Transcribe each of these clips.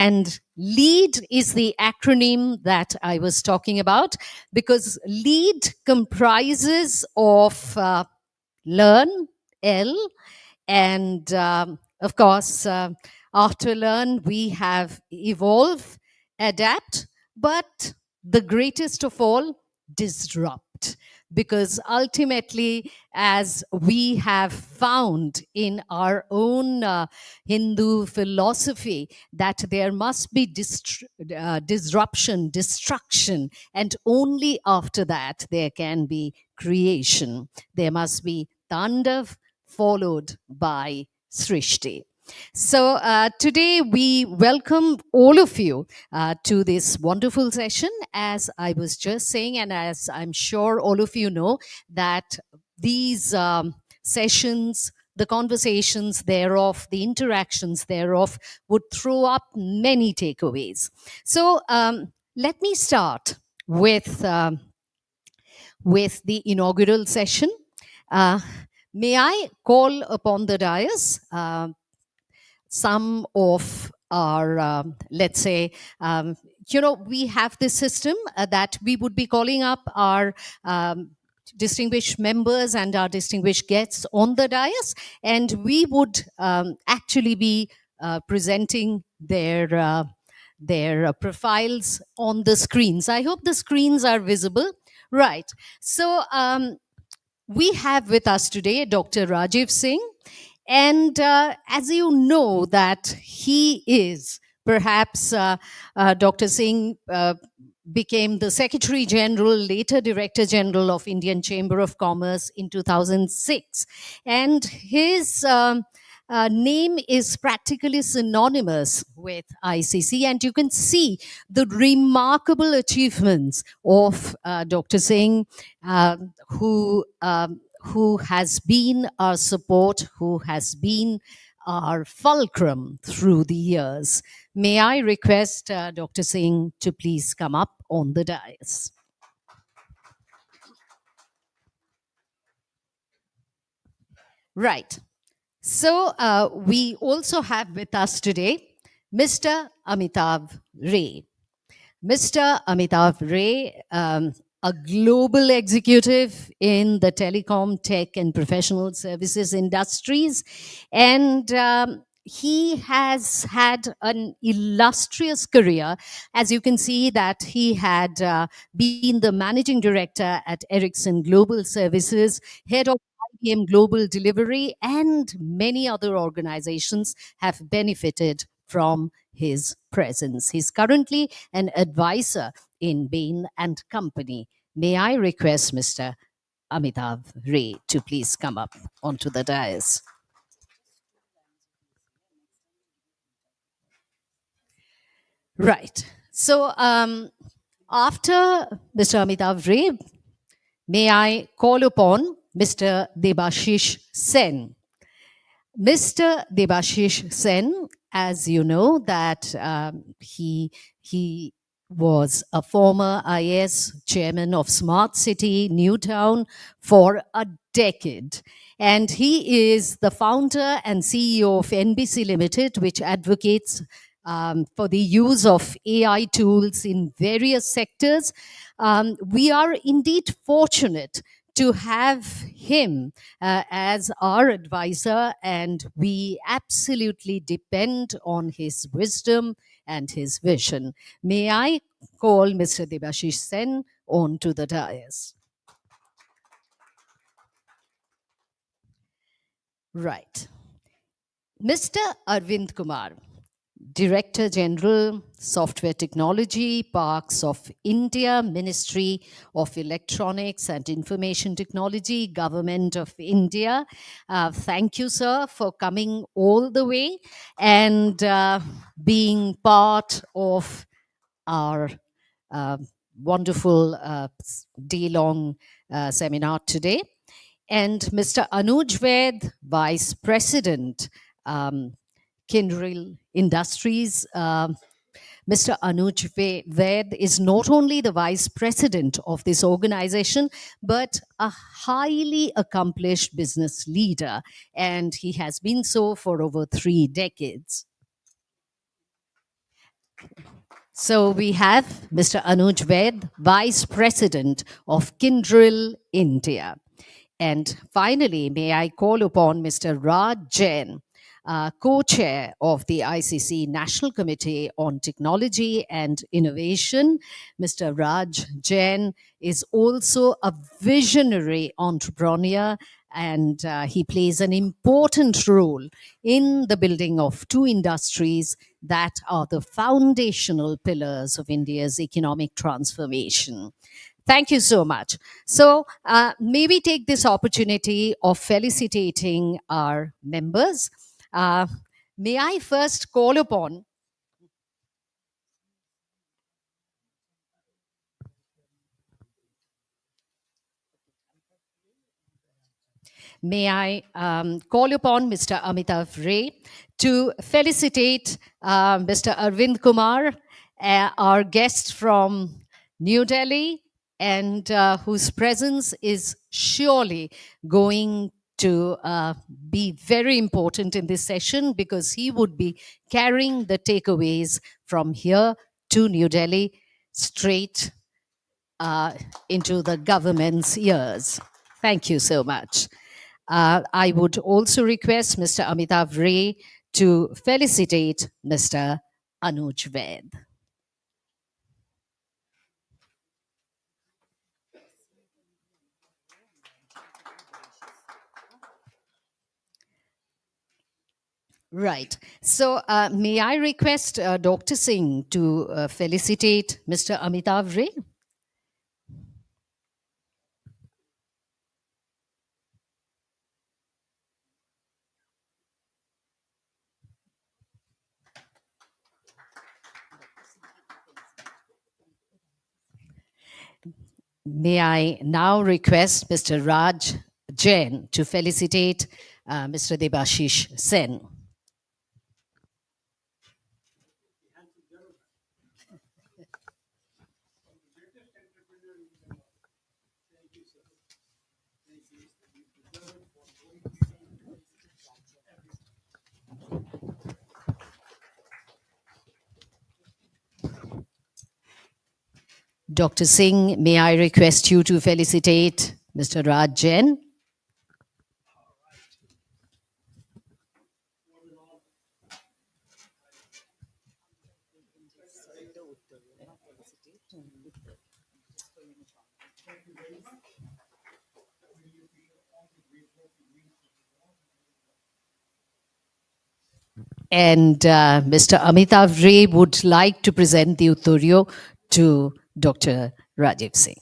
And LEAD is the acronym that I was talking about, because LEAD comprises of learn, L, and of course, after learn, we have evolve, adapt, but the greatest of all, disrupt. Because ultimately, as we have found in our own Hindu philosophy, that there must be disruption, destruction, and only after that there can be creation. There must be Tandav followed by Srishti. So today we welcome all of you to this wonderful session. As I was just saying, and as I'm sure all of you know, that these sessions, the conversations thereof, the interactions thereof would throw up many takeaways. So let me start with the inaugural session. May I call upon the dais some of our, let's say, we have this system that we would be calling up our distinguished members and our distinguished guests on the dais, and we would actually be presenting their profiles on the screens. I hope the screens are visible. Right. So we have with us today Dr. Rajiv Singh. And as you know, that he is perhaps Dr. Singh became the Secretary General, later Director General of Indian Chamber of Commerce in 2006. And his name is practically synonymous with ICC. And you can see the remarkable achievements of Dr. Singh, who has been our support, who has been our fulcrum through the years. May I request Dr. Singh to please come up on the dais. Right. So we also have with us today Mr. Amitav Ray. Mr. Amitav Ray, a global executive in the telecom, tech, and professional services industries. And he has had an illustrious career. As you can see, that he had been the managing director at Ericsson Global Services, head of IBM Global Delivery, and many other organizations have benefited from his presence. He's currently an advisor in Bain and Company. May I request Mr. Amitav Ray to please come up onto the dais. Right. So after Mr. Amitav Ray, may I call upon Mr. Debashish Sen. Mr. Debashish Sen, as you know, that he was a former IS chairman of Smart City Newtown for a decade. And he is the founder and CEO of NBC Limited, which advocates for the use of AI tools in various sectors. We are indeed fortunate to have him as our advisor, and we absolutely depend on his wisdom and his vision. May I call Mr. Debashish Sen onto the dais? Right. Mr. Arvind Kumar, Director General, Software Technology, Parks of India, Ministry of Electronics and Information Technology, Government of India. Thank you, sir, for coming all the way and being part of our wonderful day-long seminar today. And Mr. Anuj Ved, Vice President, Kyndryl Industries. Mr. Anuj Ved is not only the vice president of this organization, but a highly accomplished business leader, and he has been so for over 3 decades. So we have Mr. Anuj Ved, Vice President of Kindrel India. And finally, may I call upon Mr. Raj Jain, co chair of the ICC National Committee on Technology and Innovation. Mr. Raj Jain is also a visionary entrepreneur, and he plays an important role in the building of two industries that are the foundational pillars of India's economic transformation. Thank you so much. So, may we take this opportunity of felicitating our members? Uh, may I first call upon May I call upon Mr. Amitav Ray to felicitate Mr. Arvind Kumar, our guest from New Delhi, and whose presence is surely going to be very important in this session because he would be carrying the takeaways from here to New Delhi straight uh, into the government's ears. Thank you so much. I would also request Mr. Amitav Ray to felicitate Mr. Anuj Ved. Right. So, may I request Dr. Singh to felicitate Mr. Amitav Ray? May I now request Mr. Raj Jain to felicitate Mr. Debashish Sen? Dr. Singh, may I request you to felicitate Mr. Raj Jain? And Mr. Amitav Ray would like to present the Utturyo to Dr. Rajiv Singh.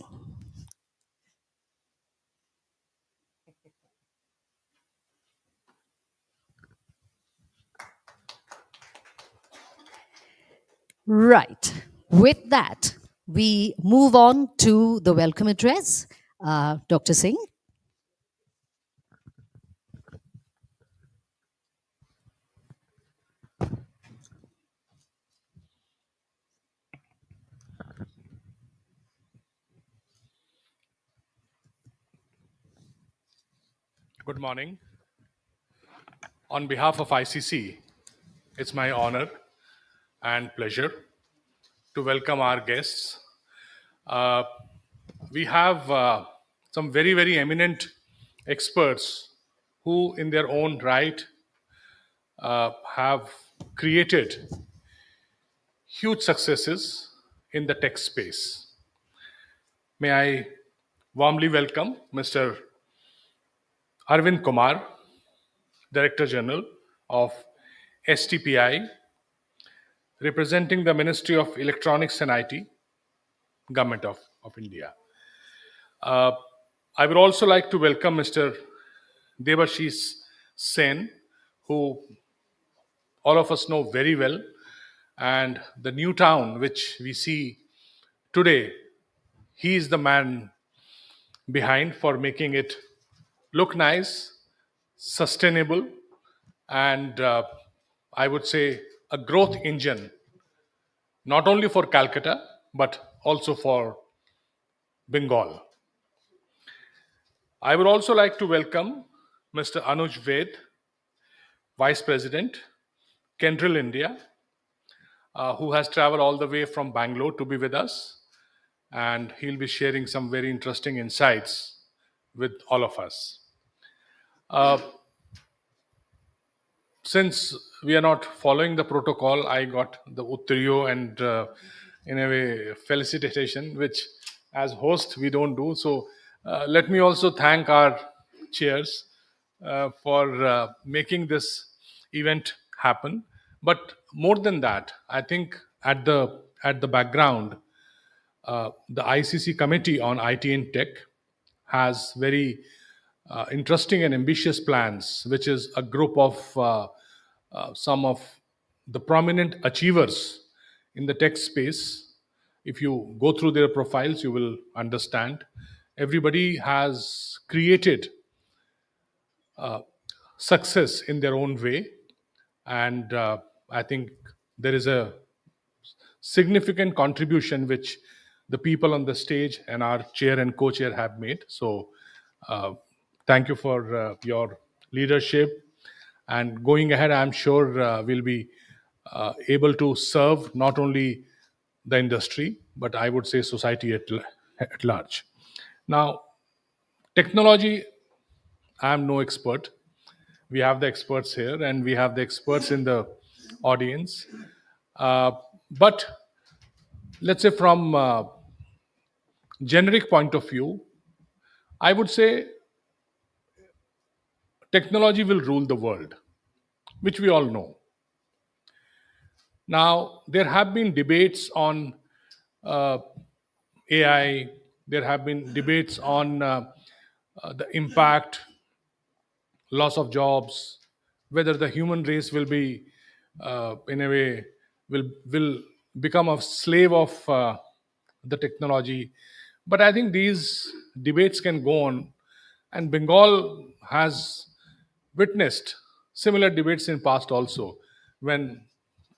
Right. With that, we move on to the welcome address. Dr. Singh. Good morning. On behalf of ICC, it's my honor and pleasure to welcome our guests. Uh, we have some very, very eminent experts who, in their own right, have created huge successes in the tech space. May I warmly welcome Mr. Arvind Kumar, Director General of STPI, representing the Ministry of Electronics and IT, Government of India. Uh, I would also like to welcome Mr. Debashish Sen, who all of us know very well, and the new town which we see today, he is the man behind for making it look nice, sustainable, and I would say a growth engine, not only for Calcutta, but also for Bengal. I would also like to welcome Mr. Anuj Ved, Vice President, Kendrill India. who has traveled all the way from Bangalore to be with us, and he'll be sharing some very interesting insights with all of us. Uh, since we are not following the protocol, I got the Uttariyo and, in a way, felicitation, which as host we don't do. So let me also thank our chairs for making this event happen. But more than that, I think at the background, the ICC Committee on IT and Tech has very interesting and ambitious plans, which is a group of some of the prominent achievers in the tech space. If you go through their profiles, you will understand. Everybody has created success in their own way, and I think there is a significant contribution which the people on the stage and our chair and co-chair have made. So, uh, thank you for your leadership. And going ahead, I'm sure we'll be able to serve not only the industry, but I would say society at large. Now, technology, I'm no expert. We have the experts here, and we have the experts in the audience. Uh, but let's say from generic point of view, I would say technology will rule the world, which we all know. Now, there have been debates on uh, AI, there have been debates on the impact, loss of jobs, whether the human race will be, in a way, will become a slave of the technology. But I think these debates can go on, and Bengal has witnessed similar debates in past also, when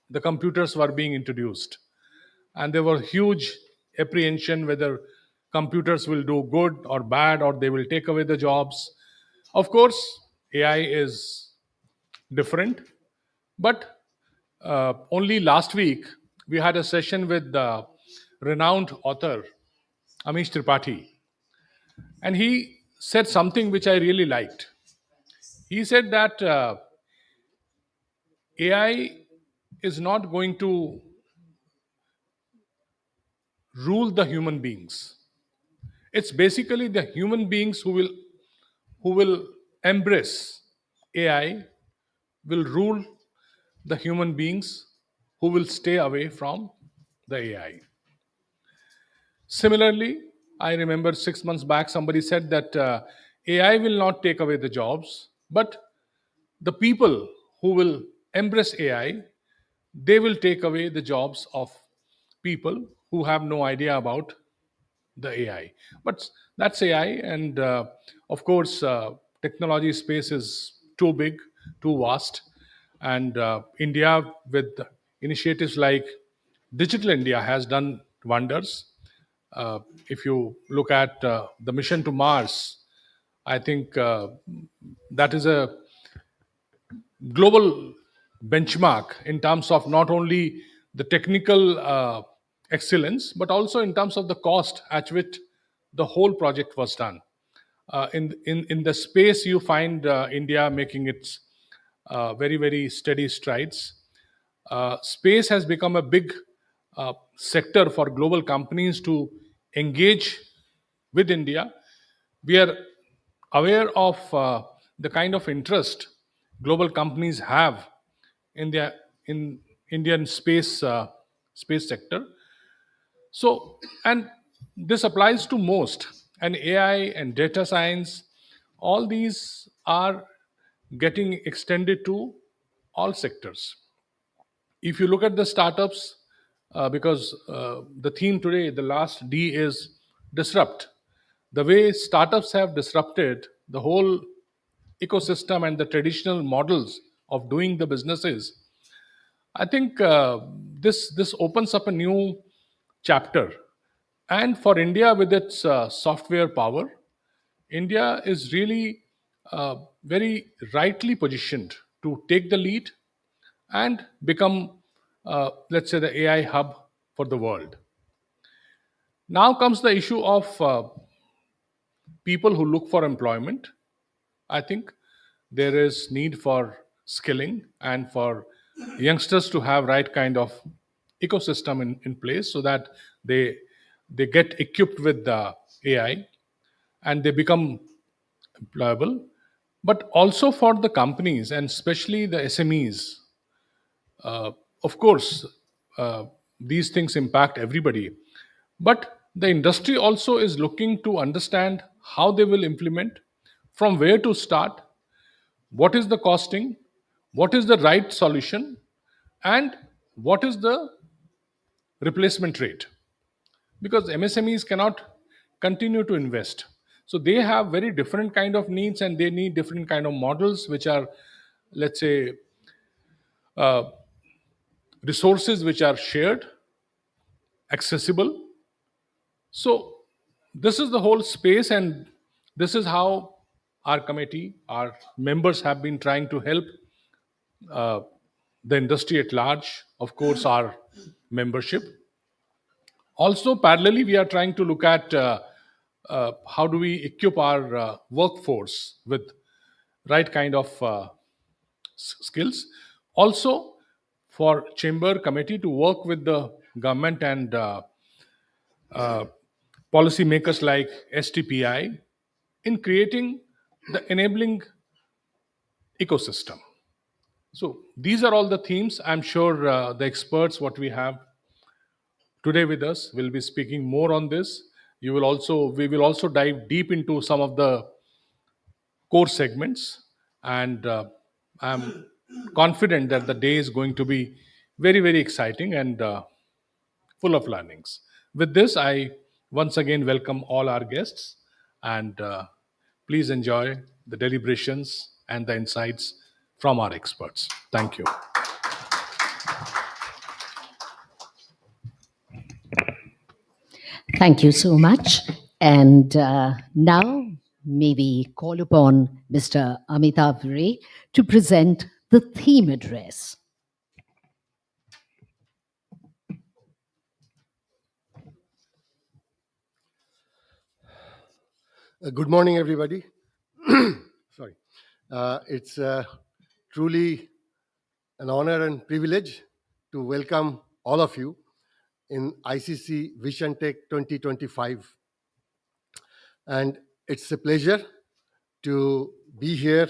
the computers were being introduced, and there were huge apprehension whether computers will do good or bad, or they will take away the jobs. Of course, AI is different, but only last week we had a session with the renowned author Amish Tripathi, and he said something which I really liked. He said that AI is not going to rule the human beings. It's basically the human beings who will embrace AI will rule the human beings who will stay away from the AI. Similarly, I remember 6 months back somebody said that AI will not take away the jobs, but the people who will embrace AI, they will take away the jobs of people who have no idea about the AI. But that's AI, and of course, technology space is too big, too vast, and India with initiatives like Digital India has done wonders. Uh, if you look at the mission to Mars, I think that is a global benchmark in terms of not only the technical excellence, but also in terms of the cost at which the whole project was done. In the space, you find India making its very steady strides. Space has become a big sector for global companies to engage with India. We are aware of the kind of interest global companies have in their in Indian space sector. So, and this applies to most. And AI and data science, all these are getting extended to all sectors. If you look at the startups, because the theme today, the last D is disrupt. The way startups have disrupted the whole ecosystem and the traditional models of doing the businesses, I think this opens up a new chapter. And for India, with its software power, India is really very rightly positioned to take the lead and become let's say, the AI hub for the world. Now comes the issue of people who look for employment. I think there is need for skilling and for youngsters to have right kind of ecosystem in place so that they they get equipped with the AI and they become employable. But also for the companies and especially the SMEs, of course, uh, these things impact everybody. But the industry also is looking to understand how they will implement, from where to start, what is the costing, what is the right solution, and what is the replacement rate. Because MSMEs cannot continue to invest. So they have very different kind of needs and they need different kind of models which are, let's say, resources which are shared, accessible. So this is the whole space, and this is how our committee, our members have been trying to help the industry at large, of course, our membership. Also, parallelly, we are trying to look at how do we equip our workforce with right kind of skills. Also, for chamber committee to work with the government and policymakers like STPI in creating the enabling ecosystem. So these are all the themes. I'm sure the experts what we have today with us will be speaking more on this. We will also dive deep into some of the core segments, and I'm confident that the day is going to be very exciting and full of learnings. With this, I once again welcome all our guests, and please enjoy the deliberations and the insights from our experts. Thank you. Thank you so much. And now, may we call upon Mr. Amitav Ray to present the theme address. Good morning, everybody. Sorry. It's truly an honor and privilege to welcome all of you in ICC Visiontech 2025. And it's a pleasure to be here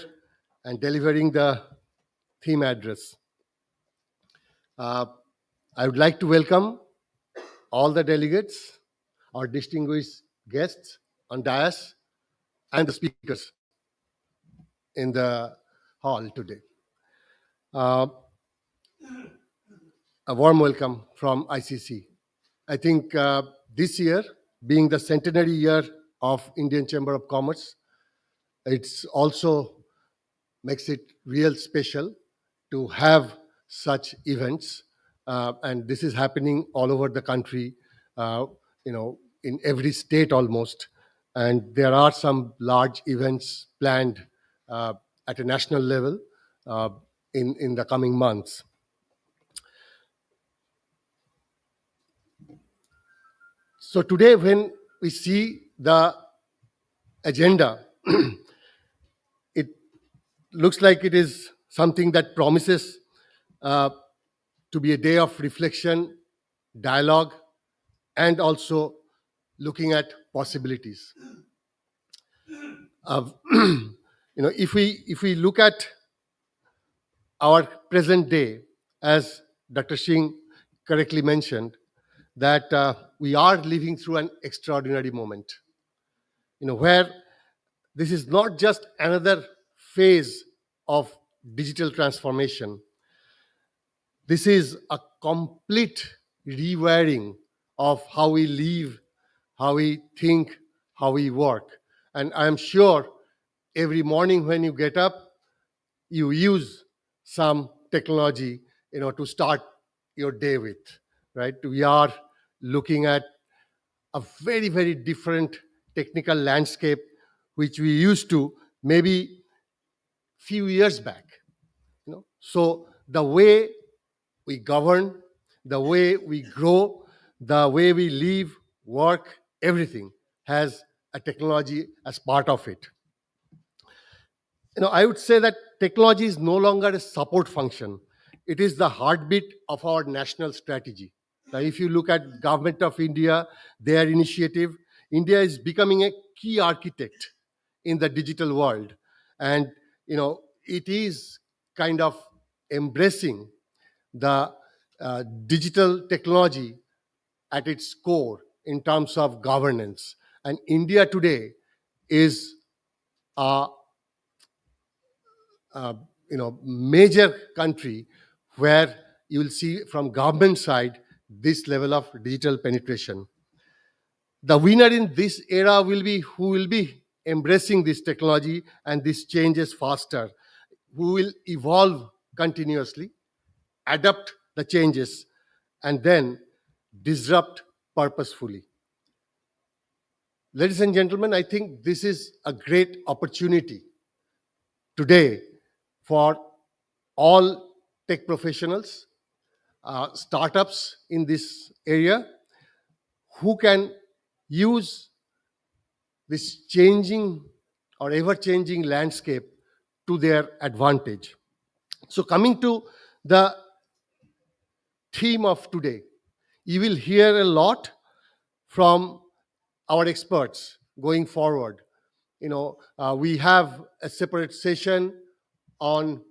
and delivering the theme address. I would like to welcome all the delegates, our distinguished guests on dais, and the speakers in the hall today. Uh, a warm welcome from ICC. I think this year, being the centenary year of Indian Chamber of Commerce, it's also makes it real special to have such events, and this is happening all over the country. Uh, in every state almost, and there are some large events planned at a national level uh, in the coming months. So today, when we see the agenda, it looks like it is something that promises uh, to be a day of reflection, dialogue, and also looking at possibilities. Uh, if we look at our present day, as Dr. Singh correctly mentioned, that we are living through an extraordinary moment, where this is not just another phase of digital transformation. This is a complete rewiring of how we live, how we think, how we work. And I'm sure every morning when you get up, you use some technology, to start your day with, right? We are looking at a very different technical landscape which we used to maybe few years back. So the way we govern, the way we grow, the way we live, work, everything has a technology as part of it. I would say that technology is no longer a support function. It is the heartbeat of our national strategy. Now, if you look at Government of India, their initiative, India is becoming a key architect in the digital world. And, it is kind of embracing the digital technology at its core in terms of governance. And India today is a uh, major country where you will see from government side this level of digital penetration. The winner in this era will be who will be embracing this technology and these changes faster, who will evolve continuously, adapt the changes, and then disrupt purposefully. Ladies and gentlemen, I think this is a great opportunity today for all tech professionals, startups in this area who can use this changing or ever changing landscape to their advantage. So, coming to the theme of today, you will hear a lot from our experts going forward. We have a separate session on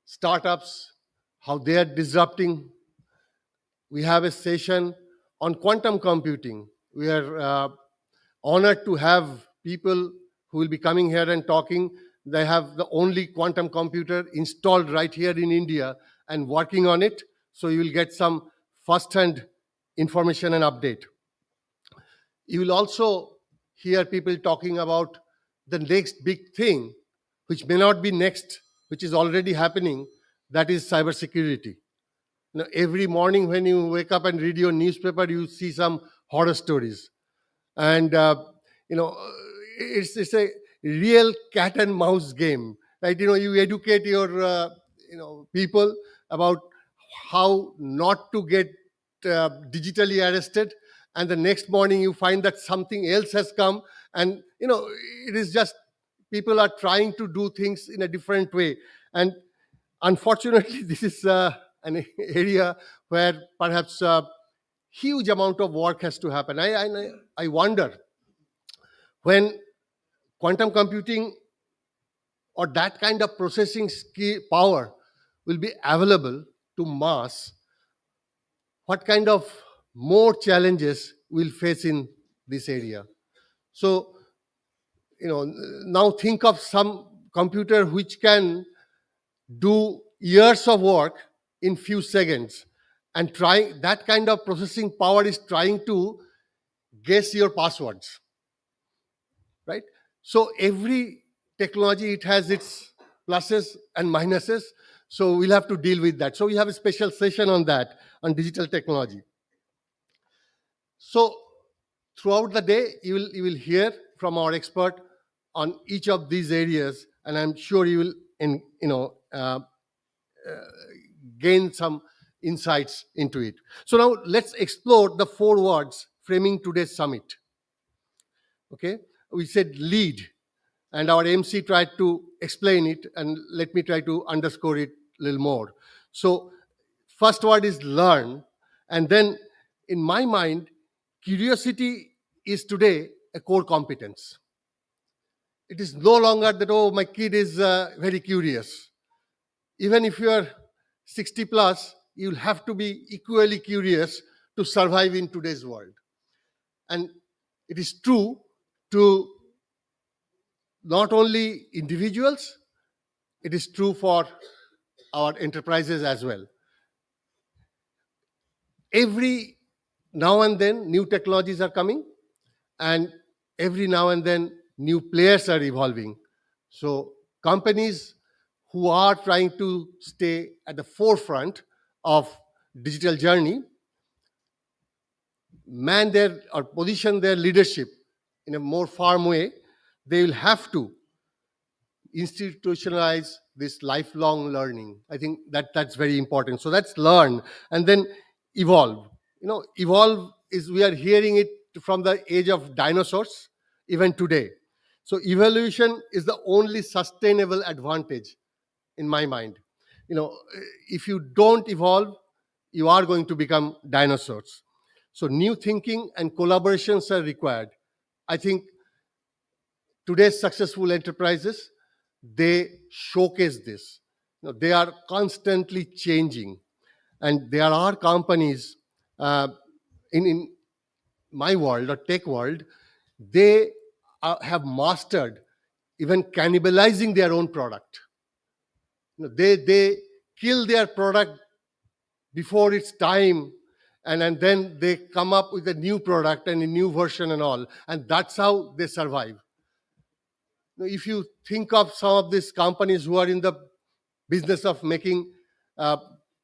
startups, how they are disrupting. We have a session on quantum computing. We are honored to have people who will be coming here and talking. They have the only quantum computer installed right here in India and working on it. So you will get some first-hand information and update. You will also hear people talking about the next big thing, which may not be next, which is already happening, that is cybersecurity. Every morning when you wake up and read your newspaper, you see some horror stories. And, it's a real cat and mouse game, right? You educate your, people about how not to get digitally arrested. And the next morning you find that something else has come. And, it is just people are trying to do things in a different way. And unfortunately, this is an area where perhaps huge amount of work has to happen. I wonder when quantum computing or that kind of processing power will be available to mass, what kind of more challenges we'll face in this area. So, now think of some computer which can do years of work in few seconds, and trying that kind of processing power is trying to guess your passwords, right? So every technology, it has its pluses and minuses, so we'll have to deal with that. So we have a special session on that, on digital technology. So throughout the day, you will hear from our expert on each of these areas, and I'm sure you will gain some insights into it. So now let's explore the 4 words framing today's summit. Okay, we said lead, and our MC tried to explain it, and let me try to underscore it a little more. So, first word is learn, and then in my mind, curiosity is today a core competence. It is no longer that, oh, my kid is very curious. Even if you are 60 plus, you'll have to be equally curious to survive in today's world. And it is true to not only individuals, it is true for our enterprises as well. Every now and then, new technologies are coming, and every now and then, new players are evolving. So, companies who are trying to stay at the forefront of digital journey man their or position their leadership in a more firm way. They will have to institutionalize this lifelong learning. I think that's very important. So let's learn and then evolve. Evolve is, we are hearing it from the age of dinosaurs even today. So evolution is the only sustainable advantage in my mind. you know if you don't evolve, you are going to become dinosaurs. So new thinking and collaborations are required. I think today's successful enterprises, they showcase this. They are constantly changing, and there are companies, uh, in my world or tech world, they have mastered even cannibalizing their own product. They kill their product before its time, and then they come up with a new product and a new version and all, and that's how they survive. If you think of some of these companies who are in the business of making uh,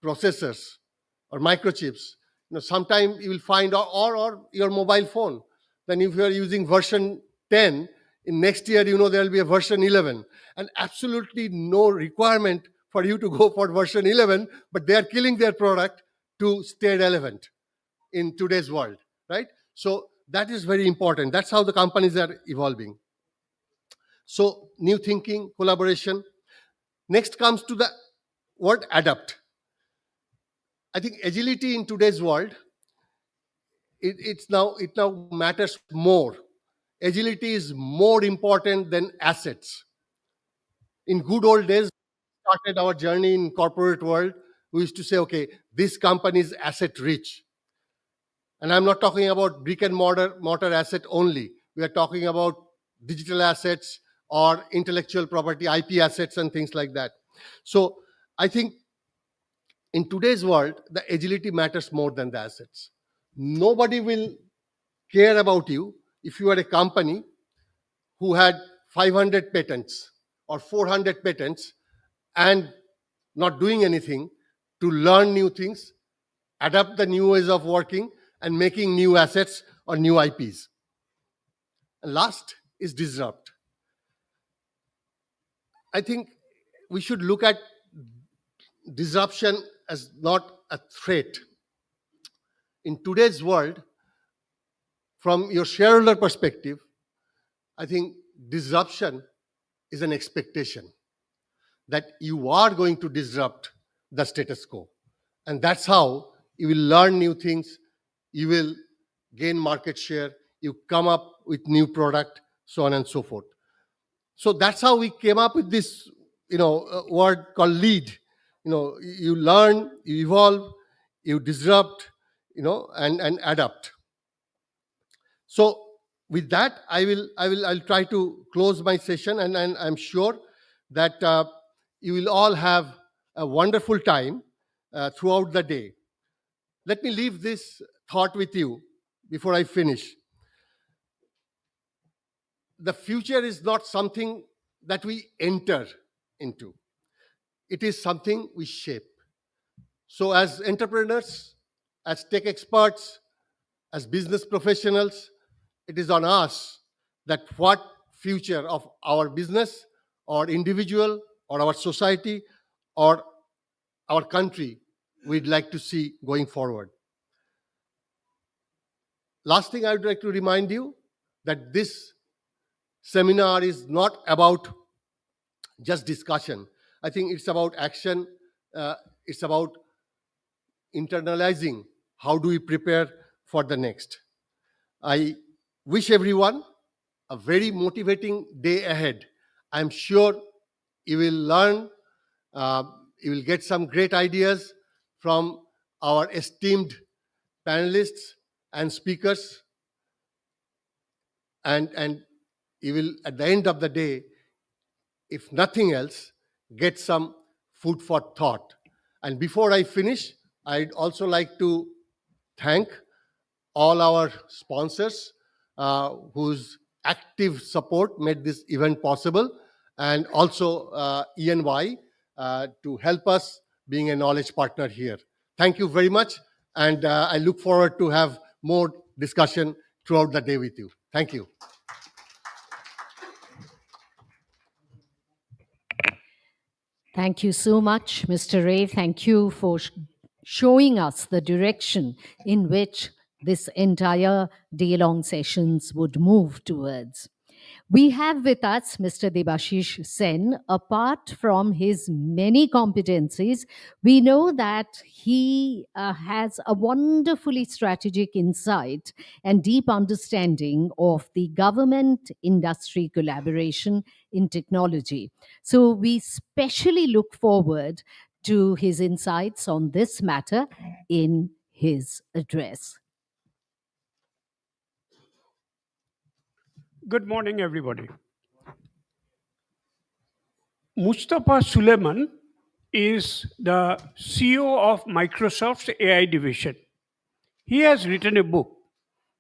processors or microchips, sometime you will find, or your mobile phone, then if you are using version 10, in next year, there will be a version 11, and absolutely no requirement for you to go for version 11, but they are killing their product to stay relevant in today's world, right? So that is very important. That's how the companies are evolving. So new thinking, collaboration. Next comes to the word adapt. I think agility in today's world, it now matters more. Agility is more important than assets. In good old days, started our journey in corporate world, we used to say, okay, this company is asset rich. And I'm not talking about brick and mortar asset only. We are talking about digital assets or intellectual property, IP assets, and things like that. So I think in today's world, the agility matters more than the assets. Nobody will care about you if you are a company who had 500 patents or 400 patents and not doing anything to learn new things, adapt the new ways of working, and making new assets or new IPs. And last is disrupt. I think we should look at disruption as not a threat. In today's world, from your shareholder perspective, I think disruption is an expectation that you are going to disrupt the status quo. And that's how you will learn new things, you will gain market share, you come up with new product, so on and so forth. So that's how we came up with this, word called lead. You learn, you evolve, you disrupt, and adapt. So with that, I'll try to close my session, and I'm sure that you will all have a wonderful time throughout the day. Let me leave this thought with you before I finish. The future is not something that we enter into, it is something we shape. So, as entrepreneurs, as tech experts, as business professionals, it is on us that what future of our business or individual or our society or our country we'd like to see going forward. Last thing I would like to remind you that this seminar is not about just discussion. I think it's about action. It's about internalizing how do we prepare for the next. I wish everyone a very motivating day ahead. I'm sure you will learn, uh, you will get some great ideas from our esteemed panelists and speakers, and you will, at the end of the day, if nothing else, get some food for thought. And before I finish, I'd also like to thank all our sponsors whose active support made this event possible, and also ENY to help us being a knowledge partner here. Thank you very much, and I look forward to have more discussion throughout the day with you. Thank you. Thank you so much, Mr. Ray. Thank you for showing us the direction in which this entire day long sessions would move towards. We have with us Mr. Debashish Sen. Apart from his many competencies, we know that he has a wonderfully strategic insight and deep understanding of the government industry collaboration in technology. So, we specially look forward to his insights on this matter in his address. Good morning, everybody. Mustafa Suleiman is the CEO of Microsoft's AI division. He has written a book.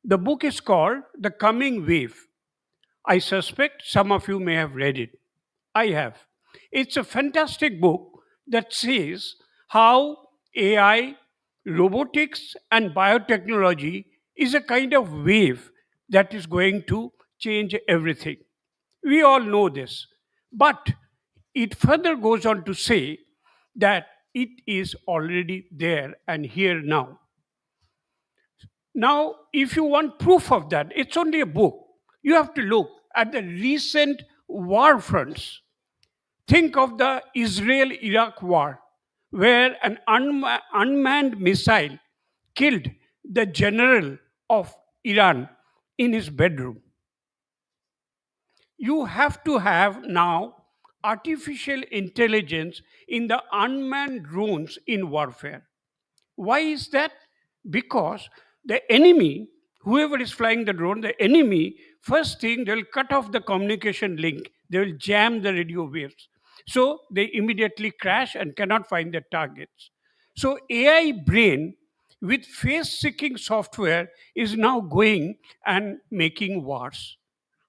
The book is called The Coming Wave. I suspect some of you may have read it. I have. It's a fantastic book that says how AI, robotics, and biotechnology is a kind of wave that is going to change everything. We all know this. But it further goes on to say that it is already there and here now. Now, if you want proof of that, it's only a book. You have to look at the recent war fronts. Think of the Israel Iraq war, where an unmanned missile killed the general of Iran in his bedroom. You have to have now artificial intelligence in the unmanned drones in warfare. Why is that? Because the enemy, whoever is flying the drone, the enemy, first thing, they'll cut off the communication link, they will jam the radio waves. So they immediately crash and cannot find their targets. So AI brain with face seeking software is now going and making wars.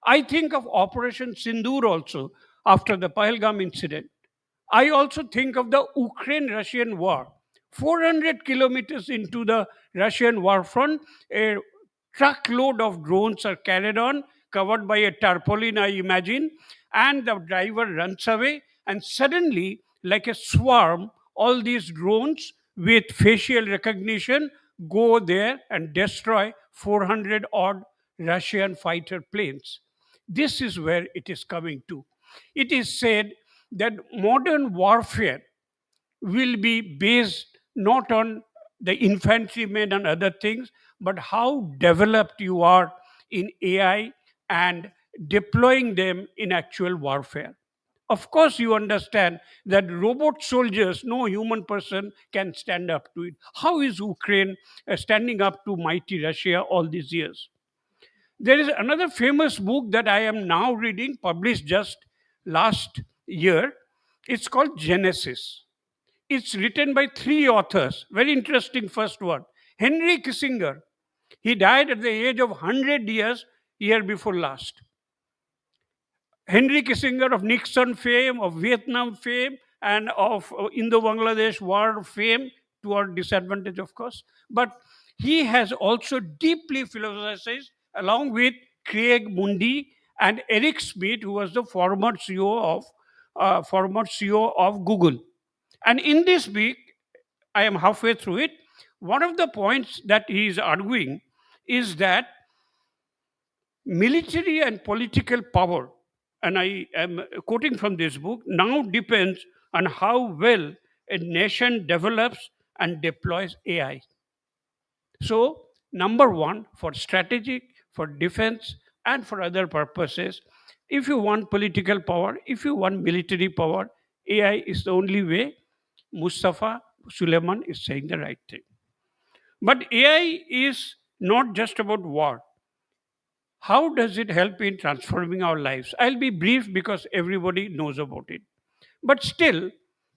I think of Operation Sindoor also after the Pahalgam incident. I also think of the Ukraine Russian war. 400 kilometers into the Russian war front, a truckload of drones are carried on, covered by a tarpaulin, I imagine, and the driver runs away. And suddenly, like a swarm, all these drones with facial recognition go there and destroy 400 odd Russian fighter planes. This is where it is coming to. It is said that modern warfare will be based not on the infantrymen and other things, but how developed you are in AI and deploying them in actual warfare. Of course, you understand that robot soldiers, no human person can stand up to it. How is Ukraine standing up to mighty Russia all these years? There is another famous book that I am now reading, published just last year. It's called Genesis. It's written by three authors. Very interesting first one. Henry Kissinger. He died at the age of 100 years, year before last. Henry Kissinger of Nixon fame, of Vietnam fame, and of Indo-Bangladesh war fame, to our disadvantage, of course. But he has also deeply philosophized along with Craig Mundie and Eric Schmidt, who was the former CEO of Google. And in this book, I am halfway through it. One of the points that he is arguing is that military and political power, and I am quoting from this book, now depends on how well a nation develops and deploys AI. So, number one, for strategic, for defense, and for other purposes, if you want political power, if you want military power, AI is the only way. Mustafa Suleiman is saying the right thing. But AI is not just about war. How does it help in transforming our lives? I'll be brief because everybody knows about it. But still,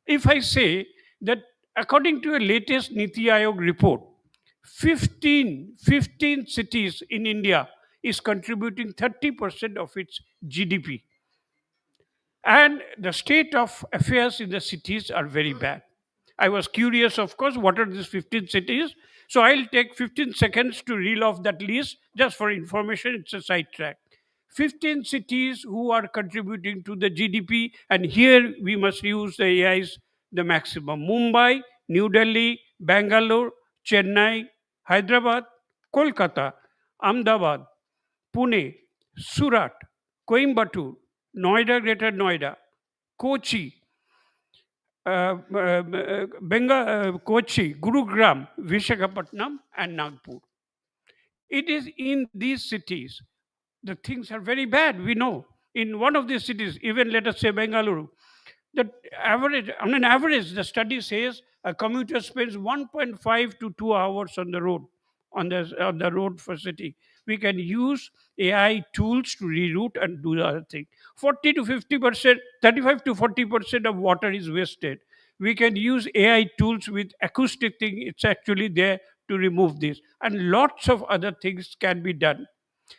if I say that according to a latest Niti Aayog report, 15 cities in India is contributing 30% of its GDP. And the state of affairs in the cities are very bad. I was curious, of course, what are these 15 cities? So I'll take 15 seconds to reel off that list just for information. It's a sidetrack. 15 cities who are contributing to the GDP, and here we must use the AIs the maximum. Mumbai, New Delhi, Bangalore, Chennai, Hyderabad, Kolkata, Ahmedabad, Pune, Surat, Coimbatore, Noida, Greater Noida, Kochi, Kochi, Gurugram, Vishakhapatnam, and Nagpur. It is in these cities the things are very bad. We know in one of these cities, even let us say Bengaluru, the average on an average, the study says a commuter spends 1.5 to 2 hours on the road, on the road for city. We can use AI tools to reroute and do the other thing. 40 to 50%, 35 to 40% of water is wasted. We can use AI tools with acoustic thing. It's actually there to remove this, and lots of other things can be done.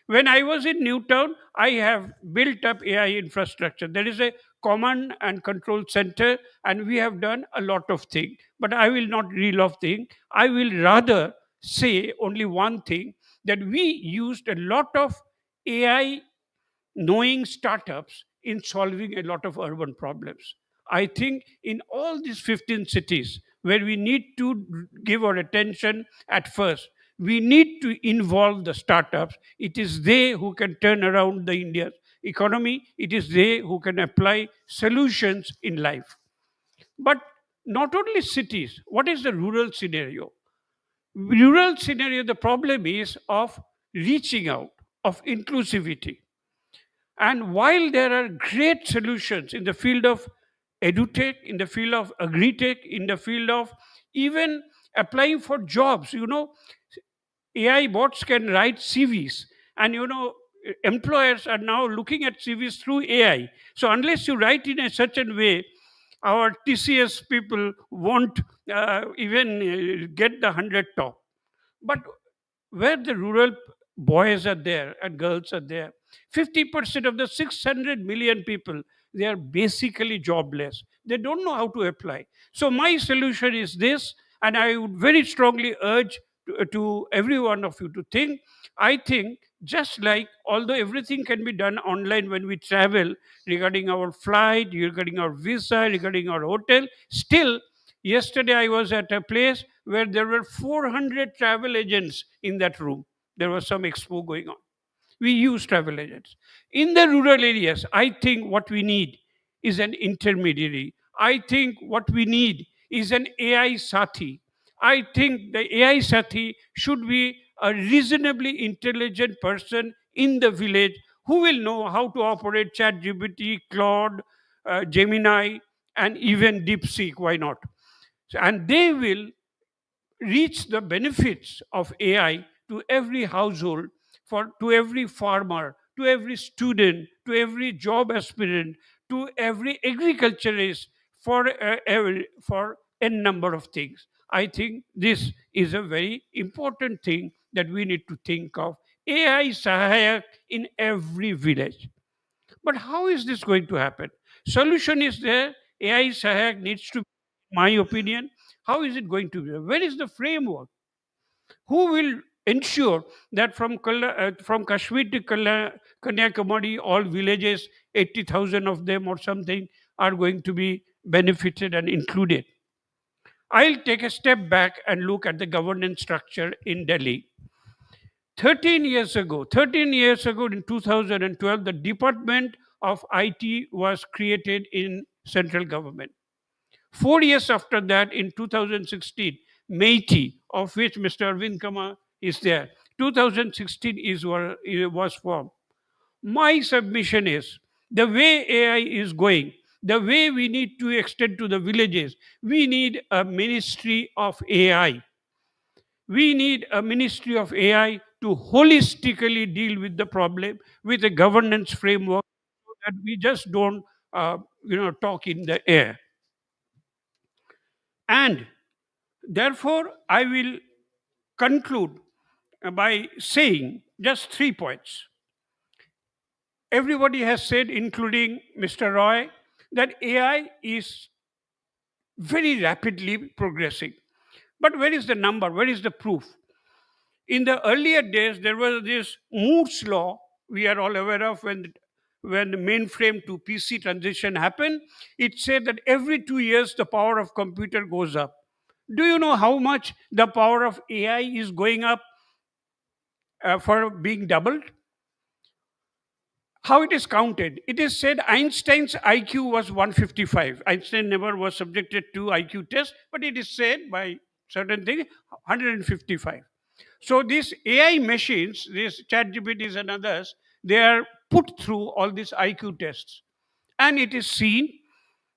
When I was in Newtown, I have built up AI infrastructure. There is a command and control center, and we have done a lot of things. But I will not reel off things. I will rather say only one thing, that we used a lot of AI knowing startups in solving a lot of urban problems. I think in all these 15 cities where we need to give our attention at first, we need to involve the startups. It is they who can turn around the India's economy. It is they who can apply solutions in life. But not only cities, what is the rural scenario? Rural scenario, the problem is of reaching out, of inclusivity. And while there are great solutions in the field of edutech, in the field of agritech, in the field of even applying for jobs, AI bots can write CVs, and employers are now looking at CVs through AI. So unless you write in a certain way, our TCS people won't even get the 100 top. But where the rural boys are there and girls are there, 50% of the 600 million people, they are basically jobless. They don't know how to apply. So my solution is this, and I would very strongly urge to every one of you to think. I think just like, although everything can be done online when we travel, regarding our flight, regarding our visa, regarding our hotel, still yesterday I was at a place where there were 400 travel agents in that room. There was some expo going on. We use travel agents. In the rural areas, I think what we need is an intermediary. I think what we need is an AI Sathi. I think the AI Sathi should be a reasonably intelligent person in the village who will know how to operate ChatGPT, Claude, Gemini, and even DeepSeek. Why not? And they will reach the benefits of AI to every household, to every farmer, to every student, to every job aspirant, to every agriculturist, for a number of things. I think this is a very important thing that we need to think of. AI Sahayak in every village. But how is this going to happen? Solution is there. AI Sahayak needs to, my opinion. How is it going to be? Where is the framework? Who will ensure that from Kashmir to Kanyakumari, all villages, 80,000 of them or something, are going to be benefited and included? I'll take a step back and look at the governance structure in Delhi. 13 years ago in 2012, the Department of IT was created in central government. 4 years after that, in 2016, MeitY, of which Mr. Arvind Kama is there, 2016 was formed. My submission is, the way AI is going, the way we need to extend to the villages, we need a ministry of AI. We need a ministry of AI to holistically deal with the problem with a governance framework, so that we just don't, talk in the air. And therefore, I will conclude by saying just 3 points. Everybody has said, including Mr. Roy, that AI is very rapidly progressing. But where is the number? Where is the proof? In the earlier days, there was this Moore's law, we are all aware of when the mainframe to PC transition happened, it said that every 2 years the power of computer goes up. Do you know how much the power of AI is going up for being doubled? How it is counted? It is said Einstein's IQ was 155. Einstein never was subjected to IQ test, but it is said by certain things 155. So these AI machines, these ChatGPTs and others, they are put through all these IQ tests, and it is seen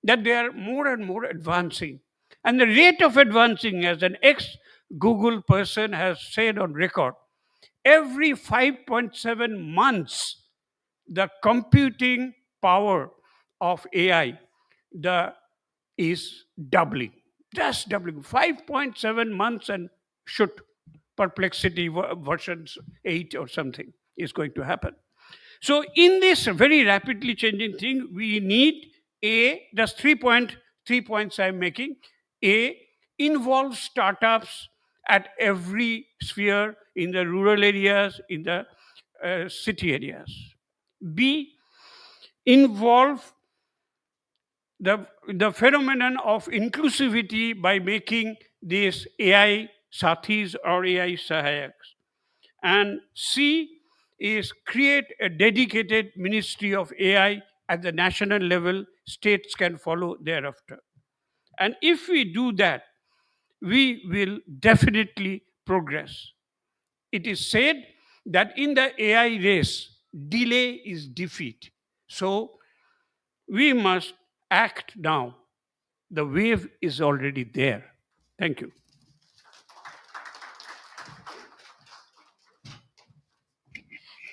that they are more and more advancing. And the rate of advancing, as an ex Google person has said on record, every 5.7 months, the computing power of AI the, is doubling, just doubling. 5.7 months and should perplexity versions 8 or something is going to happen. So in this very rapidly changing thing, we need just 3 points I'm making. A, involve startups at every sphere, in the rural areas, in the city areas. B, involve the phenomenon of inclusivity by making these AI sathis or AI sahayaks. And C is create a dedicated ministry of AI at the national level. States can follow thereafter. And if we do that, we will definitely progress. It is said that in the AI race, delay is defeat. So we must act now. The wave is already there. Thank you.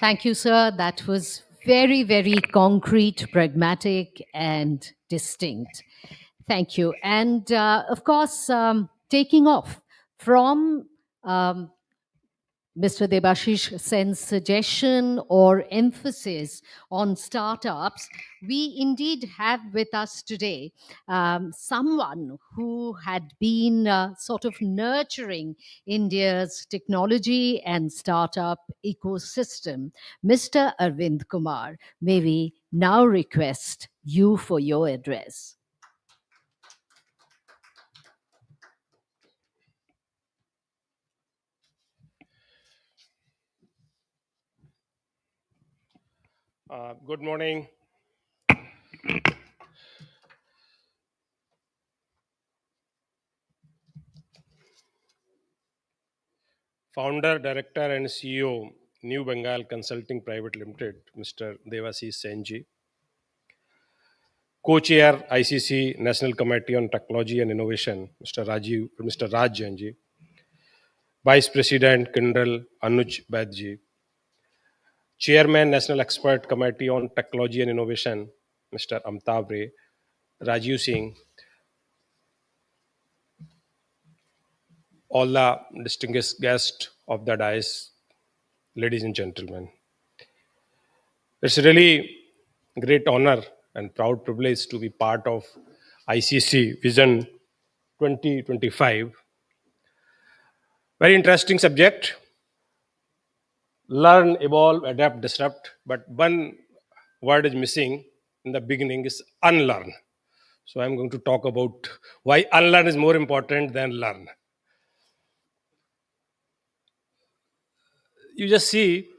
Thank you, sir. That was very, very concrete, pragmatic, and distinct. Thank you. And of course, taking off from Mr. Debashish Sen's suggestion or emphasis on startups, we indeed have with us today someone who had been sort of nurturing India's technology and startup ecosystem, Mr. Arvind Kumar. May we now request you for your address. Good morning. Founder, Director and CEO, New Bengal Consulting Private Limited, Mr. Devasish Senji. Co-Chair, ICC National Committee on Technology and Innovation, Mr. Raj Jainji. Vice President, Kindle, Anuj Baidji. Chairman, National Expert Committee on Technology and Innovation, Mr. Amitabh Ray. Rajiv Singh. All the distinguished guests of the dais, ladies and gentlemen. It's a really great honor and proud privilege to be part of ICC Vision 2025. Very interesting subject. Learn, evolve, adapt, disrupt. But one word is missing in the beginning is unlearn. So I'm going to talk about why unlearn is more important than learn. You just see,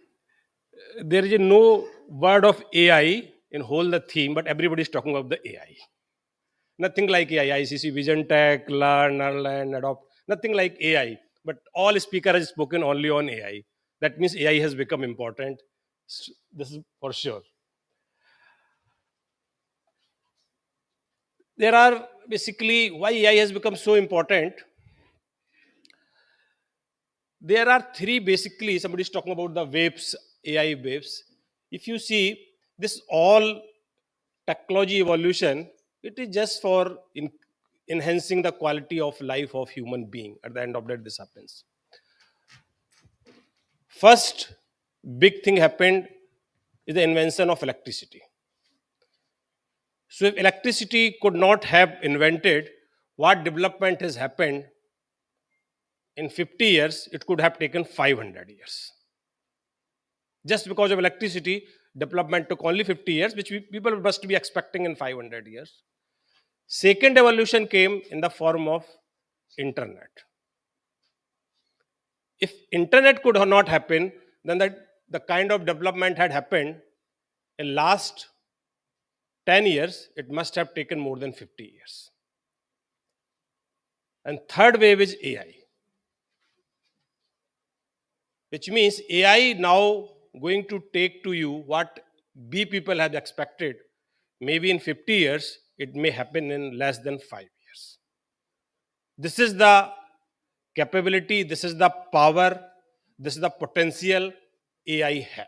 there is no word of AI in whole the theme, but everybody is talking about the AI. Nothing like AI. ICC Visiontech, learn, unlearn, adopt. Nothing like AI. But all speakers have spoken only on AI. That means AI has become important. This is for sure. There are basically why AI has become so important. There are three basically. Somebody is talking about the waves, AI waves. If you see this all technology evolution, it is just for enhancing the quality of life of human being. At the end of that, this happens. First big thing happened is the invention of electricity. So if electricity could not have invented, what development has happened in 50 years, it could have taken 500 years. Just because of electricity, development took only 50 years, which people must be expecting in 500 years. Second evolution came in the form of internet. If internet could not happen, then the kind of development had happened in last 10 years, it must have taken more than 50 years. And third wave is AI, which means AI now going to take to you what B people have expected. Maybe in 50 years, it may happen in less than 5 years. This is the capability, this is the power, this is the potential AI has.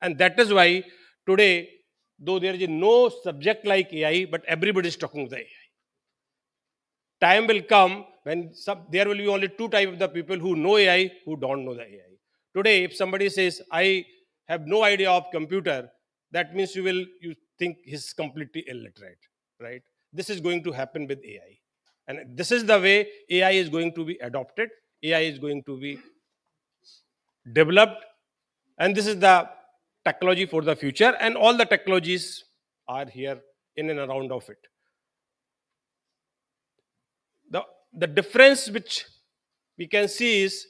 And that is why today, though there is no subject like AI, but everybody is talking the AI. Time will come when there will be only two types of the people who know AI, who don't know the AI. Today, if somebody says, I have no idea of computer, that means you think he's completely illiterate, right? This is going to happen with AI. And this is the way AI is going to be adopted. AI is going to be developed. And this is the technology for the future. And all the technologies are here in and around of it. The difference which we can see is,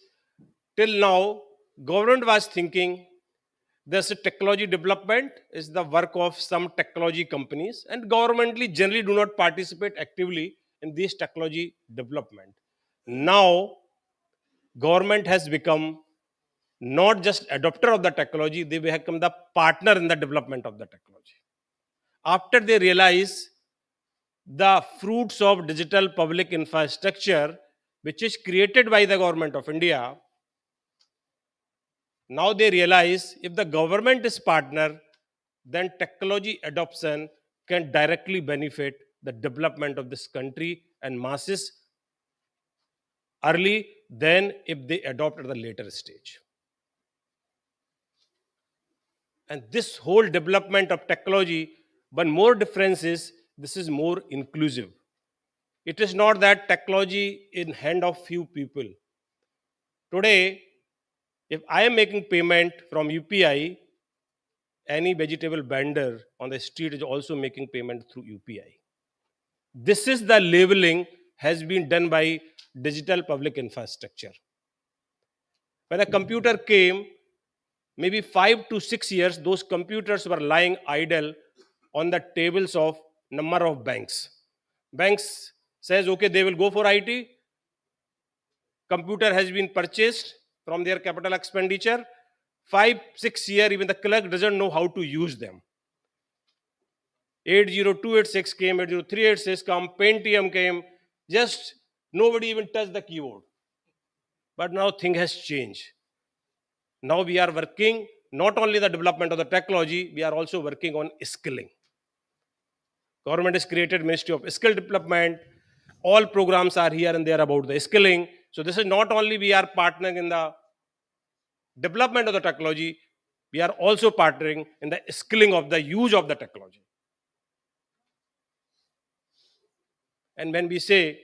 till now, government was thinking there's a technology development is the work of some technology companies, and governmentally generally do not participate actively in this technology development. Now, government has become not just adopter of the technology, they become the partner in the development of the technology. After they realize the fruits of digital public infrastructure, which is created by the government of India, now they realize if the government is partner, then technology adoption can directly benefit the development of this country and masses early than if they adopt at the later stage. And this whole development of technology, one more difference is this is more inclusive. It is not that technology in hand of few people. Today, if I am making payment from UPI, any vegetable vendor on the street is also making payment through UPI. This is the labeling has been done by digital public infrastructure. When a computer came, maybe 5 to 6 years, those computers were lying idle on the tables of number of banks. Banks says, okay, they will go for IT. Computer has been purchased from their capital expenditure. 5, 6 years, even the clerk doesn't know how to use them. 80286 came, 80386 came, Pentium came. Just nobody even touched the keyboard. But now thing has changed. Now we are working not only the development of the technology, we are also working on skilling. Government has created Ministry of Skill Development. All programs are here and there about the skilling. So this is not only we are partnering in the development of the technology, we are also partnering in the skilling of the use of the technology. And when we say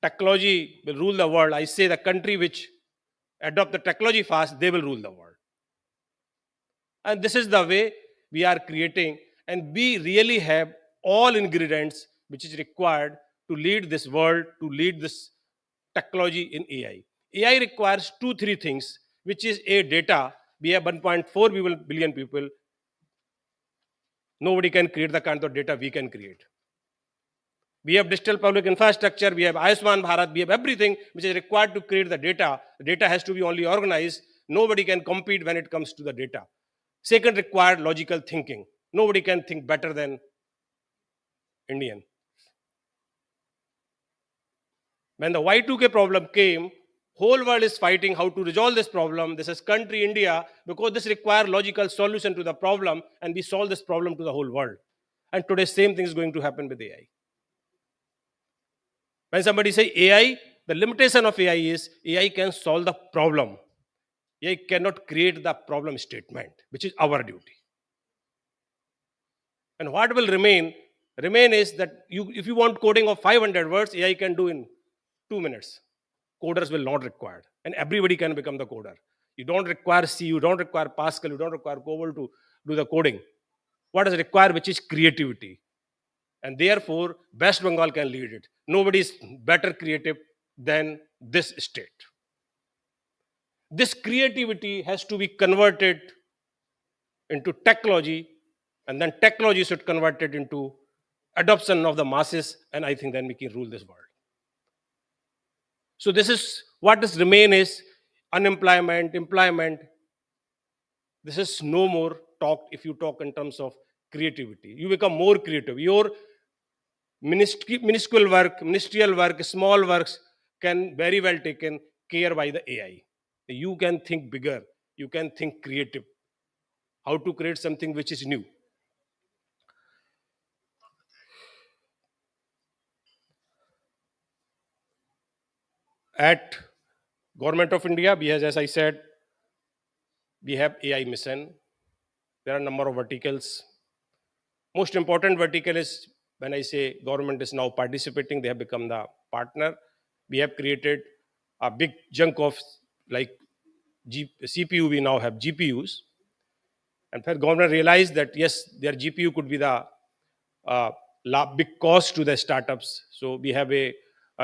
technology will rule the world, I say the country which adopt the technology fast, they will rule the world. And this is the way we are creating, and we really have all ingredients which is required to lead this world, to lead this technology in AI. AI requires 2-3 things, which is a data. We have 1.4 billion people. Nobody can create the kind of data we can create. We have digital public infrastructure, we have Ayushman Bharat, we have everything which is required to create the data. The data has to be only organized. Nobody can compete when it comes to the data. Second, required logical thinking. Nobody can think better than Indian. When the Y2K problem came, whole world is fighting how to resolve this problem. This is country India, because this requires logical solution to the problem, and we solve this problem to the whole world. And today, same thing is going to happen with AI. When somebody say AI, the limitation of AI is AI can solve the problem. AI cannot create the problem statement, which is our duty. And what will remain is that if you want coding of 500 words, AI can do in 2 minutes. Coders will not required, and everybody can become the coder. You don't require C, you don't require Pascal, you don't require COBOL to do the coding. What is required, which is creativity. And therefore, West Bengal can lead it. Nobody is better creative than this state. This creativity has to be converted into technology, and then technology should convert it into adoption of the masses, and I think then we can rule this world. So this is what is remain is unemployment, employment. This is no more talked if you talk in terms of creativity. You become more creative. Your minuscule work, ministerial work, small works can very well taken care by the AI. You can think bigger. You can think creative. How to create something which is new. At Government of India, we have, as I said, we have AI mission. There are a number of verticals. Most important vertical is when I say government is now participating, they have become the partner. We have created a big chunk of like CPU, we now have GPUs. And for government realized that yes, their GPU could be the big cost to the startups. So we have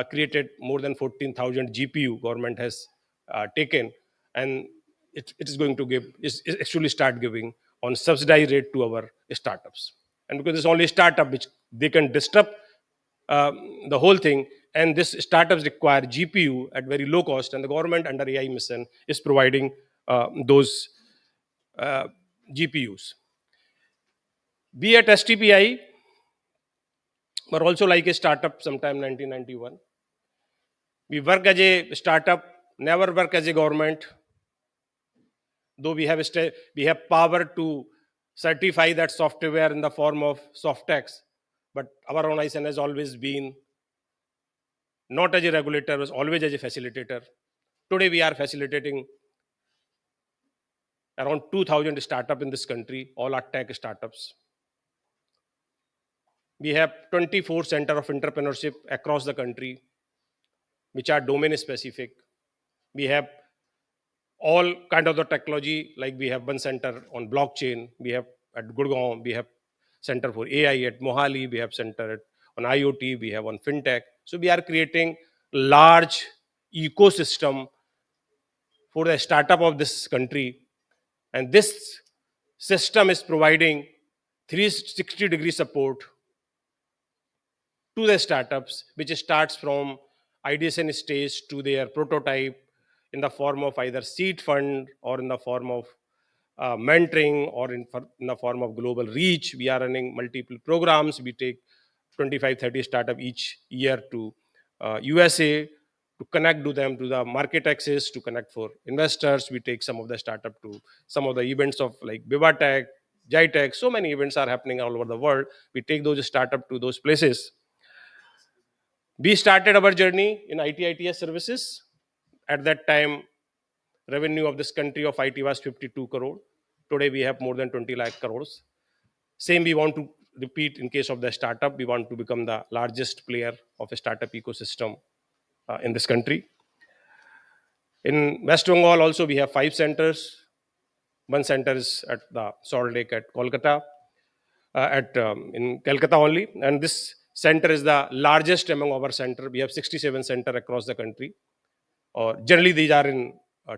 created more than 14,000 GPU government has taken, and it is going to give is actually start giving on subsidized rate to our startups. And because it's only startup which they can disrupt the whole thing, and this startups require GPU at very low cost, and the government under AI mission is providing those GPUs. We at STPI were also like a startup sometime 1991. We work as a startup, never work as a government, though we have power to certify that software in the form of soft tax. But our organization has always been not as a regulator, was always as a facilitator. Today we are facilitating around 2,000 startups in this country, all are tech startups. We have 24 center of entrepreneurship across the country, which are domain specific. We have all kind of the technology, like we have one center on blockchain, we have at Gurgaon, we have center for AI at Mohali, we have center on IoT, we have on fintech. So we are creating large ecosystem for the startup of this country, and this system is providing 360-degree support to the startups, which starts from ideation stage to their prototype in the form of either seed fund or in the form of mentoring or in the form of global reach. We are running multiple programs. We take 25, 30 startup each year to USA to connect to them to the market access, to connect for investors. We take some of the startup to some of the events of like Visiontech, Jitech. So many events are happening all over the world. We take those startup to those places. We started our journey in IT/ITES services. At that time, revenue of this country of IT was 52 crore. Today, we have more than 20 lakh crores. Same we want to repeat in case of the startup. We want to become the largest player of a startup ecosystem in this country. In West Bengal also, we have 5 centers. One center is at the Salt Lake at Kolkata, in Calcutta only. And this center is the largest among our center. We have 67 centers across the country. Generally, these are in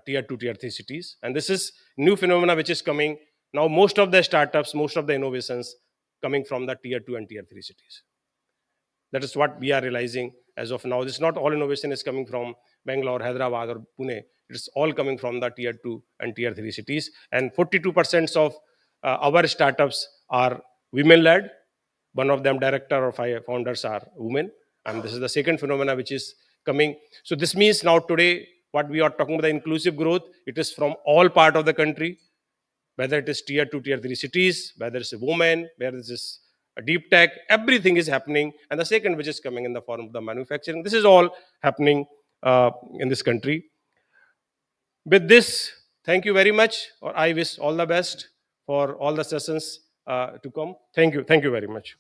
tier 2, tier 3 cities. And this is new phenomena which is coming. Now, most of the startups, most of the innovations coming from the tier 2 and tier 3 cities. That is what we are realizing as of now. This is not all innovation is coming from Bangalore, Hyderabad, or Pune. It's all coming from the tier 2 and tier 3 cities. And 42% of our startups are women-led. One of them, director or 5 founders are women. And this is the second phenomena which is coming. So this means now today, what we are talking about, the inclusive growth, it is from all part of the country, whether it is tier 2, tier 3 cities, whether it's a woman, whether it is a deep tech, everything is happening. And the second, which is coming in the form of the manufacturing, this is all happening in this country. With this, thank you very much, or I wish all the best for all the sessions to come. Thank you. Thank you very much.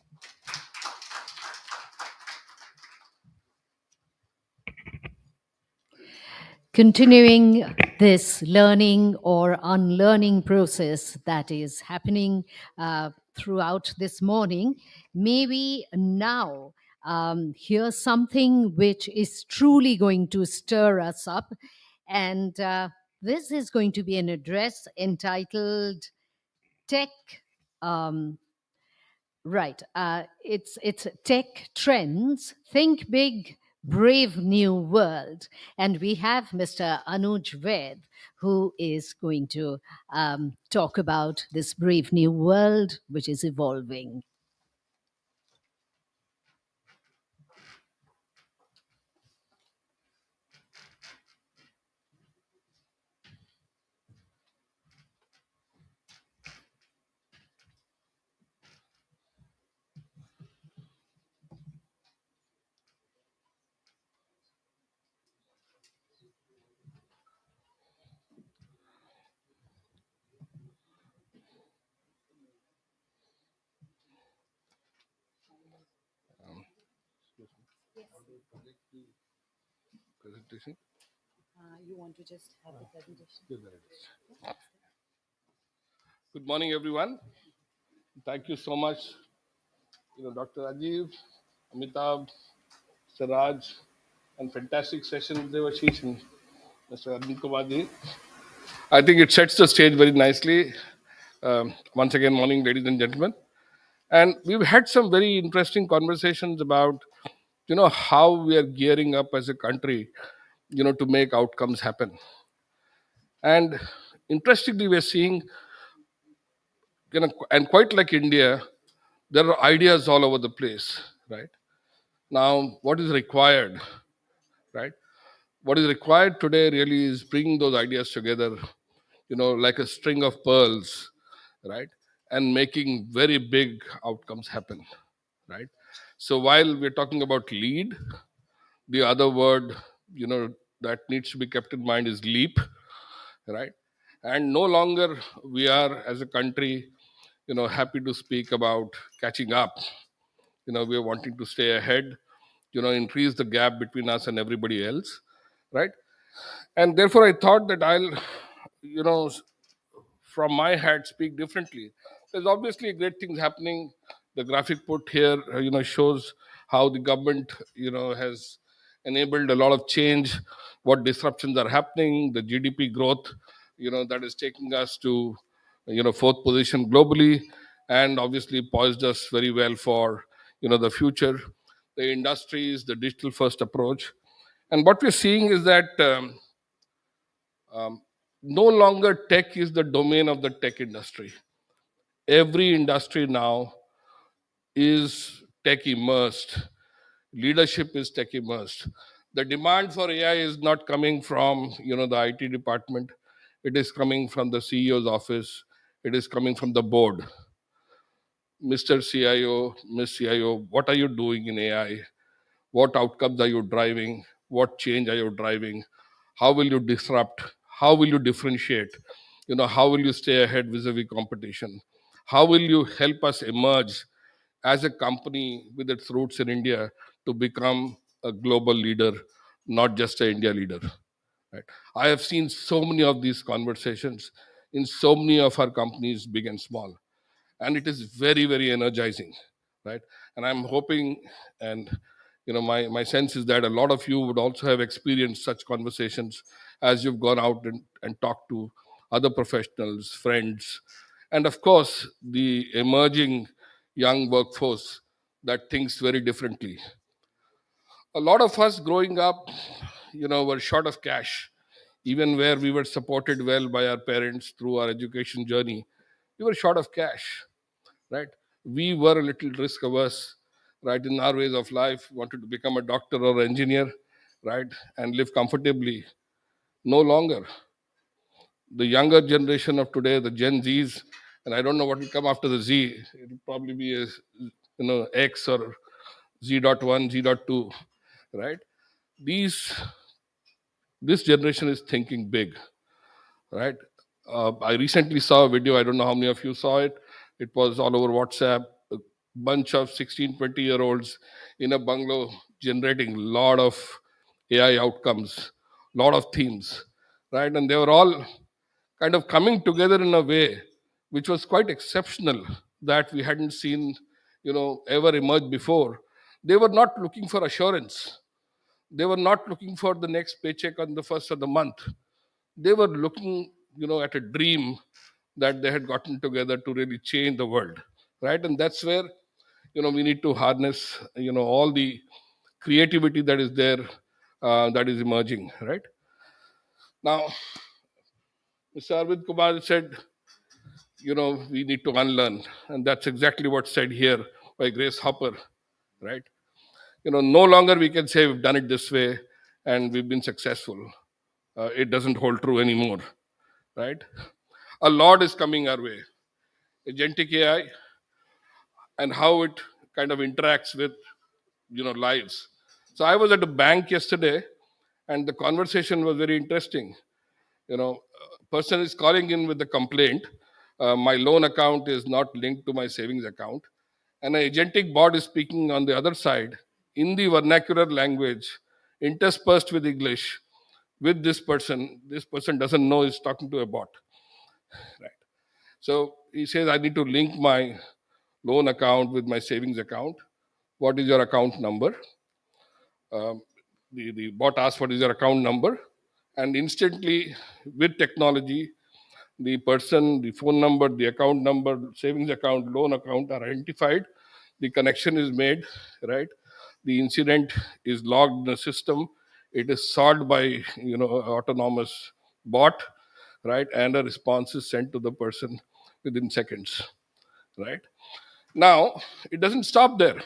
continuing this learning or unlearning process that is happening throughout this morning, may we now hear something which is truly going to stir us up. And this is going to be an address entitled Tech. Um, Right. It's tech trends. Think big, brave new world. And we have Mr. Anuj Ved, who is going to talk about this brave new world which is evolving. Presentation. You want to just have the presentation? Good morning, everyone. Thank you so much, Dr. Rajiv, Amitabh, Mr. Raj, and fantastic session with Devashish and Mr. Arvind Kumar ji. I think it sets the stage very nicely. Once again, morning, ladies and gentlemen. And we've had some very interesting conversations about, how we are gearing up as a country, to make outcomes happen. And interestingly, we're seeing, and quite like India, there are ideas all over the place, right? Now, what is required, right? What is required today really is bringing those ideas together, like a string of pearls, right? And making very big outcomes happen, right? So while we're talking about lead, the other word, that needs to be kept in mind is leap, right? And no longer we are as a country, happy to speak about catching up. We are wanting to stay ahead, increase the gap between us and everybody else, right? And therefore, I thought that I'll, you know, from my hat, speak differently. There's obviously great things happening. The graphic put here, shows how the government, has enabled a lot of change, what disruptions are happening, the GDP growth, that is taking us to, fourth position globally, and obviously poised us very well for, the future, the industries, the digital first approach. And what we're seeing is that no longer tech is the domain of the tech industry. Every industry now is tech immersed. Leadership is tech immersed. The demand for AI is not coming from the IT department. It is coming from the CEO's office. It is coming from the board. Mr. CIO, Miss CIO, what are you doing in AI? What outcomes are you driving? What change are you driving? How will you disrupt? How will you differentiate? How will you stay ahead vis-a-vis competition? How will you help us emerge as a company with its roots in India to become a global leader, not just an India leader? Right? I have seen so many of these conversations in so many of our companies, big and small, and it is very, very energizing, right? And I'm hoping, and my sense is that a lot of you would also have experienced such conversations as you've gone out and talked to other professionals, friends, and of course the emerging young workforce that thinks very differently. A lot of us growing up, were short of cash. Even where we were supported well by our parents through our education journey, we were short of cash, right? We were a little risk averse, right? In our ways of life, wanted to become a doctor or engineer, right? And live comfortably. No longer. The younger generation of today, the Gen Zs, and I don't know what will come after the Z. It'll probably be a, X or Z.1, Z.2, right? These this generation is thinking big, right? I recently saw a video. I don't know how many of you saw it. It was all over WhatsApp. A bunch of 16, 20-year-olds in a bungalow generating a lot of AI outcomes, lot of themes, right? And they were all kind of coming together in a way which was quite exceptional, that we hadn't seen, ever emerge before. They were not looking for assurance. They were not looking for the next paycheck on the first of the month. They were looking, at a dream that they had gotten together to really change the world, right? And that's where, we need to harness, all the creativity that is there, that is emerging, right? Now, Mr. Arvind Kumar said, we need to unlearn. And that's exactly what's said here by Grace Hopper, right? No longer we can say we've done it this way and we've been successful. It doesn't hold true anymore, right? A lot is coming our way. Agentic AI and how it kind of interacts with, lives. So I was at a bank yesterday and the conversation was very interesting. Person is calling in with the complaint, my loan account is not linked to my savings account, and an agentic bot is speaking on the other side in the vernacular language, interspersed with English, with this person. This person doesn't know he's talking to a bot, right? So he says, I need to link my loan account with my savings account. What is your account number? The bot asks, what is your account number? And instantly, with technology, the person, the phone number, the account number, savings account, loan account are identified. The connection is made, right? The incident is logged in the system. It is solved by, autonomous bot, right? And a response is sent to the person within seconds, right? Now, it doesn't stop there.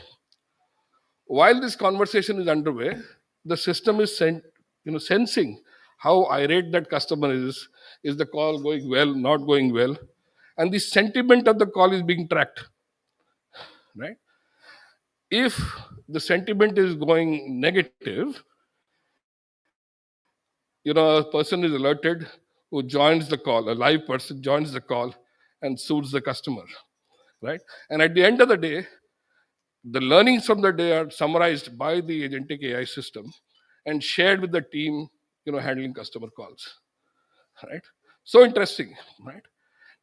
While this conversation is underway, the system is sensing how irate that customer is the call going well, not going well, and the sentiment of the call is being tracked, right? If the sentiment is going negative, a person is alerted who joins the call, a live person joins the call and suits the customer, right? And at the end of the day, the learnings from the day are summarized by the agentic AI system and shared with the team, handling customer calls, right? So interesting, right?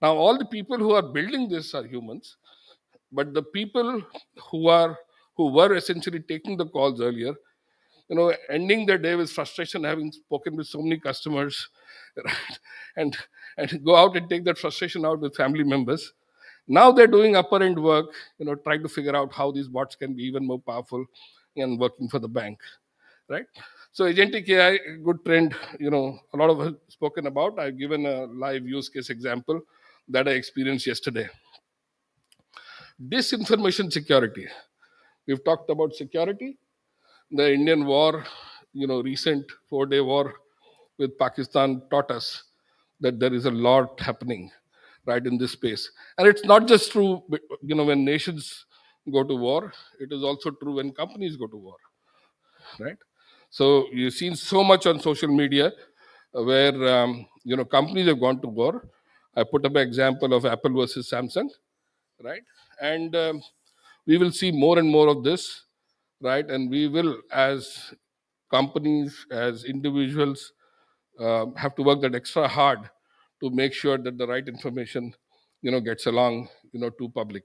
Now, all the people who are building this are humans, but the people who were essentially taking the calls earlier, ending their day with frustration, having spoken with so many customers, right? And go out and take that frustration out with family members. Now they're doing upper end work, trying to figure out how these bots can be even more powerful and working for the bank, right? So agentic AI, good trend, a lot of us spoken about. I've given a live use case example that I experienced yesterday. Disinformation security. We've talked about security. The Indian war, recent 4-day war with Pakistan taught us that there is a lot happening right in this space. And it's not just true, when nations go to war, it is also true when companies go to war, right? So you've seen so much on social media where, companies have gone to war. I put up an example of Apple versus Samsung, right? And we will see more and more of this, right? And we will, as companies, as individuals, have to work that extra hard to make sure that the right information, gets along, to public.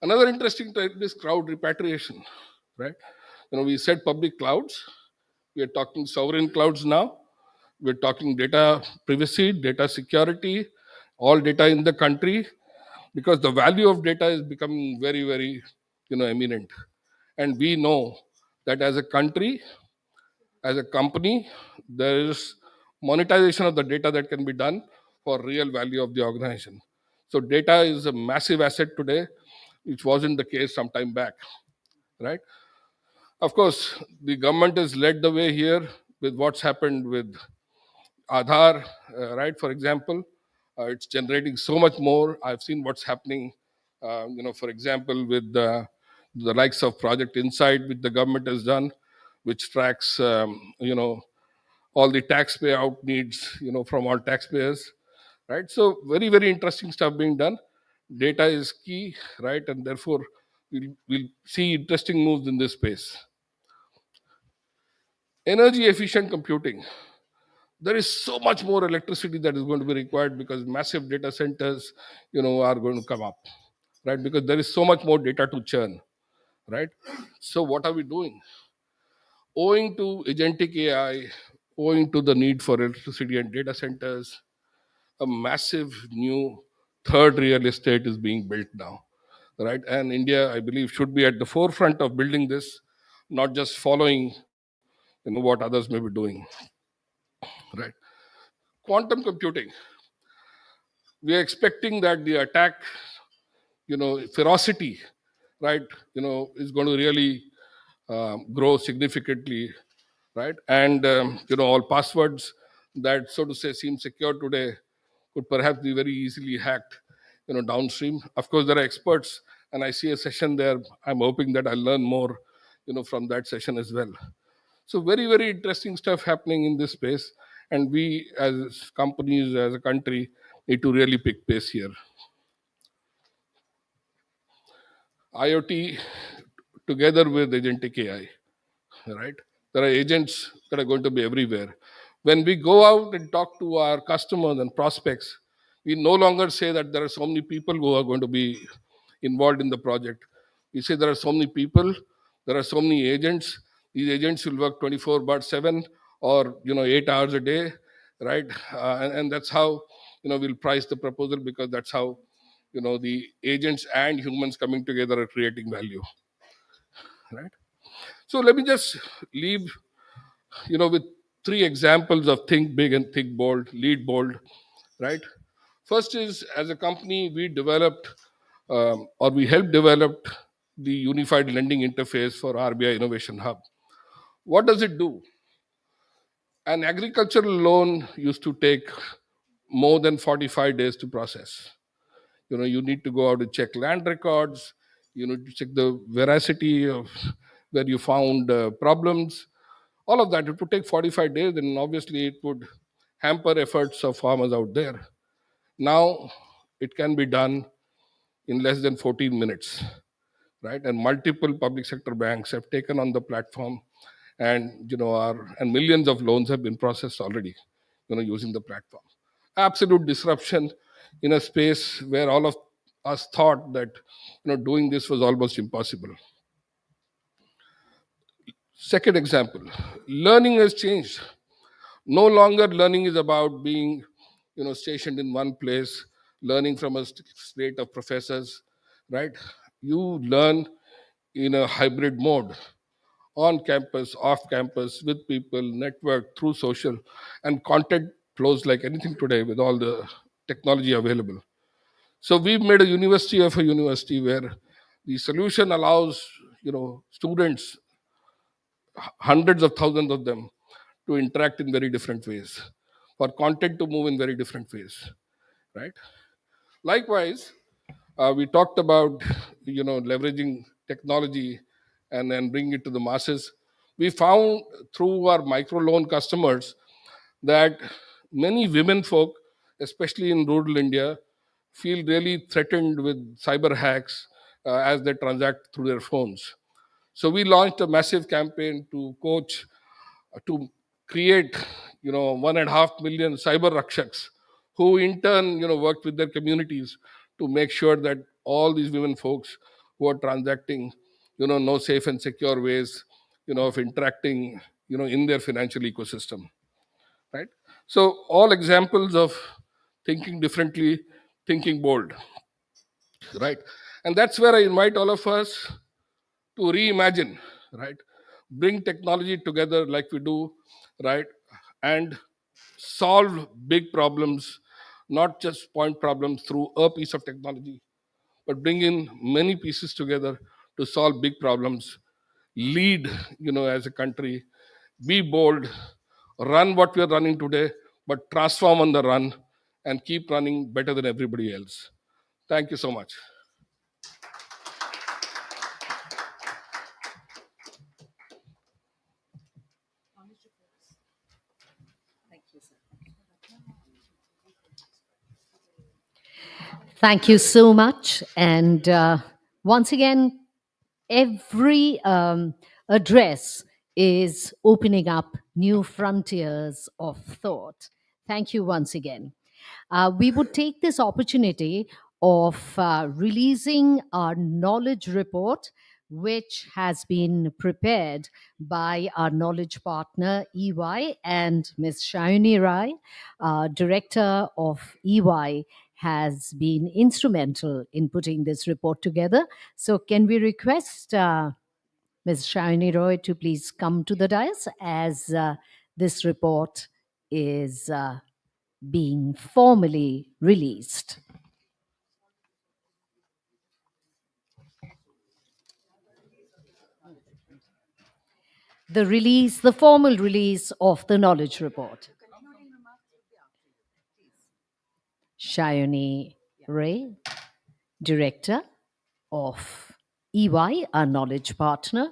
Another interesting trend is crowd repatriation, right? We said public clouds. We are talking sovereign clouds now. We're talking data privacy, data security, all data in the country, because the value of data is becoming very, very, eminent. And we know that as a country, as a company, there is monetization of the data that can be done for real value of the organization. So data is a massive asset today, which wasn't the case some time back, right? Of course, the government has led the way here with what's happened with Aadhaar, right? For example, it's generating so much more. I've seen what's happening, for example, with the likes of Project Insight, which the government has done, which tracks, all the tax payout needs, from all taxpayers, right? So very, very interesting stuff being done. Data is key, right? And therefore, we'll see interesting moves in this space. Energy efficient computing. There is so much more electricity that is going to be required because massive data centers, are going to come up, right? Because there is so much more data to churn, right? So what are we doing? Owing to agentic AI, owing to the need for electricity and data centers, a massive new third real estate is being built now, right? And India, I believe, should be at the forefront of building this, not just following, what others may be doing, right? Quantum computing. We are expecting that the attack, ferocity, right, is going to really grow significantly, right? And all passwords that, so to say, seem secure today could perhaps be very easily hacked, downstream. Of course, there are experts, and I see a session there. I'm hoping that I'll learn more, from that session as well. So very, very interesting stuff happening in this space, and we as companies, as a country, need to really pick pace here. IoT together with agentic AI, right? There are agents that are going to be everywhere. When we go out and talk to our customers and prospects, we no longer say that there are so many people who are going to be involved in the project. We say there are so many people, there are so many agents. These agents will work 24 bar 7 or 8 hours a day, right? And that's how we'll price the proposal, because that's how the agents and humans coming together are creating value, right? So let me just leave with three examples of think big and think bold, lead bold, right? First is, as a company, we developed or we helped develop the unified lending interface for RBI Innovation Hub. What does it do? An agricultural loan used to take more than 45 days to process. You need to go out and check land records, you need to check the veracity of where you found problems. All of that, it would take 45 days, and obviously it would hamper efforts of farmers out there. Now it can be done in less than 14 minutes, right? And multiple public sector banks have taken on the platform, and and millions of loans have been processed already, using the platform. Absolute disruption in a space where all of us thought that doing this was almost impossible. Second example, learning has changed. No longer learning is about being stationed in one place, learning from a slate of professors, right? You learn in a hybrid mode, on campus, off campus, with people, network, through social, and content flows like anything today with all the technology available. So we've made a university of a university where the solution allows students, hundreds of thousands of them, to interact in very different ways, for content to move in very different ways, right? Likewise, we talked about leveraging technology and then bringing it to the masses. We found through our microloan customers that many women folk, especially in rural India, feel really threatened with cyber hacks as they transact through their phones. So we launched a massive campaign to coach, to create 1.5 million cyber rakshaks, who in turn worked with their communities to make sure that all these women folks who are transacting know safe and secure ways of interacting in their financial ecosystem, right? So all examples of thinking differently, thinking bold, right? And that's where I invite all of us to reimagine, right? Bring technology together like we do, right? And solve big problems, not just point problems through a piece of technology, but bring in many pieces together to solve big problems. Lead, as a country, be bold, run what we are running today, but transform on the run and keep running better than everybody else. Thank you so much. Thank you so much. And once again, every address is opening up new frontiers of thought. Thank you once again. We would take this opportunity of releasing our knowledge report, which has been prepared by our knowledge partner EY and Ms. Shayuni Rai, director of EY, has been instrumental in putting this report together. So, can we request Ms. Shayuni Roy to please come to the dais as this report is being formally released. The formal release of the knowledge report. Shayoni Ray, Director of EY, our knowledge partner,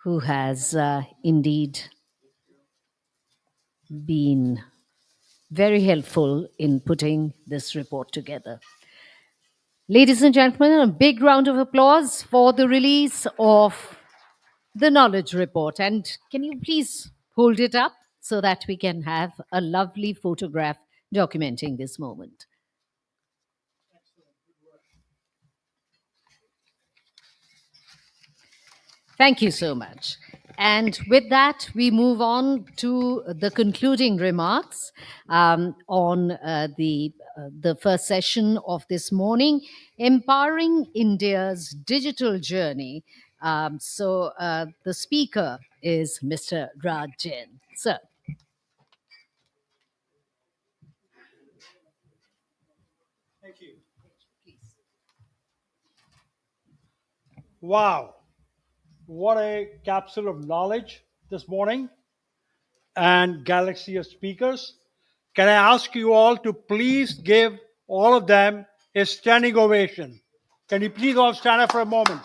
who has indeed been very helpful in putting this report together. Ladies and gentlemen, a big round of applause for the release of the knowledge report. And can you please hold it up so that we can have a lovely photograph documenting this moment? Thank you so much. And with that, we move on to the concluding remarks on the first session of this morning, Empowering India's Digital Journey. The speaker is Mr. Raj Jain. Sir. Thank you. Wow. What a capsule of knowledge this morning and galaxy of speakers. Can I ask you all to please give all of them a standing ovation? Can you please all stand up for a moment?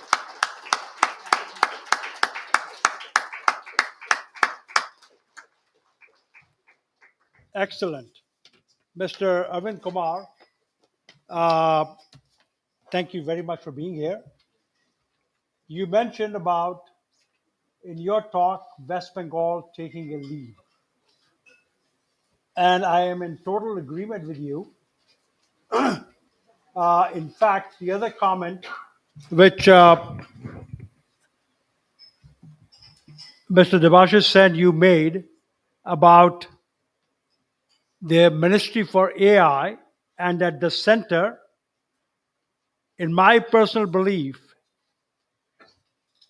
Excellent. Mr. Arvind Kumar, thank you very much for being here. You mentioned about, in your talk, West Bengal taking a lead. And I am in total agreement with you. In fact, the other comment which Mr. Devashish said you made about the Ministry for AI and at the center, in my personal belief,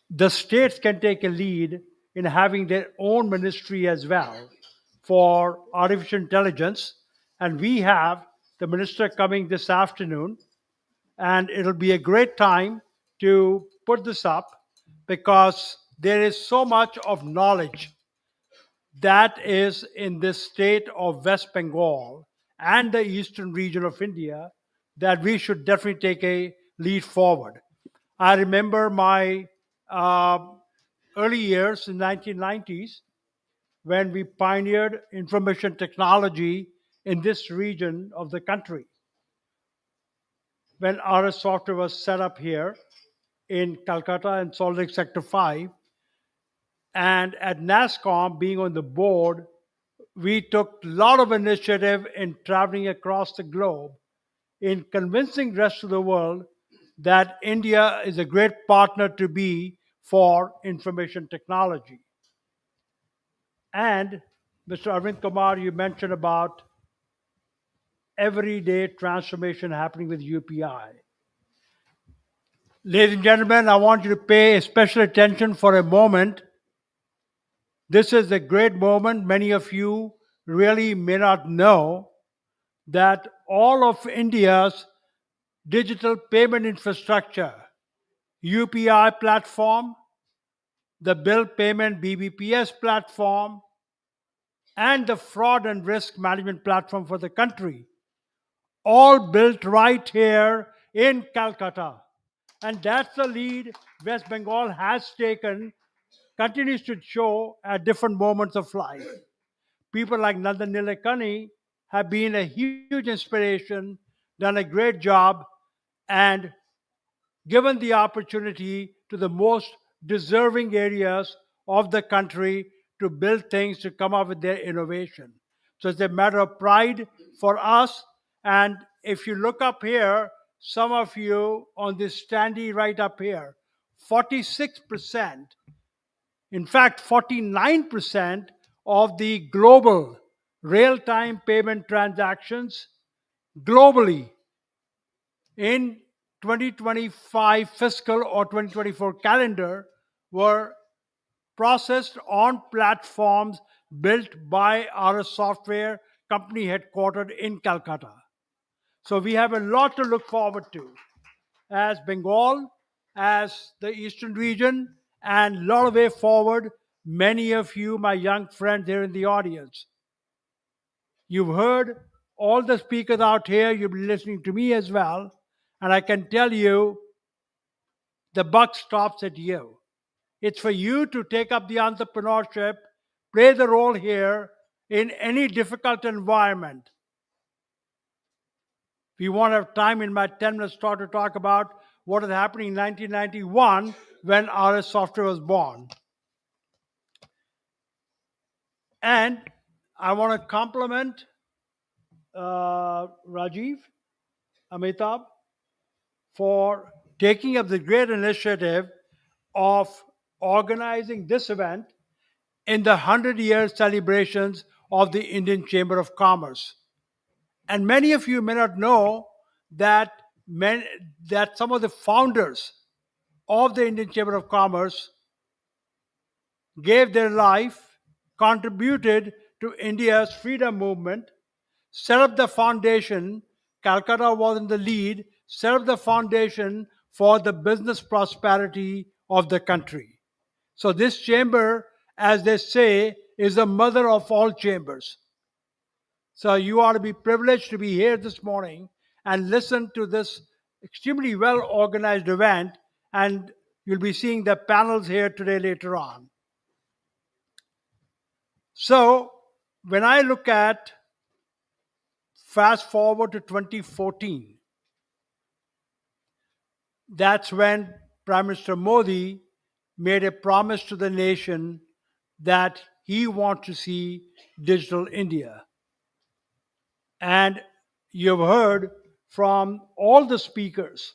the states can take a lead in having their own ministry as well for artificial intelligence. And we have the minister coming this afternoon, and it'll be a great time to put this up because there is so much of knowledge that is in this state of West Bengal and the eastern region of India that we should definitely take a lead forward. I remember my early years in 1990s when we pioneered information technology in this region of the country. When RS Software was set up here in Calcutta and Salt Lake Sector 5, and at NASCOM being on the board, we took a lot of initiative in traveling across the globe in convincing the rest of the world that India is a great partner to be for information technology. And Mr. Arvind Kumar, you mentioned about everyday transformation happening with UPI. Ladies and gentlemen, I want you to pay special attention for a moment. This is a great moment. Many of you really may not know that all of India's digital payment infrastructure, UPI platform, the bill payment BBPS platform, and the fraud and risk management platform for the country, all built right here in Calcutta. And that's the lead West Bengal has taken, continues to show at different moments of life. People like Nandan Nilekani have been a huge inspiration, done a great job, and given the opportunity to the most deserving areas of the country to build things, to come up with their innovation. So it's a matter of pride for us. And if you look up here, some of you on this standee right up here, 46%, in fact, 49% of the global real time payment transactions globally in 2025 fiscal or 2024 calendar were processed on platforms built by our software company headquartered in Calcutta. So we have a lot to look forward to as Bengal, as the eastern region, and a lot of way forward. Many of you, my young friends here in the audience, you've heard all the speakers out here, you've been listening to me as well, and I can tell you the buck stops at you. It's for you to take up the entrepreneurship, play the role here in any difficult environment. We won't have time in my 10 minutes talk to talk about what is happening in 1991 when RS Software was born. And I want to compliment Rajiv, Amitabh, for taking up the great initiative of organizing this event in the 100-year celebrations of the Indian Chamber of Commerce. And many of you may not know that, that some of the founders of the Indian Chamber of Commerce gave their life, contributed to India's freedom movement, set up the foundation. Calcutta was in the lead, set up the foundation for the business prosperity of the country. So this chamber, as they say, is the mother of all chambers. So you ought to be privileged to be here this morning and listen to this extremely well organized event, and you'll be seeing the panels here today later on. So when I look at fast forward to 2014, that's when Prime Minister Modi made a promise to the nation that he wants to see digital India. And you've heard from all the speakers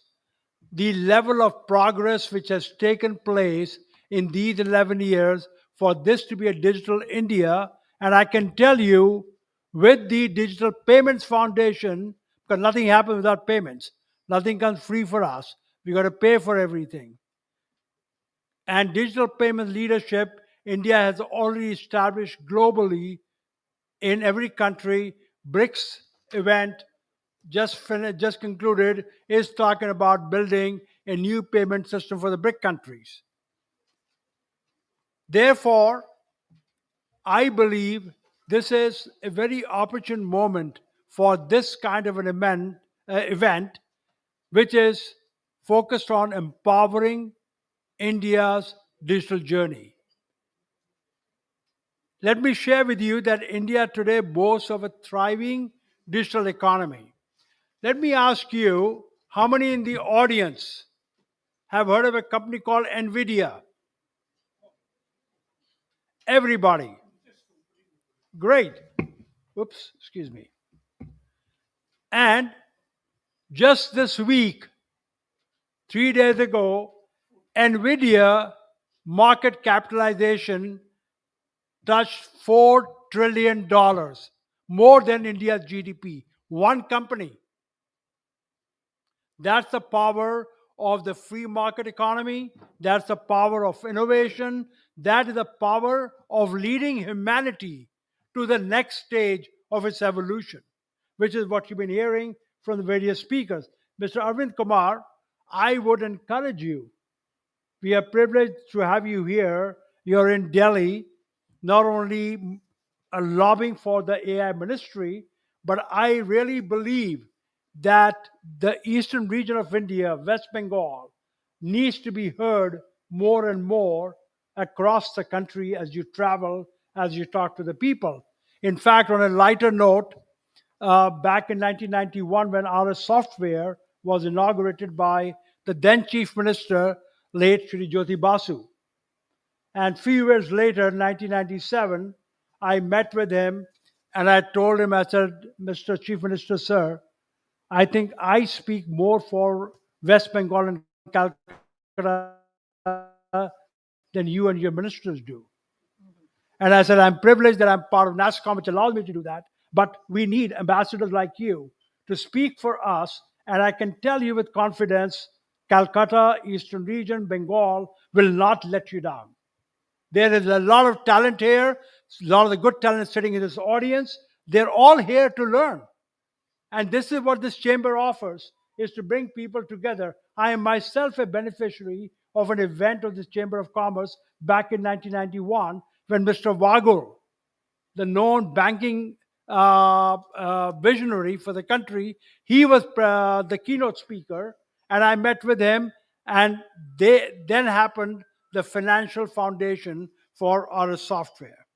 the level of progress which has taken place in these 11 years for this to be a digital India. And I can tell you, with the Digital Payments Foundation, because nothing happens without payments, nothing comes free for us. We got to pay for everything. And digital payment leadership, India has already established globally in every country. BRICS event just concluded is talking about building a new payment system for the BRIC countries. Therefore, I believe this is a very opportune moment for this kind of an event, which is focused on empowering India's digital journey. Let me share with you that India today boasts of a thriving digital economy. Let me ask you, how many in the audience have heard of a company called NVIDIA? Everybody. Great. Oops, excuse me. And just this week, 3 days ago, NVIDIA market capitalization touched $4 trillion, more than India's GDP. One company. That's the power of the free market economy. That's the power of innovation. That is the power of leading humanity to the next stage of its evolution, which is what you've been hearing from the various speakers. Mr. Arvind Kumar, I would encourage you. We are privileged to have you here. You're in Delhi, not only lobbying for the AI ministry, but I really believe that the eastern region of India, West Bengal, needs to be heard more and more across the country as you travel, as you talk to the people. In fact, on a lighter note, back in 1991, when RS Software was inaugurated by the then Chief Minister, late Shri Jyoti Basu. And few years later, 1997, I met with him and I told him, I said, Mr. Chief Minister, sir, I think I speak more for West Bengal and Calcutta than you and your ministers do. And I said, I'm privileged that I'm part of NASCOM, which allows me to do that. But we need ambassadors like you to speak for us. And I can tell you with confidence, Calcutta, Eastern Region, Bengal will not let you down. There is a lot of talent here, a lot of the good talent sitting in this audience. They're all here to learn. And this is what this chamber offers, is to bring people together. I am myself a beneficiary of an event of this Chamber of Commerce back in 1991 when Mr. Wagul, the known banking visionary for the country, he was the keynote speaker, and I met with him, and then happened the financial foundation for our software.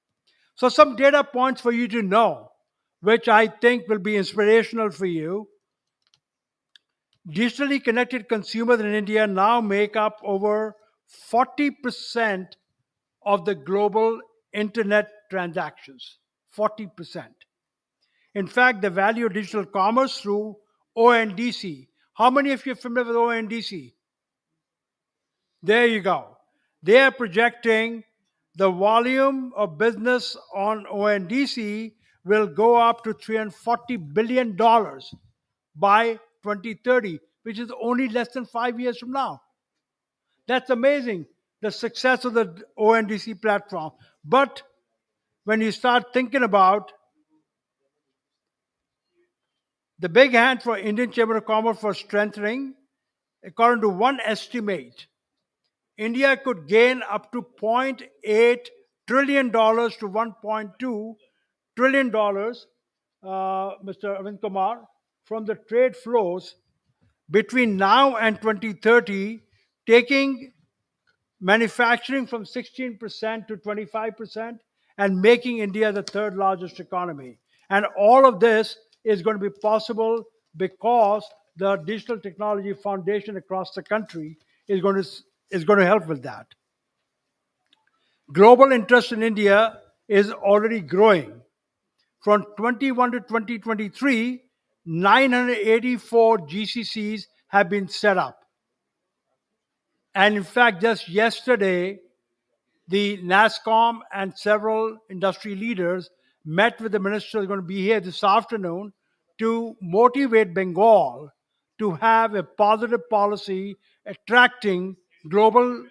So some data points for you to know, which I think will be inspirational for you. Digitally connected consumers in India now make up over 40% of the global internet transactions. 40%. In fact, the value of digital commerce through ONDC. How many of you are familiar with ONDC? There you go. They are projecting the volume of business on ONDC will go up to $340 billion by 2030, which is only less than 5 years from now. That's amazing, the success of the ONDC platform. But when you start thinking about the big hand for Indian Chamber of Commerce for strengthening, according to one estimate, India could gain up to $0.8 trillion to $1.2 trillion, Mr. Arvind Kumar, from the trade flows between now and 2030, taking manufacturing from 16% to 25% and making India the third largest economy. And all of this is going to be possible because the Digital Technology Foundation across the country is going to help with that. Global interest in India is already growing. From 21 to 2023, 984 GCCs have been set up. And in fact, just yesterday, the NASCOM and several industry leaders met with the minister who's going to be here this afternoon to motivate Bengal to have a positive policy attracting global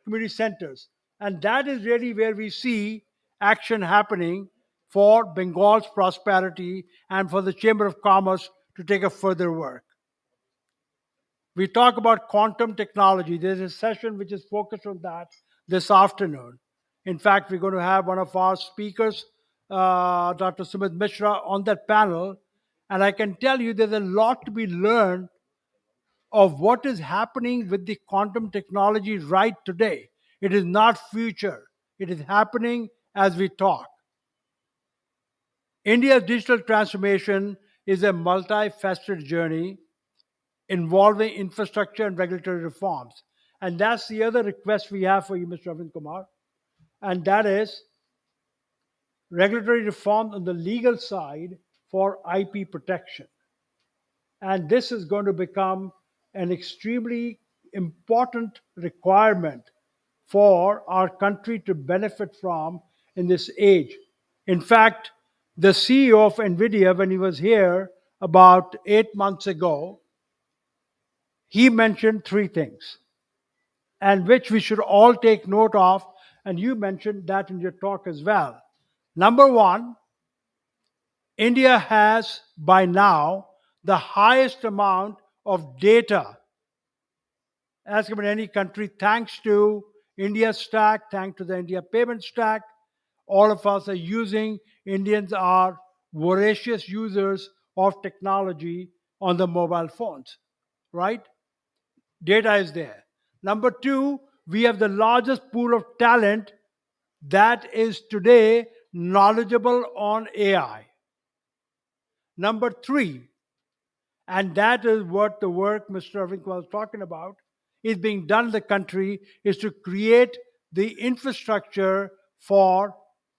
community centers. And that is really where we see action happening for Bengal's prosperity and for the Chamber of Commerce to take a further work. We talk about quantum technology. There's a session which is focused on that this afternoon. In fact, we're going to have one of our speakers, Dr. Sumit Mishra, on that panel. And I can tell you there's a lot to be learned of what is happening with the quantum technology right today. It is not future. It is happening as we talk. India's digital transformation is a multifaceted journey involving infrastructure and regulatory reforms. And that's the other request we have for you, Mr. Arvind Kumar. And that is regulatory reform on the legal side for IP protection. And this is going to become an extremely important requirement for our country to benefit from in this age. In fact, the CEO of NVIDIA, when he was here about 8 months ago, he mentioned three things, and which we should all take note of, and you mentioned that in your talk as well. Number one, India has by now the highest amount of data as compared to any country, thanks to India stack, thanks to the India payment stack. All of us are using, Indians are voracious users of technology on the mobile phones, right? Data is there. Number two, we have the largest pool of talent that is today knowledgeable on AI. Number three, And that is what the work Mr. Arvind was talking about is being done in the country, is to create the infrastructure for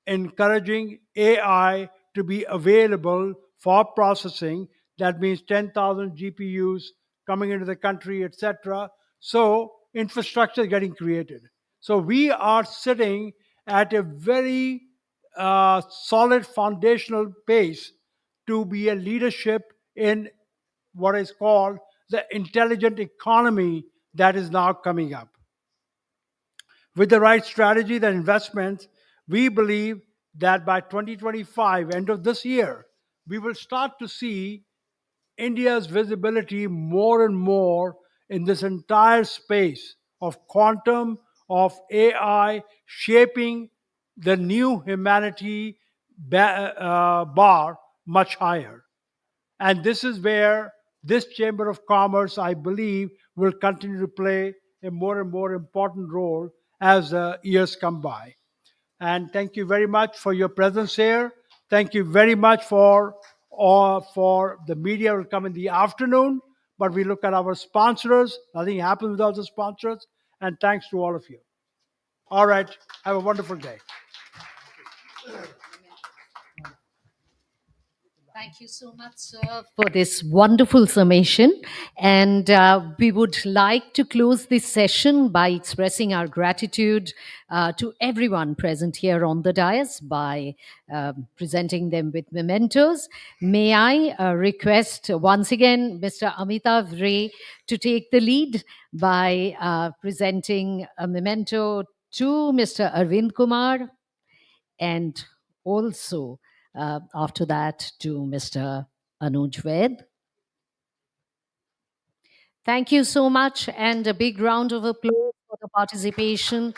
encouraging AI to be available for processing. That means 10,000 GPUs coming into the country, etc. So infrastructure is getting created. So we are sitting at a very solid foundational base to be a leadership in what is called the intelligent economy that is now coming up. With the right strategy and investments, we believe that by 2025, end of this year, we will start to see India's visibility more and more in this entire space of quantum, of AI, shaping the new humanity bar much higher. And this is where this Chamber of Commerce, I believe, will continue to play a more and more important role as years come by. And thank you very much for your presence here. Thank you very much for the media will come in the afternoon, but we look at our sponsors. Nothing happens without the sponsors. And thanks to all of you. All right. Have a wonderful day. Thank you so much, sir, for this wonderful summation. And we would like to close this session by expressing our gratitude to everyone present here on the dais by presenting them with mementos. May I request once again Mr. Amitav Ray to take the lead by presenting a memento to Mr. Arvind Kumar, and also after that to Mr. Anuj Ved. Thank you so much, and a big round of applause for the participation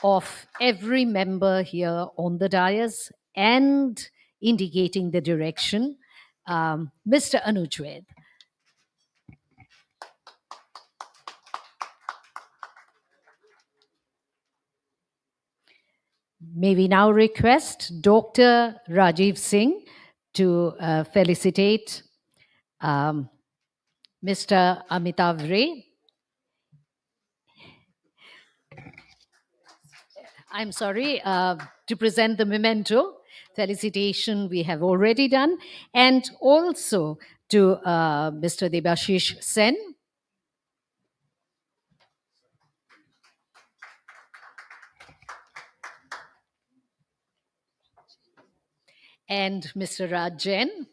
of every member here on the dais and indicating the direction. Mr. Anuj Ved. May we now request Dr. Rajiv Singh to felicitate Mr. Amitav Ray. I'm sorry, to present the memento. Felicitation we have already done. And also to Mr. Debashish Sen. And Mr. Raj Jain.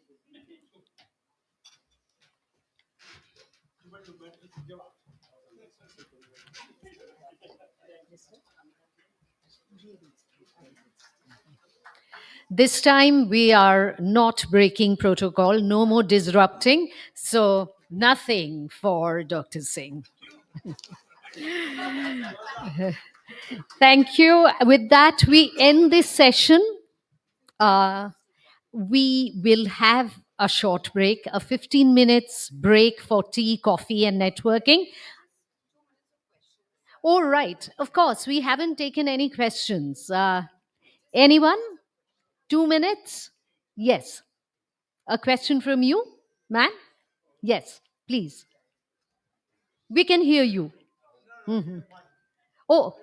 This time we are not breaking protocol, no more disrupting, so nothing for Dr. Singh. Thank you. With that, we end this session. We will have a short break, a 15 minutes break for tea, coffee, and networking. All right. Of course, we haven't taken any questions. Anyone? 2 minutes? Yes. A question from you, ma'am? Yes, please. We can hear you. Mm-hmm. Oh,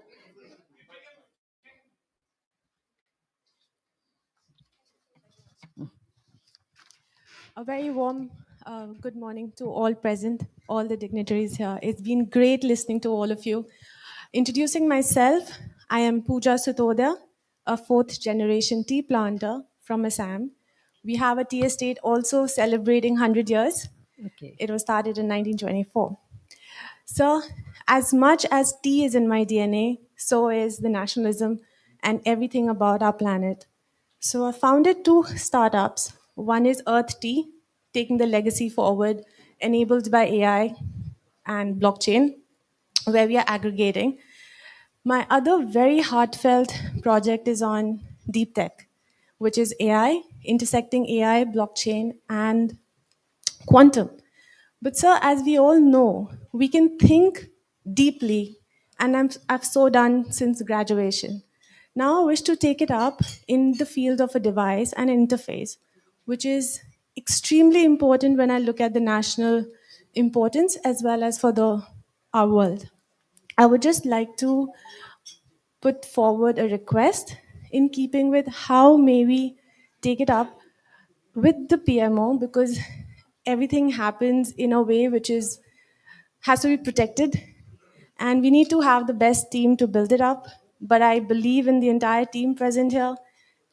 a very warm good morning to all present, all the dignitaries here. It's been great listening to all of you. Introducing myself, I am Pooja Sutoda, a fourth generation tea planter from Assam. We have a tea estate also celebrating 100 years. okay. It was started in 1924. So, as much as tea is in my DNA, so is the nationalism and everything about our planet. So, I founded two startups. One is Earth Tea, taking the legacy forward, enabled by AI and blockchain, where we are aggregating. My other very heartfelt project is on deep tech, which is AI, intersecting AI, blockchain, and quantum. But, sir, as we all know, we can think deeply, and I've so done since graduation. Now I wish to take it up in the field of a device and interface, which is extremely important when I look at the national importance as well as for our world. I would just like to put forward a request in keeping with how may we take it up with the PMO, because everything happens in a way which has to be protected, and we need to have the best team to build it up. But I believe in the entire team present here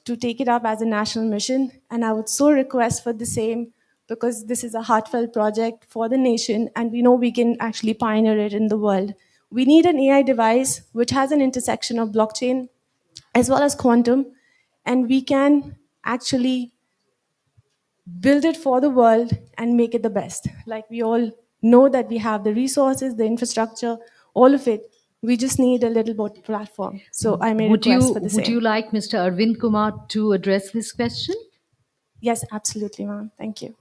to take it up as a national mission, and I would so request for the same, because this is a heartfelt project for the nation and we know we can actually pioneer it in the world. We need an AI device which has an intersection of blockchain as well as quantum, and we can actually build it for the world and make it the best. Like, we all know that we have the resources, the infrastructure, all of it. We just need a little bit platform. So I may request for the Would you same. like Mr. Arvind Kumar to address this question? Yes, absolutely, ma'am. Thank you.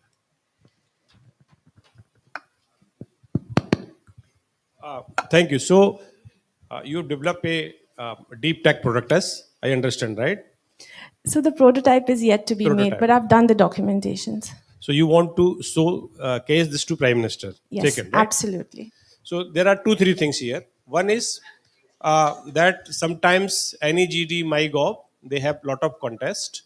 Thank you. So, you develop a deep tech product, as I understand, right? So the prototype is yet to be made, Prototype. but I've done the documentations. So you want to case this to Prime Minister? Yes, Second, right? absolutely. So there are 2-3 things here. One is that sometimes any GD, MyGov, they have lot of contest.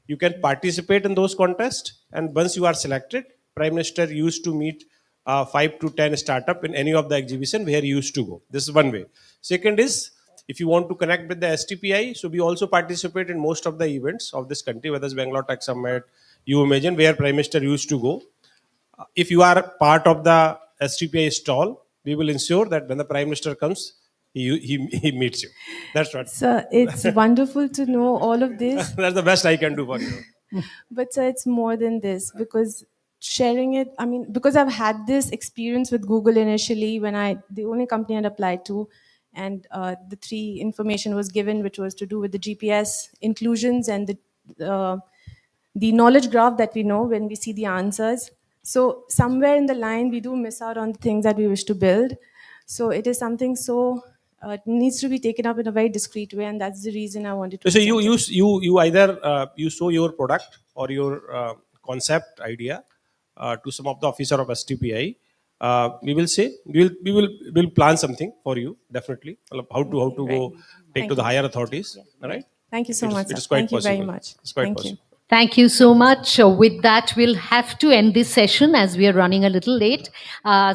You can participate in those contests, and once you are selected, Prime Minister used to meet 5 to 10 startup in any of the exhibition where he used to go. This is one way. Second is, if you want to connect with the STPI, so we also participate in most of the events of this country, whether it's Bangalore Tech Summit, you imagine where Prime Minister used to go. If you are part of the STPI stall, we will ensure that when the Prime Minister comes, he meets you. That's what. So it's wonderful to know all of this. That's the best I can do for you. But sir, it's more than this, because sharing it, I mean, because I've had this experience with Google initially when the only company I'd applied to, and the 3 information was given, which was to do with the GPS inclusions and the knowledge graph that we know when we see the answers. So somewhere in the line, we do miss out on the things that we wish to build. So it is something it needs to be taken up in a very discreet way, and that's the reason I wanted to So present it. you either you show your product or your concept idea to some of the officer of STPI. We will say we'll plan something for you definitely. How to Right. go take Thank to the you. higher authorities. All right. Thank you so much, It sir. is quite Thank you very possible. much. It's quite Thank you. possible. Thank you so much. With that, we'll have to end this session as we are running a little late.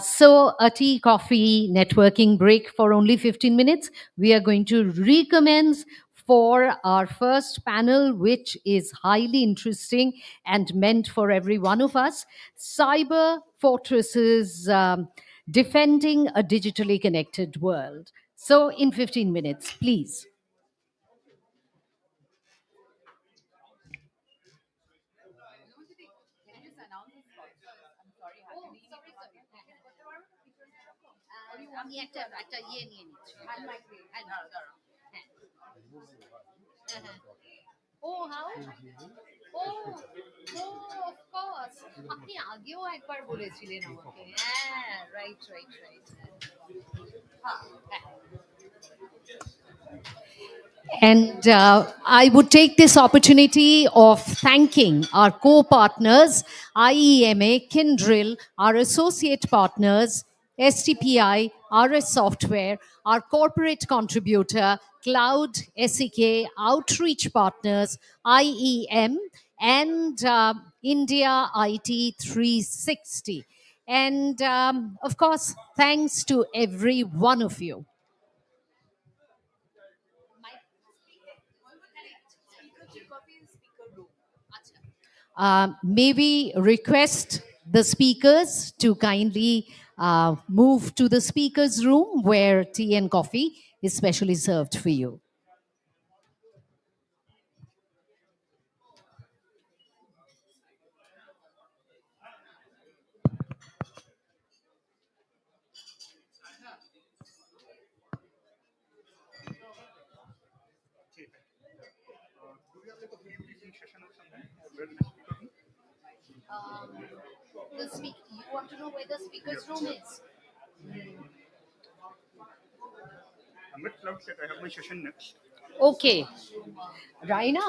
So, a tea, coffee, networking break for only 15 minutes. We are going to recommence for our first panel, which is highly interesting and meant for every one of us. Cyber fortresses defending a digitally connected world. So, in 15 minutes, please. আমি একটা ইয়ে নিয়ে নিচ্ছি ও how ও ও of course আপনি আগেও একবার বলেছিলেন আমাকে হ্যাঁ right right right And I would take this opportunity of thanking our co-partners, IEMA, Kyndryl, our associate partners, STPI, RS Software, our corporate contributor, Cloud, SEK, Outreach Partners, IEM, and India IT 360. And of course, thanks to every one of you. May we request the speakers to kindly move to the speakers room where tea and coffee is specially served for you. You want to know where the speakers room is? I'm at Cloud Tech. I have my session next. Okay. Raina?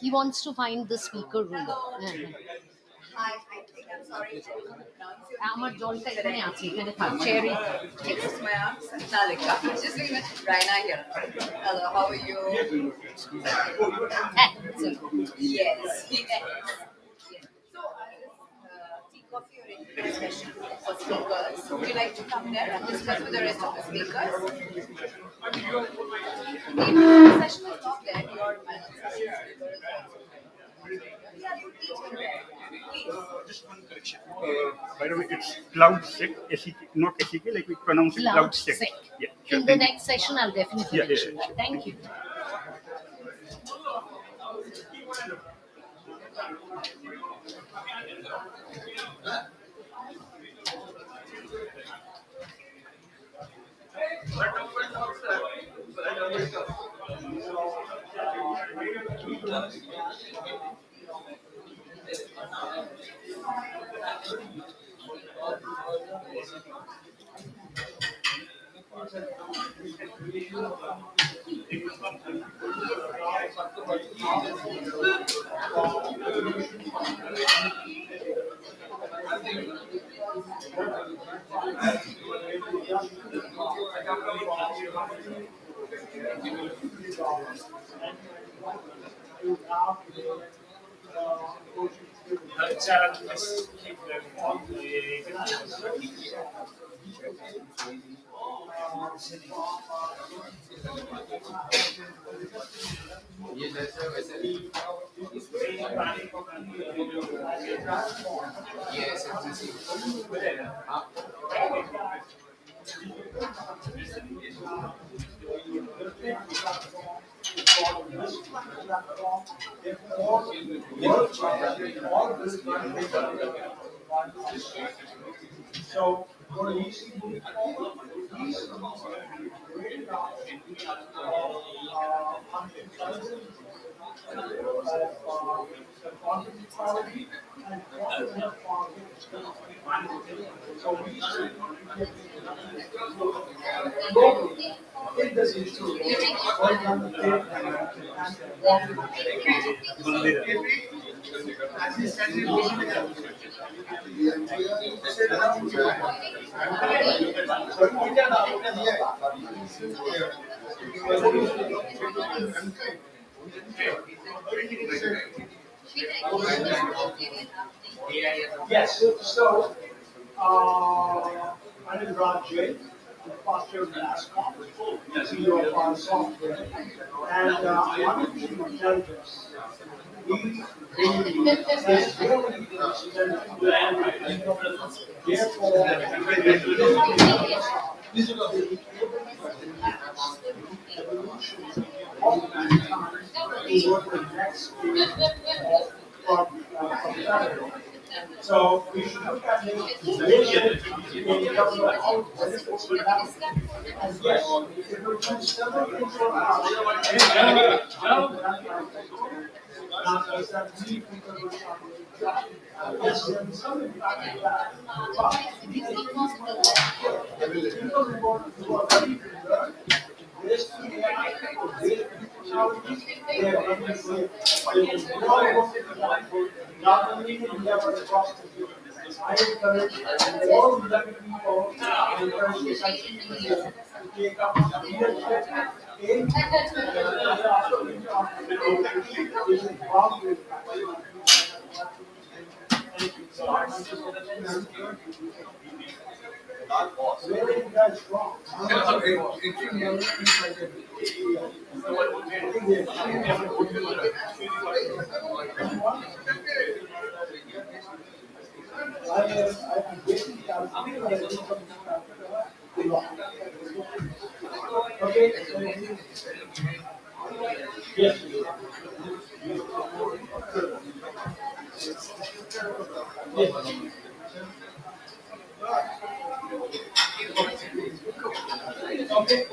He wants to find the speaker room. Hi, I think I'm sorry, I didn't pronounce your আমার name. জলটা এখানে আছে এখানে থাক cherry Yes, ma'am. Nalika. Just doing with Raina here. Hello, how are you? Yes, yes. So, tea, coffee, or any session for speakers. Would you like to come there and discuss with the rest of the speakers? The session is not there. Your panel session speaker is also there. Yeah, you teach him there. Please. Just one correction. By the way, it's cloud sick, SEK, not SEK, like we pronounce it cloud sick. Yeah, sure, In the thank you. next session I'll definitely Yeah, mention. sure. Thank you. Yes, so my name is Rob J. I'm foster mascot, CEO of our software, and artificial intelligence. We is really so we should look at this vision in terms of all the benefits we have. And yes, if we put several things on our is that many people will yes, there is some impact of that. But people who are ready to learn, this AI or this technology, they are ready to learn. We all want it to happen, not only in India but across the globe. I encourage all the young people, I encourage the country to take up leadership in Where are you guys from? Okay. Yes. Okay.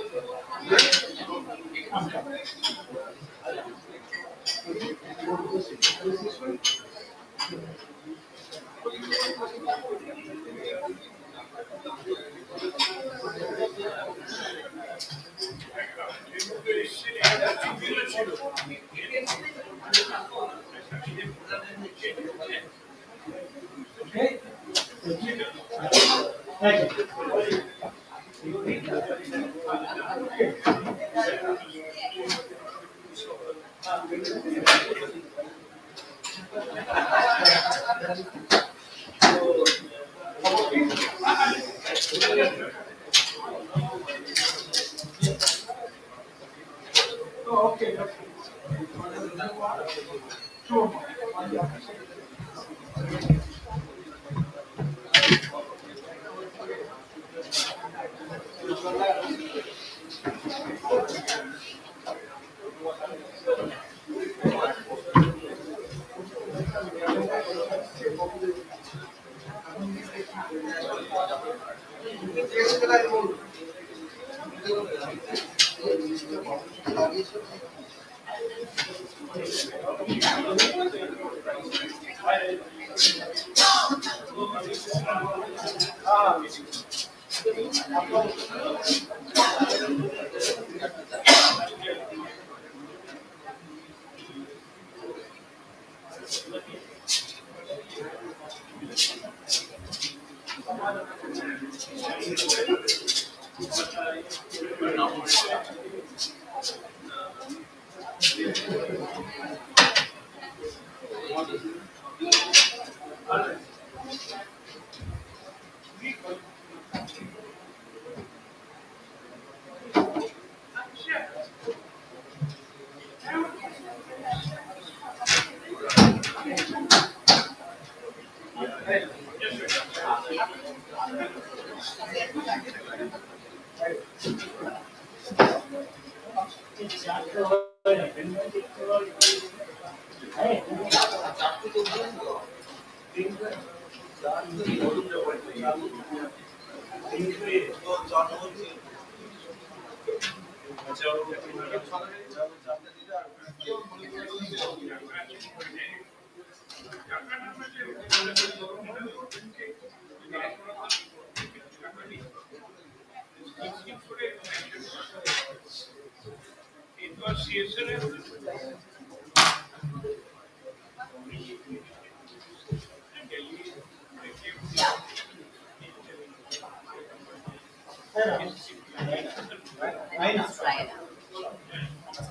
Let's try it out.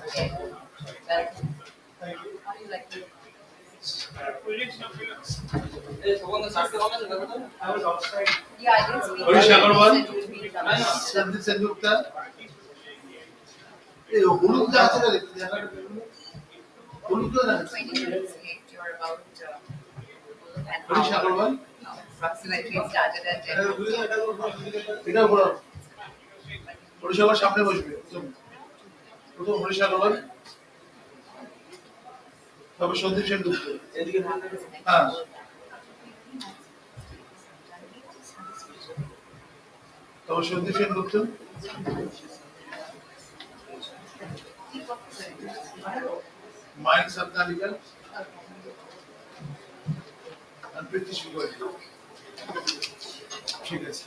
Okay. Well, how do you like to? Yeah, I didn't speak. Harish Agarwal, Said you speak Tamil. Sandeep Sengupta, হলুদ যা আছে না দেখতে হলুদ না 20 minutes late. You're about an Harish hour. Agarwal Approximately started at 10. এটা বড় হরিশ আগরওয়াল সামনে বসবে প্রথম হরিশ আগরওয়াল তারপর সন্দীপ সেনগুপ্ত এদিকে হ্যাঁ তারপর সন্দীপ সেনগুপ্ত মাইক সাবনালিকা আর প্রীতি সুগর ঠিক আছে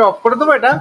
অফ করে দেবো এটা।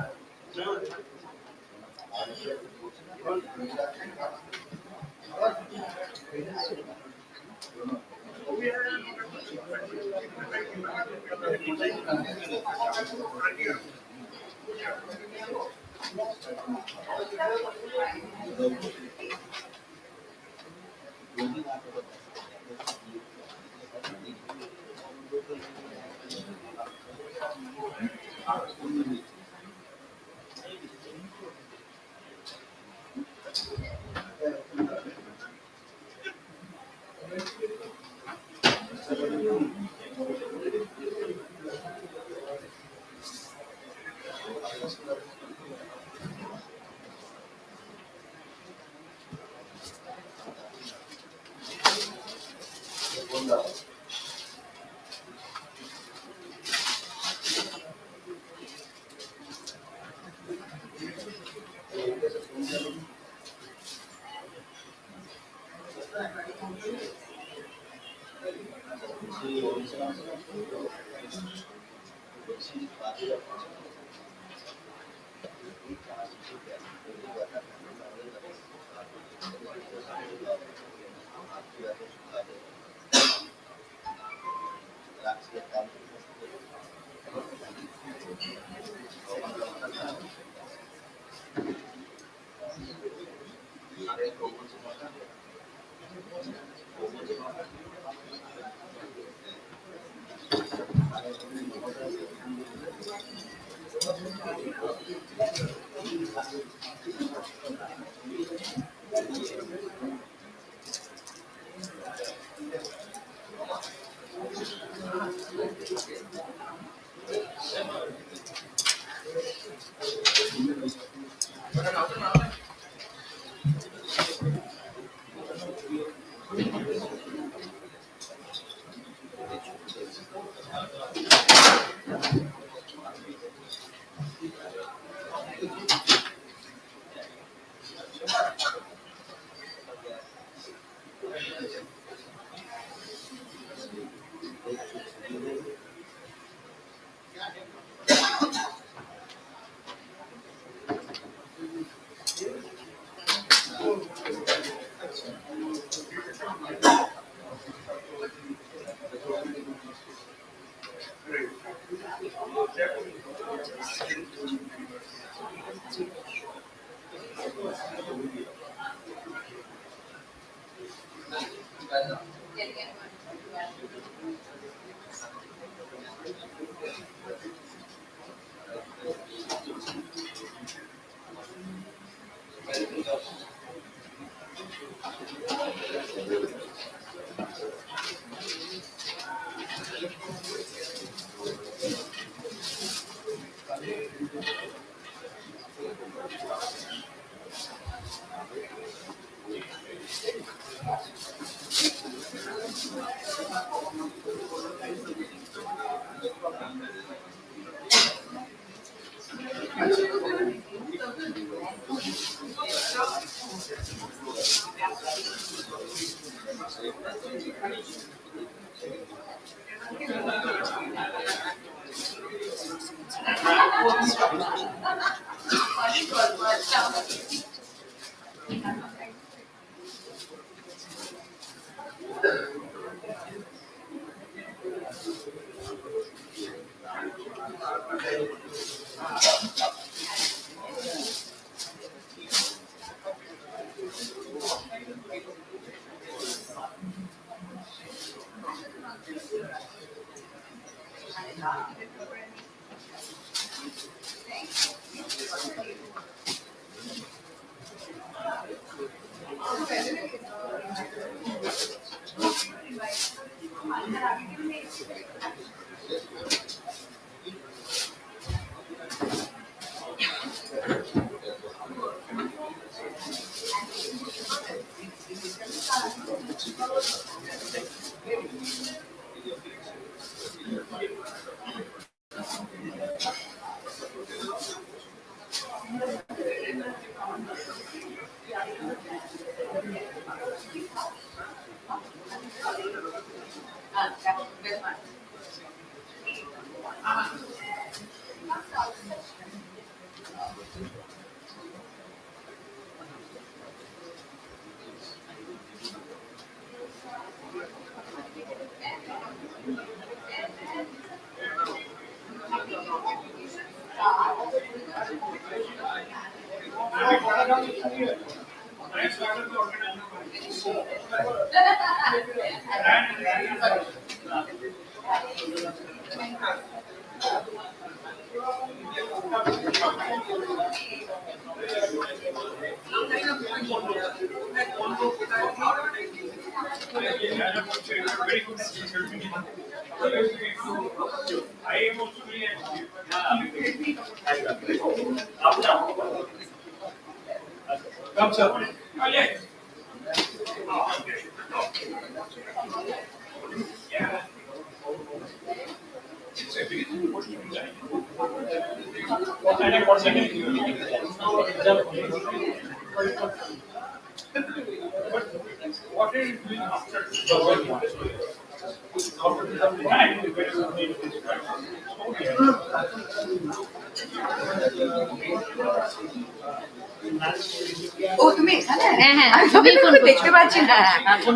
ও তুমি এখানে? হ্যাঁ, হ্যাঁ, আমি তুমি তো ফোন করছো। দেখতে পাচ্ছি না।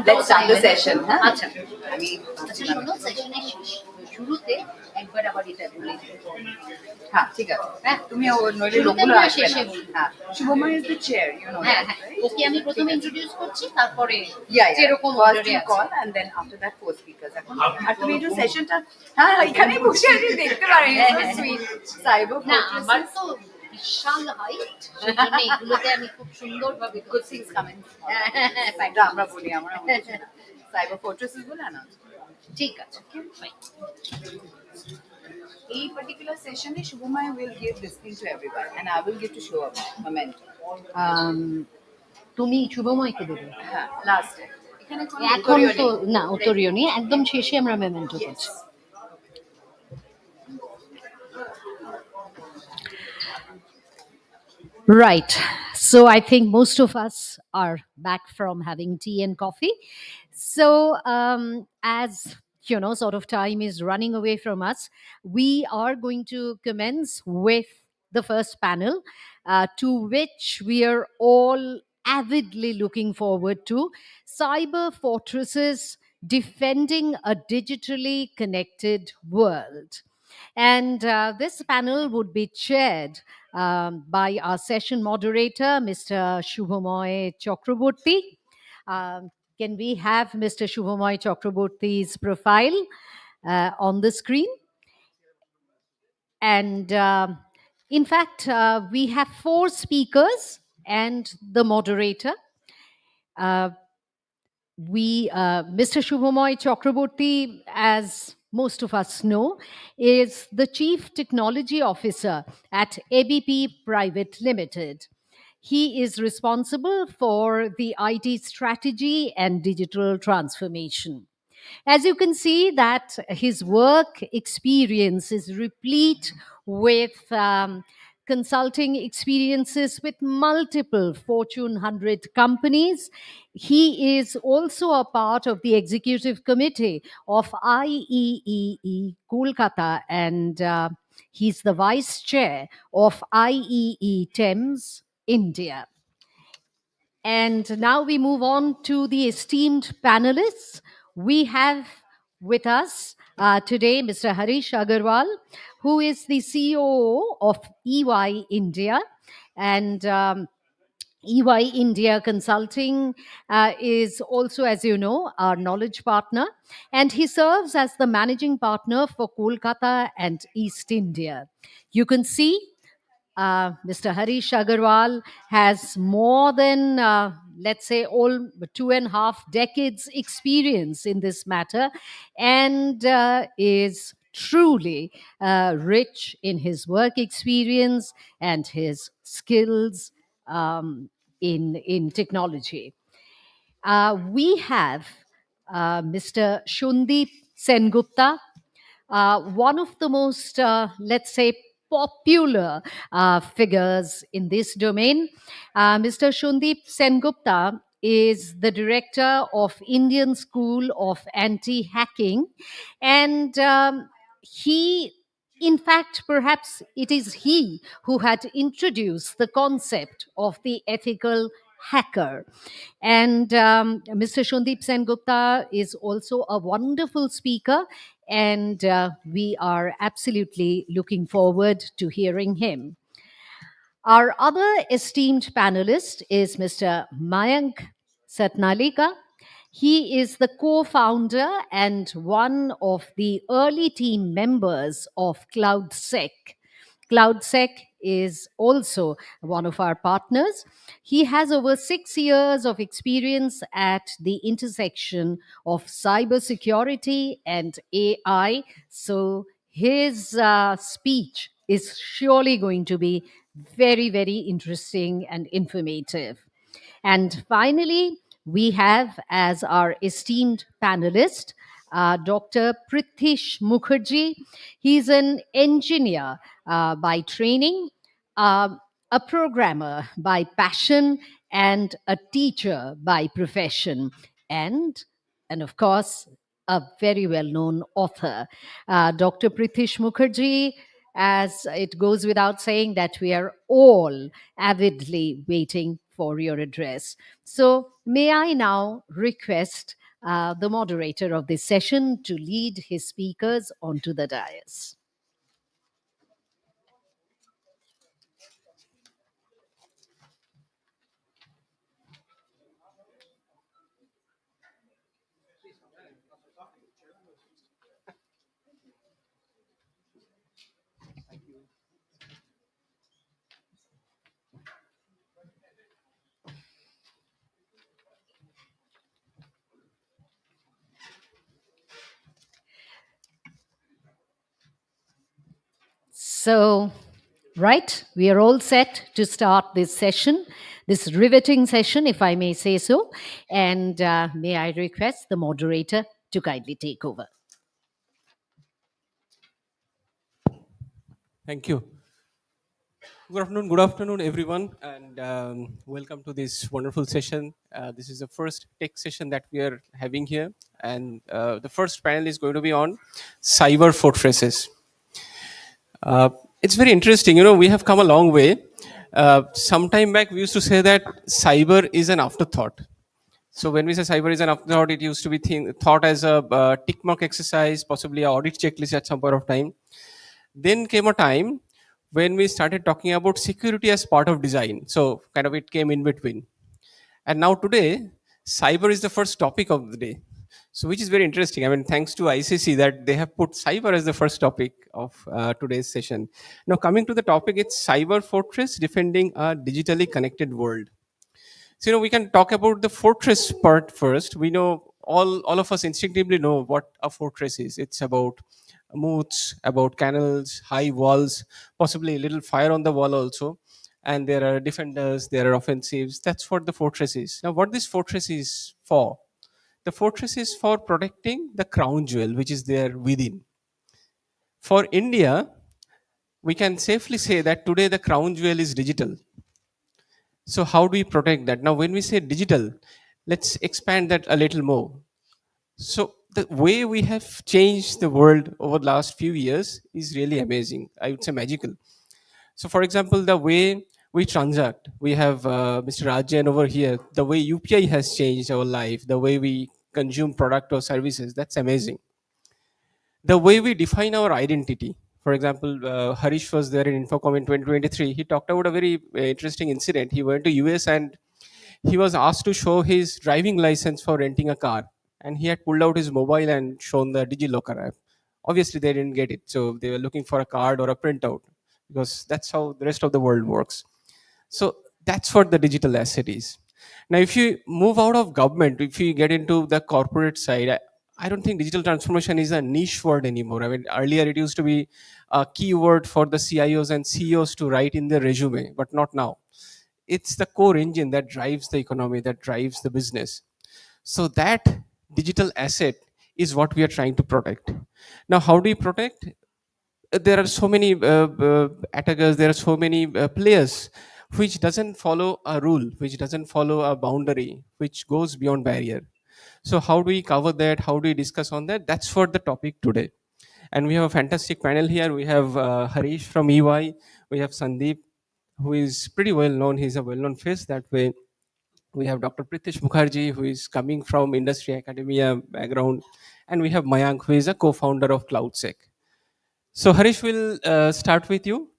Let's start the session, হ্যাঁ? আচ্ছা আমি আচ্ছা শোনো, সেশনের শুরুতে একবার আবার এটা বলে দিও। হ্যাঁ ঠিক আছে। হ্যাঁ, তুমি ও নইলে শুরুতে লোকগুলো নয়, আসবে শেষে না। বলবো। হ্যাঁ, শুভমা is the chair, you know হ্যাঁ that, হ্যাঁ, right? ওকে আমি প্রথমে ইন্ট্রোডিউস করছি, তারপরে Yeah, যেরকম first order-এ you আছে। call and then after that four speakers. এখন আর তুমি একটু সেশনটা হ্যাঁ এখানেই বসে আছি দেখতে পারেন, হ্যাঁ, so হ্যাঁ, sweet. Cyber না আমার fortresses, তো বিশাল হাইট, সেজন্য এগুলোতে আমি খুব সুন্দরভাবে good things coming. হ্যাঁ, হ্যাঁ, হ্যাঁ, এটা আমরা বলি আমরা সাইবার ফোর্ট্রেসেস বলে না। ঠিক আছে, fine. এই particular session A শুভমা will give listening to everyone and I will give to show up moment. তুমি শুভময়কে দেবে। হ্যাঁ লাস্ট এখানে কোনো এখন উত্তরীয় তো নেই। না, উত্তরীয় নেই, একদম শেষে আমরা মেমেন্টো করছি। Right. So I think most of us are back from having tea and coffee. So as you know, sort of time is running away from us, we are going to commence with the first panel, to which we are all avidly looking forward to: cyber fortresses defending a digitally connected world. And this panel would be chaired by our session moderator, Mr. Shubhamoy Chakraborty. Can we have Mr. Shubhamoy Chakraborty's profile on the screen? And in fact, we have 4 speakers and the moderator. Mr. Shubhamoy Chakraborty, as most of us know, is the Chief Technology Officer at ABP Private Limited. He is responsible for the IT strategy and digital transformation. As you can see, that his work experience is replete with consulting experiences with multiple Fortune 100 companies. He is also a part of the executive committee of IEEE Kolkata, and he's the vice chair of IEE Thames India. And now we move on to the esteemed panelists. We have with us today Mr. Harish Agarwal, who is the CEO of EY India. And EY India Consulting is also, as you know, our knowledge partner. And he serves as the managing partner for Kolkata and East India. You can see Mr. Harish Agarwal has more than, let's say, all 2.5 decades experience in this matter, and is truly rich in his work experience and his skills in technology. We have Mr. Shundeep Sengupta, one of the most, let's say, popular figures in this domain. Mr. Shundeep Sengupta is the director of Indian School of Anti-Hacking, and he, in fact, perhaps it is he who had introduced the concept of the ethical hacker. And Mr. Shundeep Sengupta is also a wonderful speaker, and we are absolutely looking forward to hearing him. Our other esteemed panelist is Mr. Mayank Satnalika. He is the co founder and one of the early team members of CloudSec. CloudSec is also one of our partners. He has over 6 years of experience at the intersection of cybersecurity and AI. So his speech is surely going to be very, very interesting and informative. And finally, we have as our esteemed panelist Dr. Prithish Mukherjee. He's an engineer by training, a programmer by passion, and a teacher by profession, and of course, a very well known author. Dr. Prithish Mukherjee, as it goes without saying that we are all avidly waiting for your address. So, may I now request the moderator of this session to lead his speakers onto the dais. So, right, we are all set to start this session, this riveting session, if I may say so. And may I request the moderator to kindly take over. Thank you. Good afternoon, everyone, and welcome to this wonderful session. This is the first tech session that we are having here, and the first panel is going to be on cyber fortresses. It's very interesting. You know, we have come a long way. Some time back, we used to say that cyber is an afterthought. So when we say cyber is an afterthought, it used to be thought as a tick mark exercise, possibly a audit checklist at some point of time. Then came a time when we started talking about security as part of design. So kind of it came in between. And now today, cyber is the first topic of the day. So which is very interesting. I mean, thanks to ICC that they have put cyber as the first topic of today's session. Now coming to the topic, it's cyber fortress defending a digitally connected world. So, you know, we can talk about the fortress part first. We know all of us instinctively know what a fortress is. It's about moats, about canals, high walls, possibly a little fire on the wall also. And there are defenders, there are offensives. That's what the fortress is. Now, what this fortress is for? The fortress is for protecting the crown jewel, which is there within. For India, we can safely say that today the crown jewel is digital. So how do we protect that? Now, when we say digital, let's expand that a little more. So the way we have changed the world over the last few years is really amazing. I would say magical. So for example, the way we transact, we have Mr. Rajan over here, the way UPI has changed our life, the way we consume product or services, that's amazing. The way we define our identity. For example, Harish was there in Infocom in 2023. He talked about a very interesting incident. He went to US and he was asked to show his driving license for renting a car. And he had pulled out his mobile and shown the DigiLocker app. Obviously, they didn't get it. So they were looking for a card or a printout because that's how the rest of the world works. So that's what the digital asset is. Now, if you move out of government, if you get into the corporate side, I don't think digital transformation is a niche word anymore. I mean, earlier it used to be a keyword for the CIOs and CEOs to write in their resume, but not now. It's the core engine that drives the economy, that drives the business. So that digital asset is what we are trying to protect. Now, how do you protect? There are so many attackers, there are so many players which doesn't follow a rule, which doesn't follow a boundary, which goes beyond barrier. So how do we cover that? How do we discuss on that? That's for the topic today. And we have a fantastic panel here. We have Harish from EY. We have Sandeep, who is pretty well known. He's a well-known face that way. We have Dr. Pritish Mukherjee, who is coming from industry academia background. And we have Mayank, who is a co-founder of CloudSec. So Harish, will start with you.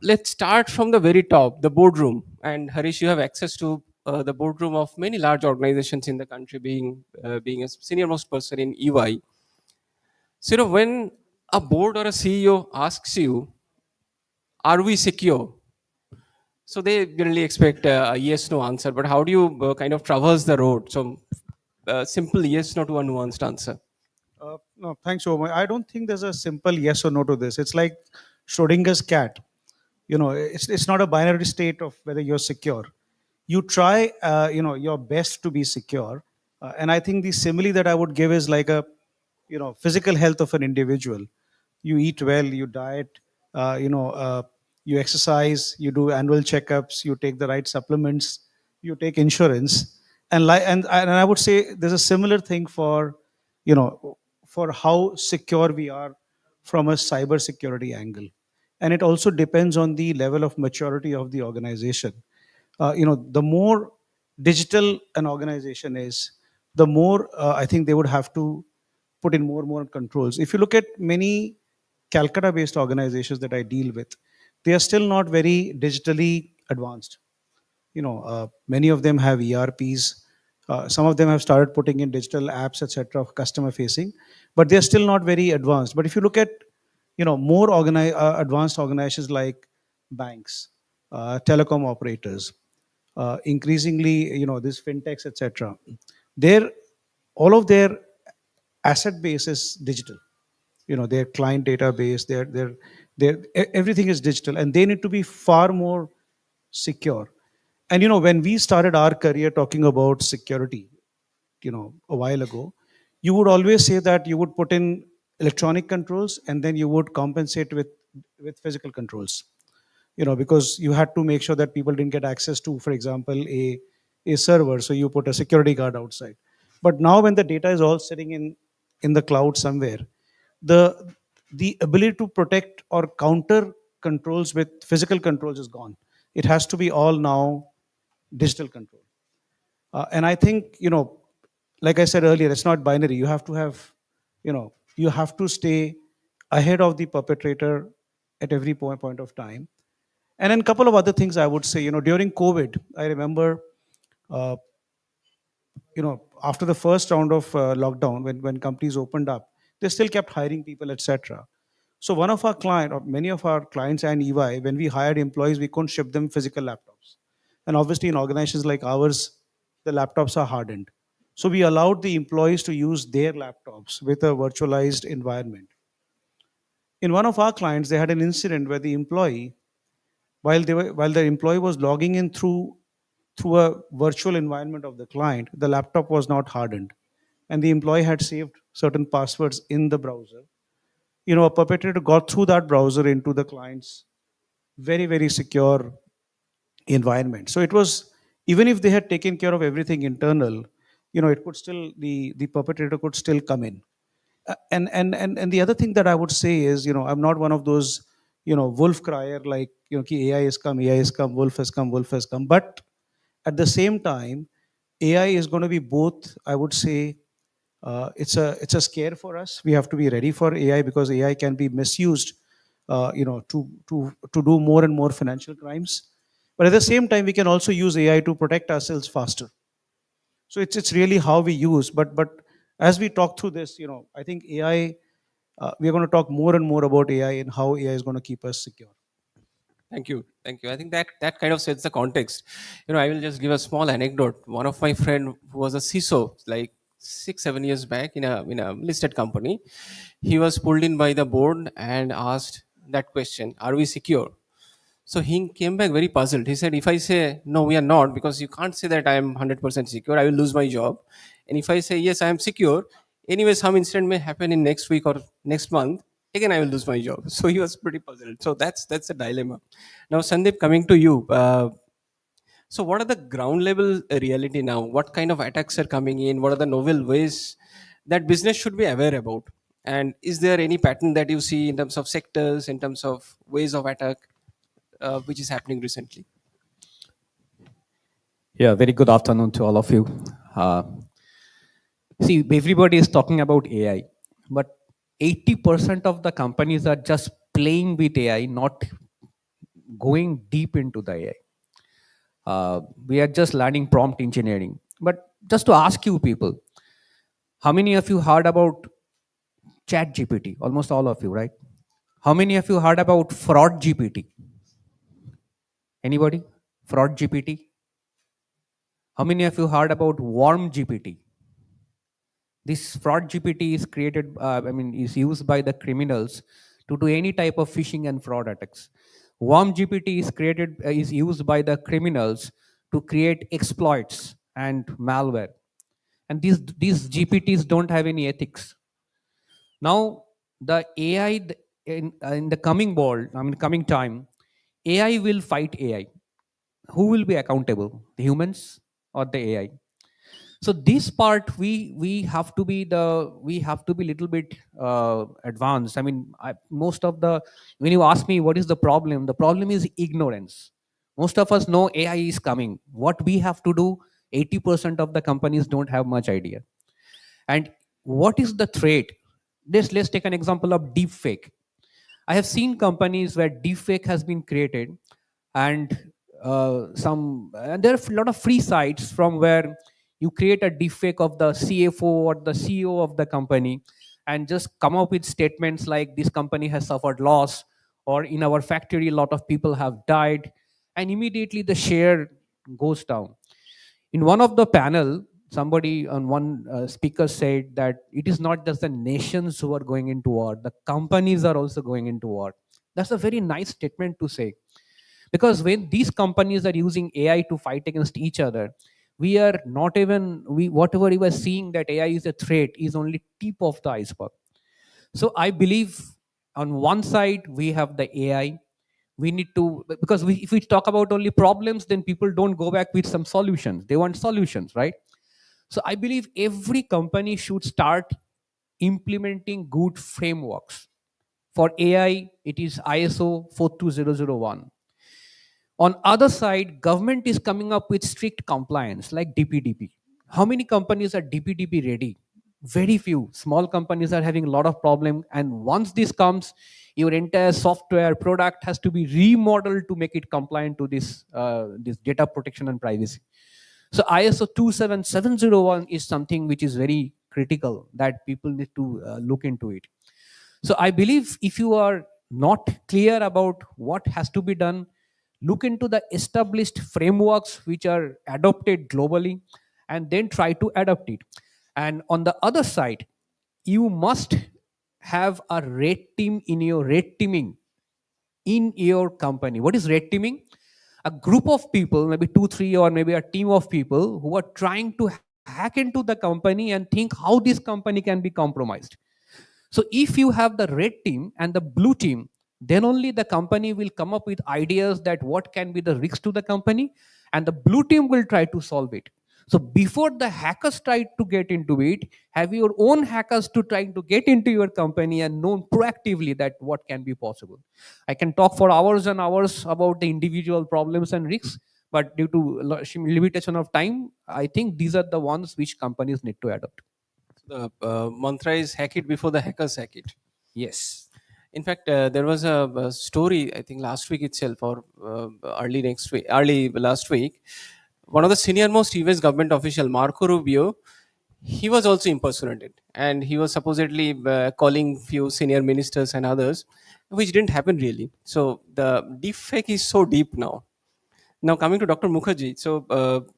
Let's start from the very top, the boardroom. And Harish, you have access to the boardroom of many large organizations in the country, being a senior most person in EY. So when a board or a CEO asks you, "Are we secure?" So they generally expect a yes/no answer. But how do you kind of traverse the road? So simple yes/no to a nuanced answer. No, thanks, Omar. I don't think there's a simple yes or no to this. It's like Schrodinger's cat. It's not a binary state of whether you're secure. You try, your best to be secure. And I think the simile that I would give is like a, physical health of an individual. You eat well, you diet, you exercise, you do annual checkups, you take the right supplements, you take insurance, and I would say there's a similar thing for, you know, for how secure we are from a cyber security angle, and it also depends on the level of maturity of the organization. The more digital an organization is, the more I think they would have to put in more controls. If you look at many Calcutta based organizations that I deal with, they are still not very digitally advanced. Many of them have ERPs. Some of them have started putting in digital apps, etc., customer facing, but they're still not very advanced. But if you look at, more advanced organizations like banks, telecom operators, increasingly, this fintechs, etc., their all of their asset base is digital. Their client database, everything is digital, and they need to be far more secure. And when we started our career talking about security, a while ago, you would always say that you would put in electronic controls and then you would compensate with physical controls. Because you had to make sure that people didn't get access to, for example, a server, so you put a security guard outside. But now when the data is all sitting in the cloud somewhere, the the ability to protect or counter controls with physical controls is gone. It has to be all now digital control. And I think, like I said earlier, it's not binary. You have to have, you have to stay ahead of the perpetrator at every point of time. And then a couple of other things I would say, during COVID, I remember, uh, after the first round of lockdown, when companies opened up, they still kept hiring people, etc. So one of our client, or many of our clients and EY, when we hired employees, we couldn't ship them physical laptops. And obviously in organizations like ours, the laptops are hardened. So we allowed the employees to use their laptops with a virtualized environment. In one of our clients, they had an incident where the employee, while the employee was logging in through a virtual environment of the client, the laptop was not hardened. And the employee had saved certain passwords in the browser. A perpetrator got through that browser into the client's very, very secure environment. So it was, even if they had taken care of everything internal, it could still, the perpetrator could still come in. And the other thing that I would say is, I'm not one of those, wolf crier, like, ki AI has come, AI has come, wolf has come, wolf has come. But at the same time, AI is going to be both, I would say, it's a scare for us. We have to be ready for AI because AI can be misused, to do more and more financial crimes. But at the same time, we can also use AI to protect ourselves faster. So it's really how we use. But as we talk through this, I think AI. We are going to talk more and more about AI and how AI is going to keep us secure. Thank you. Thank you. I think that kind of sets the context. I will just give a small anecdote. One of my friend who was a CISO, like 6-7 years back in a listed company, he was pulled in by the board and asked that question: "Are we secure?" So he came back very puzzled. He said, if I say, no, we are not, because you can't say that I am 100% secure, I will lose my job. And if I say, yes, I am secure, anyway, some incident may happen in next week or next month, again, I will lose my job. So he was pretty puzzled. So that's a dilemma. Now, Sandeep, coming to you. So what are the ground level reality now? What kind of attacks are coming in? What are the novel ways that business should be aware about? And is there any pattern that you see in terms of sectors, in terms of ways of attack, which is happening recently? Yeah, very good afternoon to all of you. See, everybody is talking about AI, but 80% of the companies are just playing with AI, not going deep into the AI. We are just learning prompt engineering. But just to ask you people, how many of you heard about Chat GPT? Almost all of you, right? How many of you heard about Fraud GPT? Anybody? Fraud GPT? How many of you heard about Worm GPT? This fraud GPT is created, is used by the criminals to do any type of phishing and fraud attacks. Worm GPT is created, is used by the criminals to create exploits and malware. And these GPTs don't have any ethics. Now, the AI in the coming world, coming time, AI will fight AI. Who will be accountable? The humans or the AI? So this part we have to be little bit advanced. Most of the, when you ask me what is the problem is ignorance. Most of us know AI is coming. What we have to do, 80% of the companies don't have much idea. And what is the threat? Let's take an example of deep fake. I have seen companies where deepfake has been created, and there are a lot of free sites from where you create a deepfake of the CFO or the CEO of the company, and just come up with statements like this company has suffered loss, or in our factory a lot of people have died, and immediately the share goes down. In one of the panel, somebody on one speaker said that it is not just the nations who are going into war, the companies are also going into war. That's a very nice statement to say, because when these companies are using AI to fight against each other, we are not even, we whatever we were seeing that AI is a threat is only tip of the iceberg. So I believe on one side we have the AI. We need to, because if we talk about only problems, then people don't go back with some solutions. They want solutions, right? So I believe every company should start implementing good frameworks. For AI, it is ISO 42001. On other side, government is coming up with strict compliance like DPDP. How many companies are DPDP ready? Very few. Small companies are having a lot of problem, and once this comes, your entire software product has to be remodeled to make it compliant to this data protection and privacy. So ISO 27701 is something which is very critical that people need to look into it. So I believe if you are not clear about what has to be done, look into the established frameworks which are adopted globally, and then try to adapt it. And on the other side, you must have a red team in your red teaming in your company. What is red teaming? A group of people, maybe 2 3, or maybe a team of people who are trying to hack into the company and think how this company can be compromised. So if you have the red team and the blue team, then only the company will come up with ideas that what can be the risk to the company, and the blue team will try to solve it. So before the hackers try to get into it, have your own hackers to try to get into your company and know proactively that what can be possible. I can talk for hours and hours about the individual problems and risks, but due to limitation of time, I think these are the ones which companies need to adopt. The mantra is hack it before the hackers hack it. Yes. In fact, there was a story, I think last week itself, or early last week. One of the senior most US government official, Marco Rubio, he was also impersonated, and he was supposedly calling few senior ministers and others, which didn't happen really. So the deepfake is so deep now. Now coming to Dr. Mukherjee. So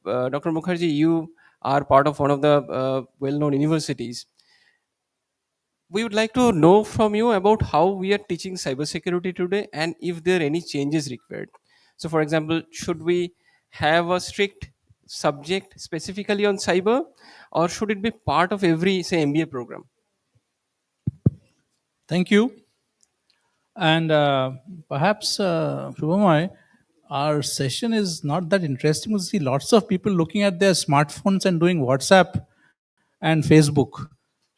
Dr. Mukherjee, you are part of one of the well-known universities. We would like to know from you about how we are teaching cybersecurity today and if there are any changes required. So, for example, should we have a strict subject specifically on cyber, or should it be part of every, say, MBA program? Thank you. And perhaps, Shubhamay, our session is not that interesting. We see lots of people looking at their smartphones and doing WhatsApp and Facebook.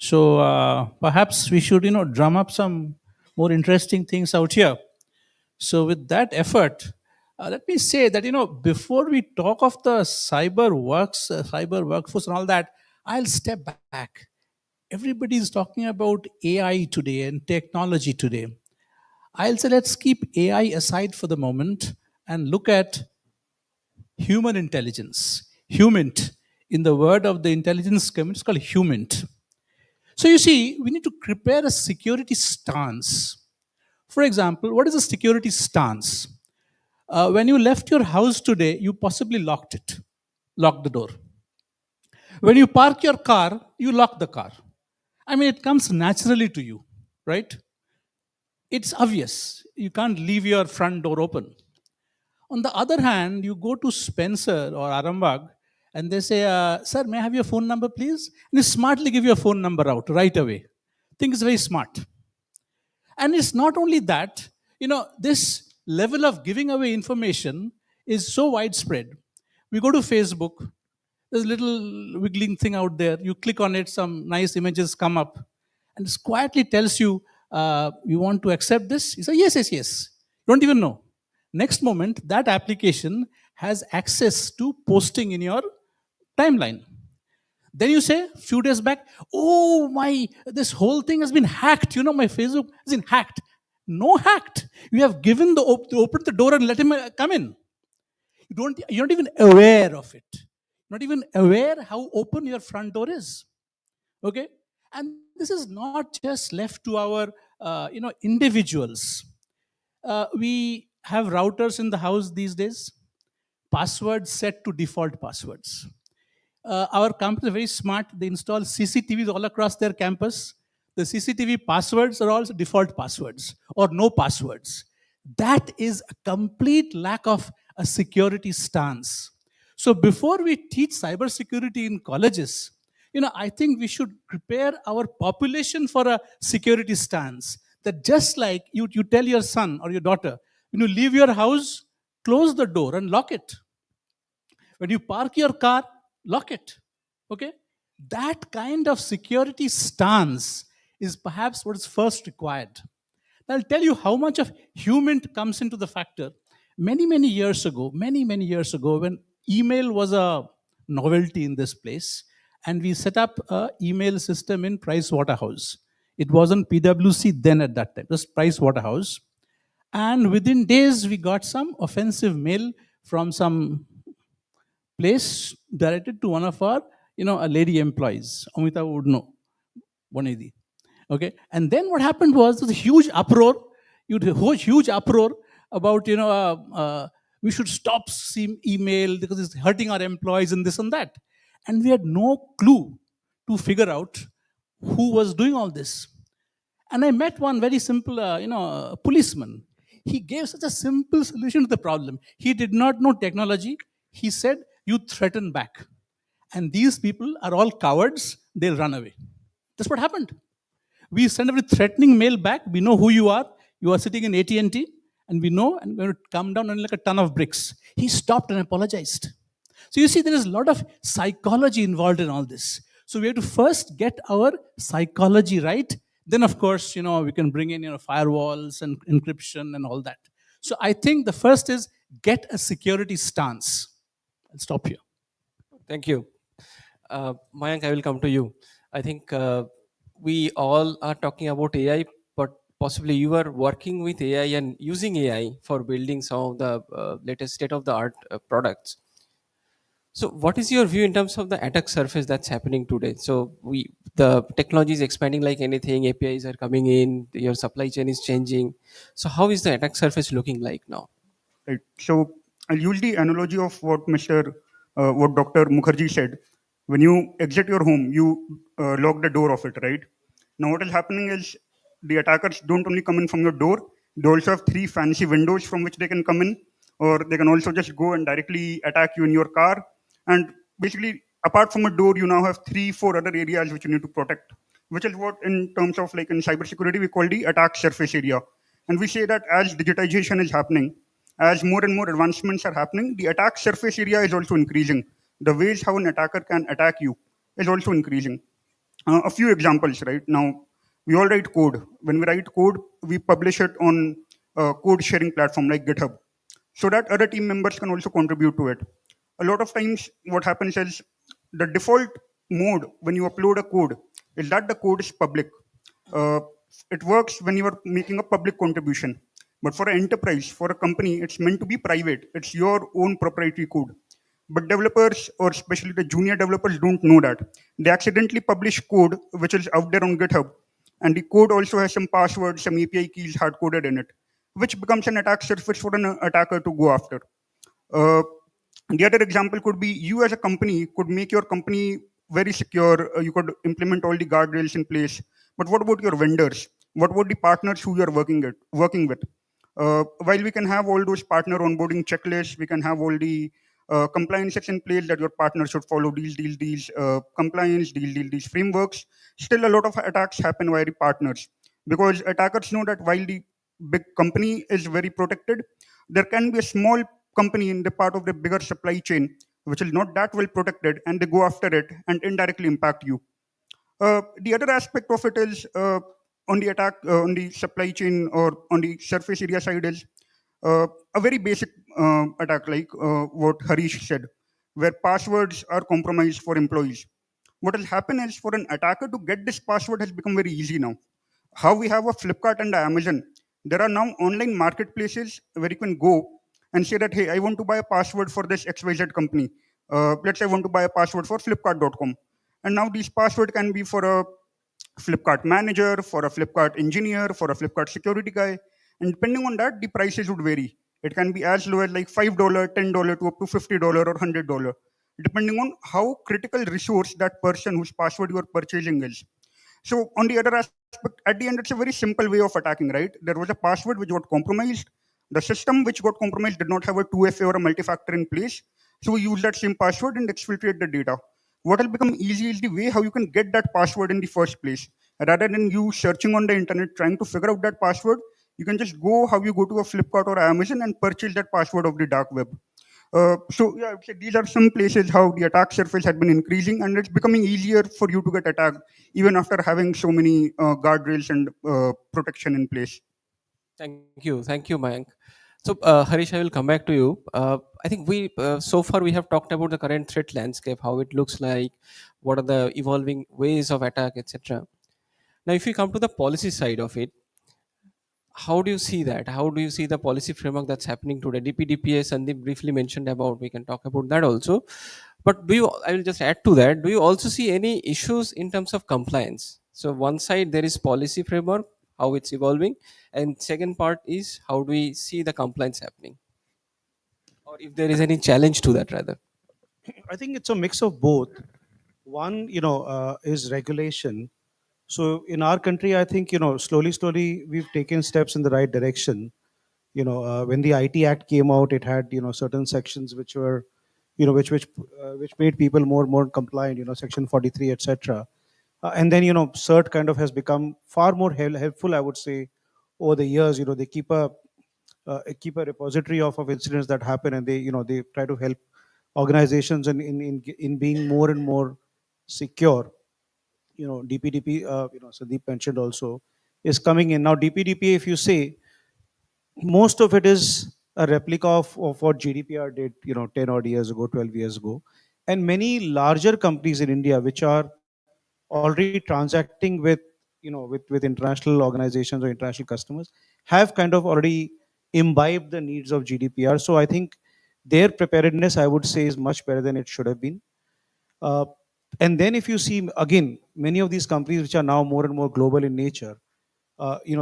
So perhaps we should, drum up some more interesting things out here. So with that effort, let me say that, before we talk of the cyber workforce and all that, I'll step back. Everybody is talking about AI today and technology today. I'll say let's keep AI aside for the moment and look at human intelligence. Humint. In the word of the intelligence community, it's called humint. So you see, we need to prepare a security stance. For example, what is a security stance? When you left your house today, you possibly locked the door. When you park your car, you lock the car. I mean, it comes naturally to you, right? It's obvious. You can't leave your front door open. On the other hand, you go to Spencer or Arambag and they say, Sir, may I have your phone number, please? And they smartly give your phone number out right away. I think it's very smart. And it's not only that, this level of giving away information is so widespread. We go to Facebook, there's a little wiggling thing out there. You click on it, some nice images come up, and it quietly tells you, you want to accept this? You say, yes, yes, yes. You don't even know. Next moment, that application has access to posting in your timeline. Then you say, a few days back, oh my, this whole thing has been hacked. My Facebook has been hacked. No hacked. You have given open the door and let him come in. You're not even aware of it. Not even aware how open your front door is. Okay? And this is not just left to our, individuals. We have routers in the house these days. Passwords set to default passwords. Our campus is very smart. They install CCTVs all across their campus. The CCTV passwords are also default passwords or no passwords. That is a complete lack of a security stance. So before we teach cybersecurity in colleges, I think we should prepare our population for a security stance. That just like you tell your son or your daughter, when you leave your house, close the door and lock it. When you park your car, lock it. Okay? That kind of security stance is perhaps what is first required. I'll tell you how much of human comes into the factor. Many years ago, when email was a novelty in this place, and we set up an email system in Price Waterhouse. It wasn't PwC then at that time, it was Price Waterhouse. And within days, we got some offensive mail from some place directed to one of our, a lady employees. Amita would know, Bonedi. Okay, and then what happened was a huge uproar. Huge uproar about, we should stop email because it's hurting our employees and this and that. And we had no clue to figure out who was doing all this. And I met one very simple, policeman. He gave such a simple solution to the problem. He did not know technology. He said, you threaten back. And these people are all cowards. They'll run away. That's what happened. We send a threatening mail back. We know who you are. You are sitting in AT&T. And we know, and we're going to come down on like a ton of bricks. He stopped and apologized. So you see, there is a lot of psychology involved in all this. So we have to first get our psychology right. Then, of course, we can bring in, firewalls and encryption and all that. So I think the first is get a security stance. I'll stop here. Thank you. Mayank, I will come to you. I think we all are talking about AI, but possibly you are working with AI and using AI for building some of the latest state-of-the-art products. So what is your view in terms of the attack surface that's happening today? So the technology is expanding like anything, APIs are coming in, your supply chain is changing. So how is the attack surface looking like now? Right. So I'll use the analogy of what what Dr. Mukherjee said. When you exit your home, you lock the door of it, right? Now what is happening is the attackers don't only come in from your door, they also have three fancy windows from which they can come in, or they can also just go and directly attack you in your car. And basically, apart from a door, you now have three, four other areas which you need to protect, which is what in terms of like in cybersecurity we call the attack surface area. And we say that as digitization is happening, as more and more advancements are happening, the attack surface area is also increasing. The ways how an attacker can attack you is also increasing. A few examples, right? Now, we all write code. When we write code, we publish it on a code sharing platform like GitHub so that other team members can also contribute to it. A lot of times, what happens is the default mode when you upload a code is that the code is public. Uh, it works when you are making a public contribution. But for an enterprise, for a company, it's meant to be private. It's your own proprietary code. But developers, or especially the junior developers, don't know that. They accidentally publish code which is out there on GitHub. And the code also has some passwords, some API keys hard coded in it, which becomes an attack surface for an attacker to go after. Uh, the other example could be you as a company could make your company very secure. You could implement all the guardrails in place. But what about your vendors? What about the partners who you are working with? While we can have all those partner onboarding checklists, we can have all the compliances in place that your partner should follow these compliance, these frameworks. Still, a lot of attacks happen via the partners because attackers know that while the big company is very protected, there can be a small company in the part of the bigger supply chain which is not that well protected, and they go after it and indirectly impact you. The other aspect of it is on the attack on the supply chain or on the surface area side is a very basic attack like what Harish said, where passwords are compromised for employees. What will happen is for an attacker to get this password has become very easy now. How we have a Flipkart and a Amazon, there are now online marketplaces where you can go and say that, hey, I want to buy a password for this XYZ company. Let's say I want to buy a password for Flipkart.com. And now these password can be for a Flipkart manager, for a Flipkart engineer, for a Flipkart security guy. And depending on that, the prices would vary. It can be as low as like $5, $10 to up to $50 or $100, depending on how critical resource that person whose password you are purchasing is. So on the other aspect, at the end, it's a very simple way of attacking, right? There was a password which got compromised. The system which got compromised did not have a 2FA or a multi-factor in place. So we use that same password and exfiltrate the data. What will become easy is the way how you can get that password in the first place. Rather than you searching on the internet trying to figure out that password, you can just go how you go to a Flipkart or Amazon and purchase that password of the dark web. So yeah, I would say these are some places how the attack surface had been increasing, and it's becoming easier for you to get attacked even after having so many guardrails and protection in place. Thank you, Mayank. So, Harish, I will come back to you. I think we so far we have talked about the current threat landscape, how it looks like, what are the evolving ways of attack, etc. Now, if we come to the policy side of it, how do you see that? How do you see the policy framework that's happening today? DPDPA, Sandeep briefly mentioned about. We can talk about that also. But do you? I will just add to that. Do you also see any issues in terms of compliance? So one side there is policy framework, how it's evolving, and second part is how do we see the compliance happening, or if there is any challenge to that rather. I think it's a mix of both. One, is regulation. So in our country, I think, slowly, we've taken steps in the right direction. When the IT Act came out, it had, certain sections which were, which made people more compliant. Section 43, etc. And then, CERT kind of has become far more helpful, I would say, over the years. They keep a repository of incidents that happen, and they try to help organizations in being more and more secure. DPDP, Sandeep mentioned also, is coming in now. DPDP, if you say, most of it is a replica of what GDPR did, 10 odd years ago, 12 years ago. And many larger companies in India, which are already transacting with international organizations or international customers, have kind of already imbibed the needs of GDPR. So I think their preparedness, I would say, is much better than it should have been. Uh, and then if you see, again, many of these companies which are now more and more global in nature,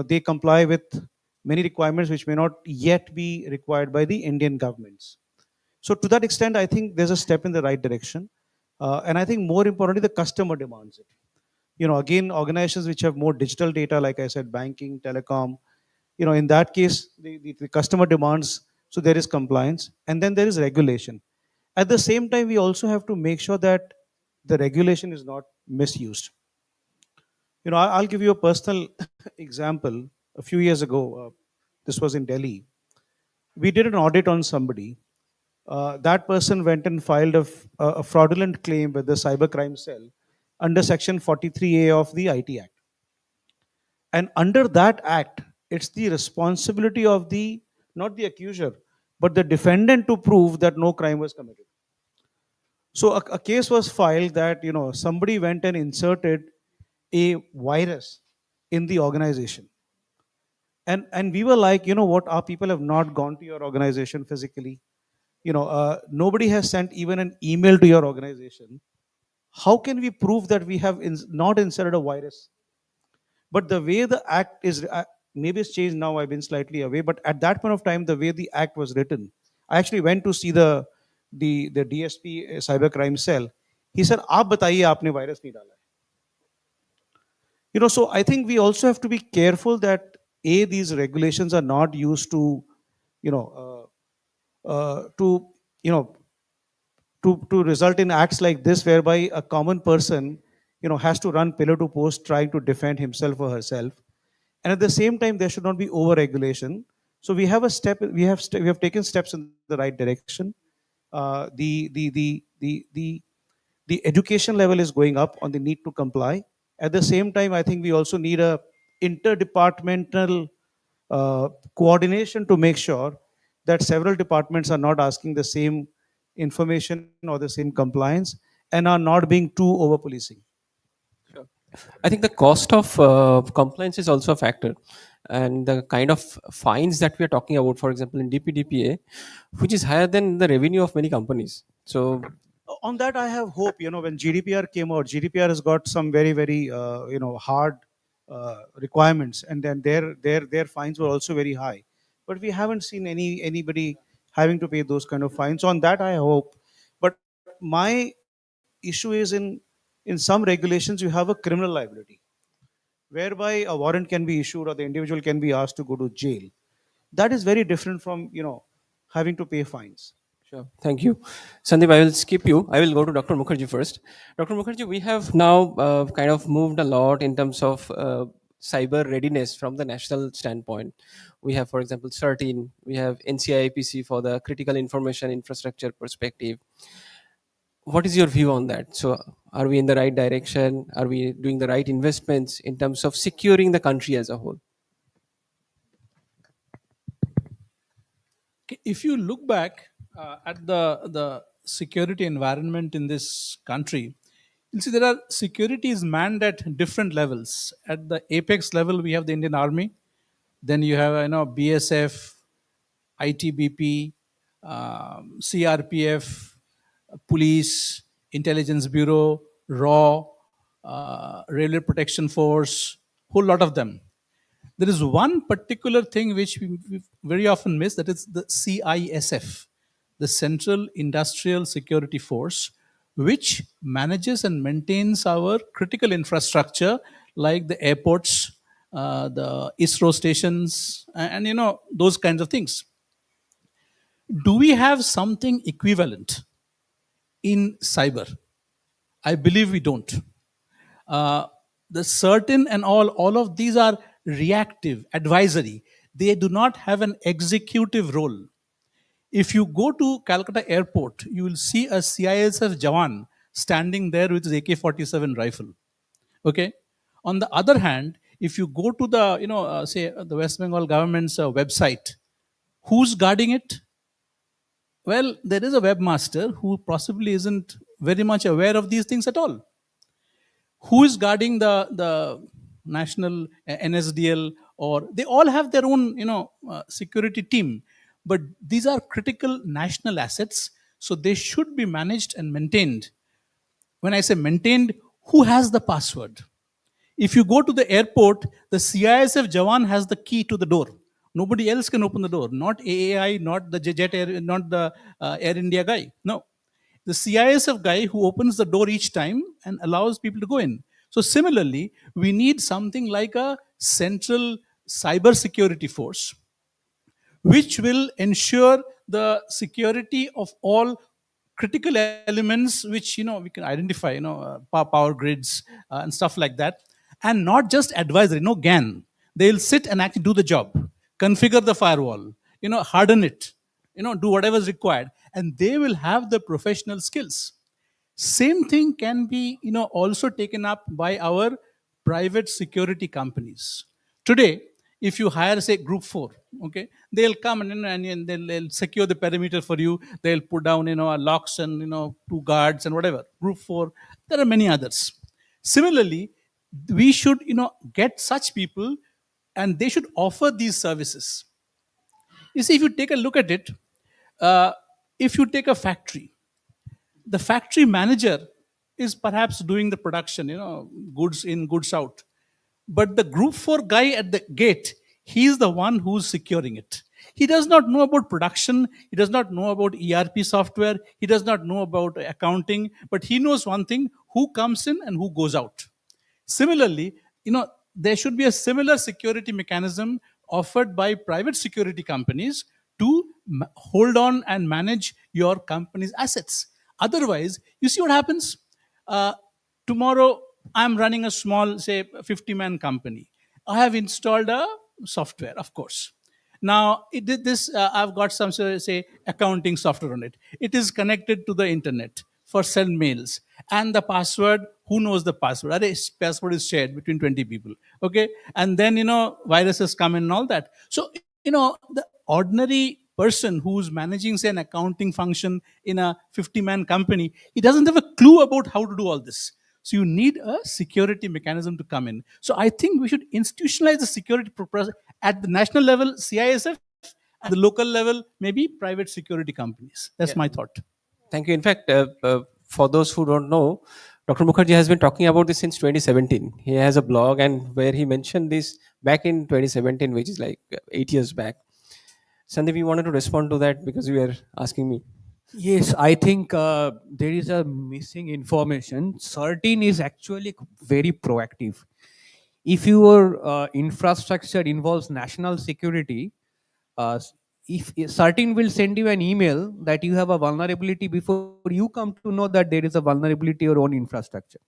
they comply with many requirements which may not yet be required by the Indian governments. So to that extent, I think there's a step in the right direction. And I think more importantly, the customer demands it. Again, organizations which have more digital data, like I said, banking, telecom, in that case, the customer demands, so there is compliance, and then there is regulation. At the same time, we also have to make sure that the regulation is not misused. I'll give you a personal example. A few years ago, this was in Delhi. We did an audit on somebody. That person went and filed a fraudulent claim with the cybercrime cell under Section 43A of the IT Act. And under that act, it's the responsibility of the, not the accuser, but the defendant to prove that no crime was committed. So a case was filed that somebody went and inserted a virus in the organization. And we were like, what, our people have not gone to your organization physically. Nobody has sent even an email to your organization. How can we prove that we have not inserted a virus? But the way the act is, maybe it's changed now, I've been slightly away, but at that point of time, the way the act was written, I actually went to see the DSP cybercrime cell. He said, "Aap bataiye, aapne virus nahi dala hai." So I think we also have to be careful that these regulations are not used to, you know, to you know to result in acts like this, whereby a common person, has to run pillar to post trying to defend himself or herself. And at the same time, there should not be over regulation. So we have we have taken steps in the right direction. The education level is going up on the need to comply. At the same time, I think we also need a interdepartmental coordination to make sure that several departments are not asking the same information or the same compliance and are not being too over policing. I think the cost of compliance is also a factor, and the kind of fines that we are talking about, for example, in DPDPA, which is higher than the revenue of many companies. So, On that, I have hope. When GDPR came out, GDPR has got some very, very hard requirements, and then their fines were also very high. But we haven't seen anybody having to pay those kind of fines. On that, I hope. But my issue is, in some regulations you have a criminal liability, whereby a warrant can be issued or the individual can be asked to go to jail. That is very different from having to pay fines. sure. Thank you. Sandeep, I will skip you. I will go to Dr. Mukherjee first. Dr. Mukherjee, we have now kind of moved a lot in terms of cyber readiness from the national standpoint. We have, for example, CERTIN, we have NCIPC for the critical information infrastructure perspective. What is your view on that? So, are we in the right direction? Are we doing the right investments in terms of securing the country as a whole? If you look back at the security environment in this country, you'll see there are securities manned at different levels. At the apex level, we have the Indian Army. Then you have BSF, ITBP, CRPF, police, intelligence bureau, raw, railway protection force, whole lot of them. There is one particular thing which we very often miss, that is the CISF, the Central Industrial Security Force, which manages and maintains our critical infrastructure like the airports, the ISRO stations, and those kinds of things. Do we have something equivalent in cyber? I believe we don't. The CERTIN and all of these are reactive, advisory. They do not have an executive role. If you go to Calcutta airport, you will see a CISF Jawan standing there with his AK-47 rifle. Okay. On the other hand, if you go to the, say the West Bengal government's website, who's guarding it? Well, there is a webmaster who possibly isn't very much aware of these things at all. Who is guarding the national NSDL? Or they all have their own security team, but these are critical national assets, so they should be managed and maintained. When I say maintained, who has the password? If you go to the airport, the CISF Jawan has the key to the door. Nobody else can open the door. Not AAI, not the Jet Air, not the Air India guy. No. The CISF guy who opens the door each time and allows people to go in. So similarly, we need something like a central cyber security force which will ensure the security of all critical elements which we can identify, power grids and stuff like that, and not just advisory, no GAN. They'll sit and actually do the job, configure the firewall, harden it, do whatever is required, and they will have the professional skills. Same thing can be also taken up by our private security companies. Today, if you hire, say, Group 4, okay, they'll come and they'll secure the perimeter for you. They'll put down locks and two guards and whatever. Group 4, there are many others. Similarly, we should get such people, and they should offer these services. You see, if you take a look at it, uh, if you take a factory, the factory manager is perhaps doing the production, goods in, goods out. But the Group 4 guy at the gate, he's the one who's securing it. He does not know about production. He does not know about ERP software. He does not know about accounting. But he knows one thing: who comes in and who goes out. Similarly, there should be a similar security mechanism offered by private security companies to hold on and manage your company's assets. Otherwise, you see what happens? Uh, Tomorrow, I'm running a small, say, 50-man company. I have installed a software, of course. Now, it did this. I've got some, say, accounting software on it. It is connected to the internet for send mails, and the password. Who knows the password? Password is shared between 20 people. Okay, and then viruses come in and all that. So the ordinary person who's managing, say, an accounting function in a 50-man company, he doesn't have a clue about how to do all this. So you need a security mechanism to come in. So I think we should institutionalize the security at the national level, CISF, at the local level, maybe private security companies. That's my thought. Thank you. In fact, for those who don't know, Dr. Mukherjee has been talking about this since 2017. He has a blog and where he mentioned this back in 2017, which is like 8 years back. Sandeep, you wanted to respond to that because you were asking me. Yes, I think there is a missing information. Certain is actually very proactive. If your infrastructure involves national security, if Certain will send you an email that you have a vulnerability before you come to know that there is a vulnerability in your own infrastructure.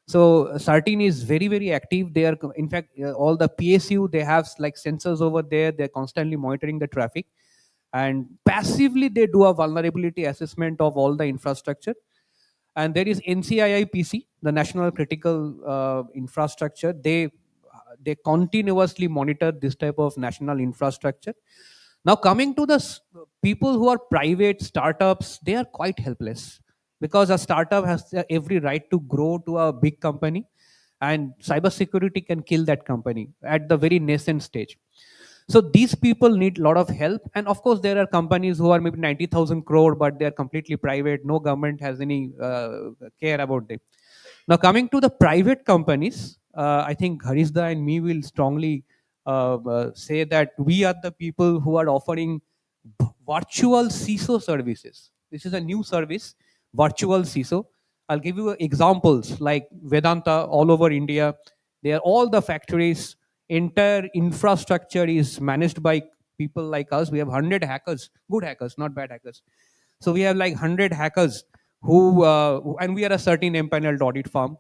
So Certain is very, very active. They are, in fact, all the PSU, they have like sensors over there. They're constantly monitoring the traffic, and passively they do a vulnerability assessment of all the infrastructure. And there is NCIIPC, the National Critical Infrastructure. They continuously monitor this type of national infrastructure. Now, coming to the people who are private startups, they are quite helpless because a startup has every right to grow to a big company, and cybersecurity can kill that company at the very nascent stage. So these people need a lot of help. And of course, there are companies who are maybe 90,000 crore, but they're completely private. No government has any care about them. Now, coming to the private companies, I think Harisda and me will strongly say that we are the people who are offering virtual CISO services. This is a new service, virtual CISO. I'll give you examples like Vedanta all over India. They are all the factories. Entire infrastructure is managed by people like us. We have 100 hackers, good hackers, not bad hackers. So we have like 100 hackers and we are a certain empaneled audit firm.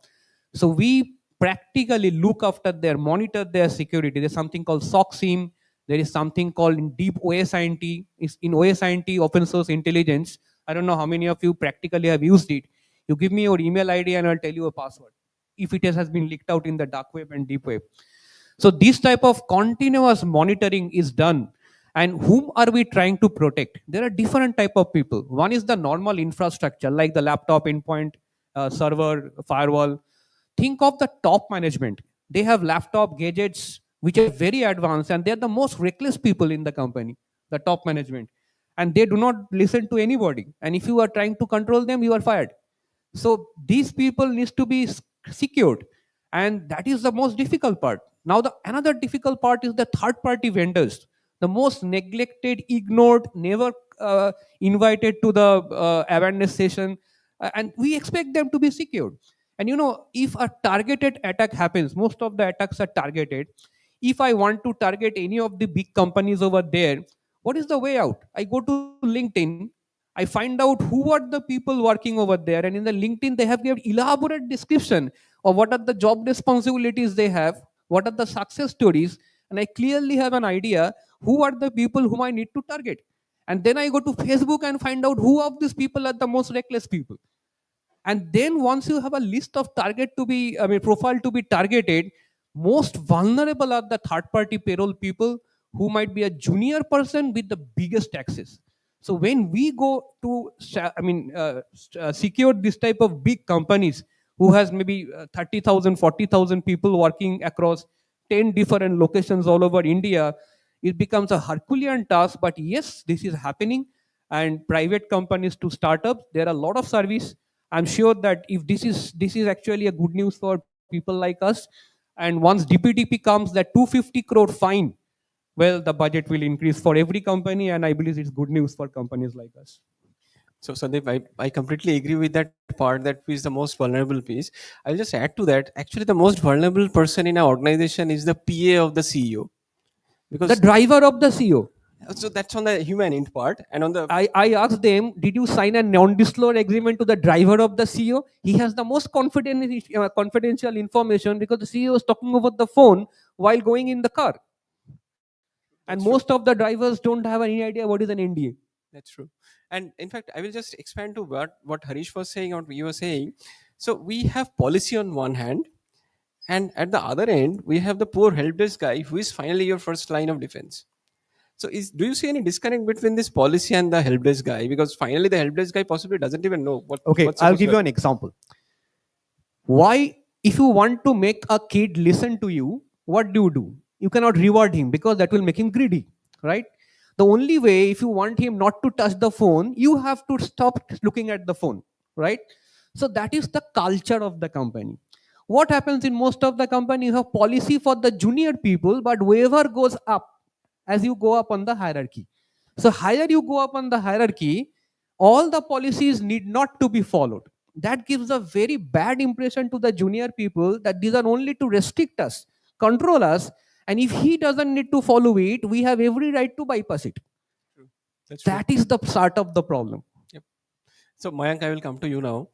So we practically look after monitor their security. There's something called SOC-SIEM. There is something called in deep OSINT. In OSINT, open source intelligence. I don't know how many of you practically have used it. You give me your email ID and I'll tell you a password if it has been leaked out in the dark web and deep web. So this type of continuous monitoring is done. And whom are we trying to protect? There are different type of people. One is the normal infrastructure like the laptop, endpoint, server, firewall. Think of the top management. They have laptop gadgets which are very advanced, and they're the most reckless people in the company, the top management. And they do not listen to anybody. And if you are trying to control them, you are fired. So these people needs to be secured, and that is the most difficult part. Now the another difficult part is the third party vendors, the most neglected, ignored, never invited to the awareness session, and we expect them to be secured. And if a targeted attack happens, most of the attacks are targeted. If I want to target any of the big companies over there, what is the way out? I go to LinkedIn, I find out who are the people working over there, and in the LinkedIn they have given elaborate description of what are the job responsibilities they have, what are the success stories, and I clearly have an idea who are the people whom I need to target. And then I go to Facebook and find out who of these people are the most reckless people. And then once you have a list of target to be, profile to be targeted, most vulnerable are the third party payroll people who might be a junior person with the biggest access. So when we go to secure this type of big companies who has maybe 30,000 40,000 people working across 10 different locations all over India, it becomes a Herculean task. But yes, this is happening. And private companies to startups, there are a lot of service. I'm sure that if this is actually a good news for people like us. And once DPDP comes, that 250 crore fine, well, the budget will increase for every company, and I believe it's good news for companies like us. So Sandeep, I completely agree with that part. That is the most vulnerable piece. I'll just add to that. Actually, the most vulnerable person in our organization is the PA of the CEO, The because driver of the CEO. so that's on the human end part, and on the I asked them, did you sign a non-disclosure agreement to the driver of the CEO? He has the most confidential information because the CEO is talking over the phone while going in the car. And That's most of the drivers don't have any idea what is an NDA. That's true. And in fact, I will just expand to what Harish was saying or you were saying. So we have policy on one hand, and at the other end, we have the poor help desk guy who is finally your first line of defense. So do you see any disconnect between this policy and the help desk guy? Because finally, the help desk guy possibly doesn't even know Okay, what's I'll supposed give to you an example. Why, if you want to make a kid listen to you, what do? You cannot reward him because that will make him greedy, right? The only way, if you want him not to touch the phone, you have to stop looking at the phone, right? So that is the culture of the company. What happens in most of the company, you have policy for the junior people, but whoever goes up, as you go up on the hierarchy. So higher you go up on the hierarchy, all the policies need not to be followed. That gives a very bad impression to the junior people that these are only to restrict us, control us, and if he doesn't need to follow it, we have every right to bypass it. That's true. That is the start of the problem. Yep. So Mayank, I will come to you now.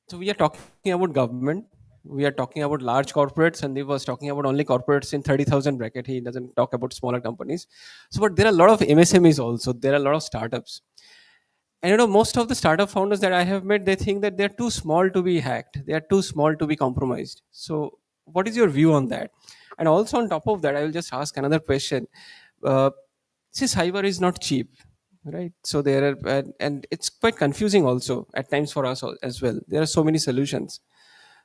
So we are talking about government. We are talking about large corporates, and they was talking about only corporates in 30,000 bracket. He doesn't talk about smaller companies. So, but there are a lot of MSMEs also. There are a lot of startups. And most of the startup founders that I have met, they think that they're too small to be hacked. They are too small to be compromised. So what is your view on that? And also on top of that, I will just ask another question. Uh, See, cyber is not cheap, right? So there are, and it's quite confusing also at times for us as well. There are so many solutions.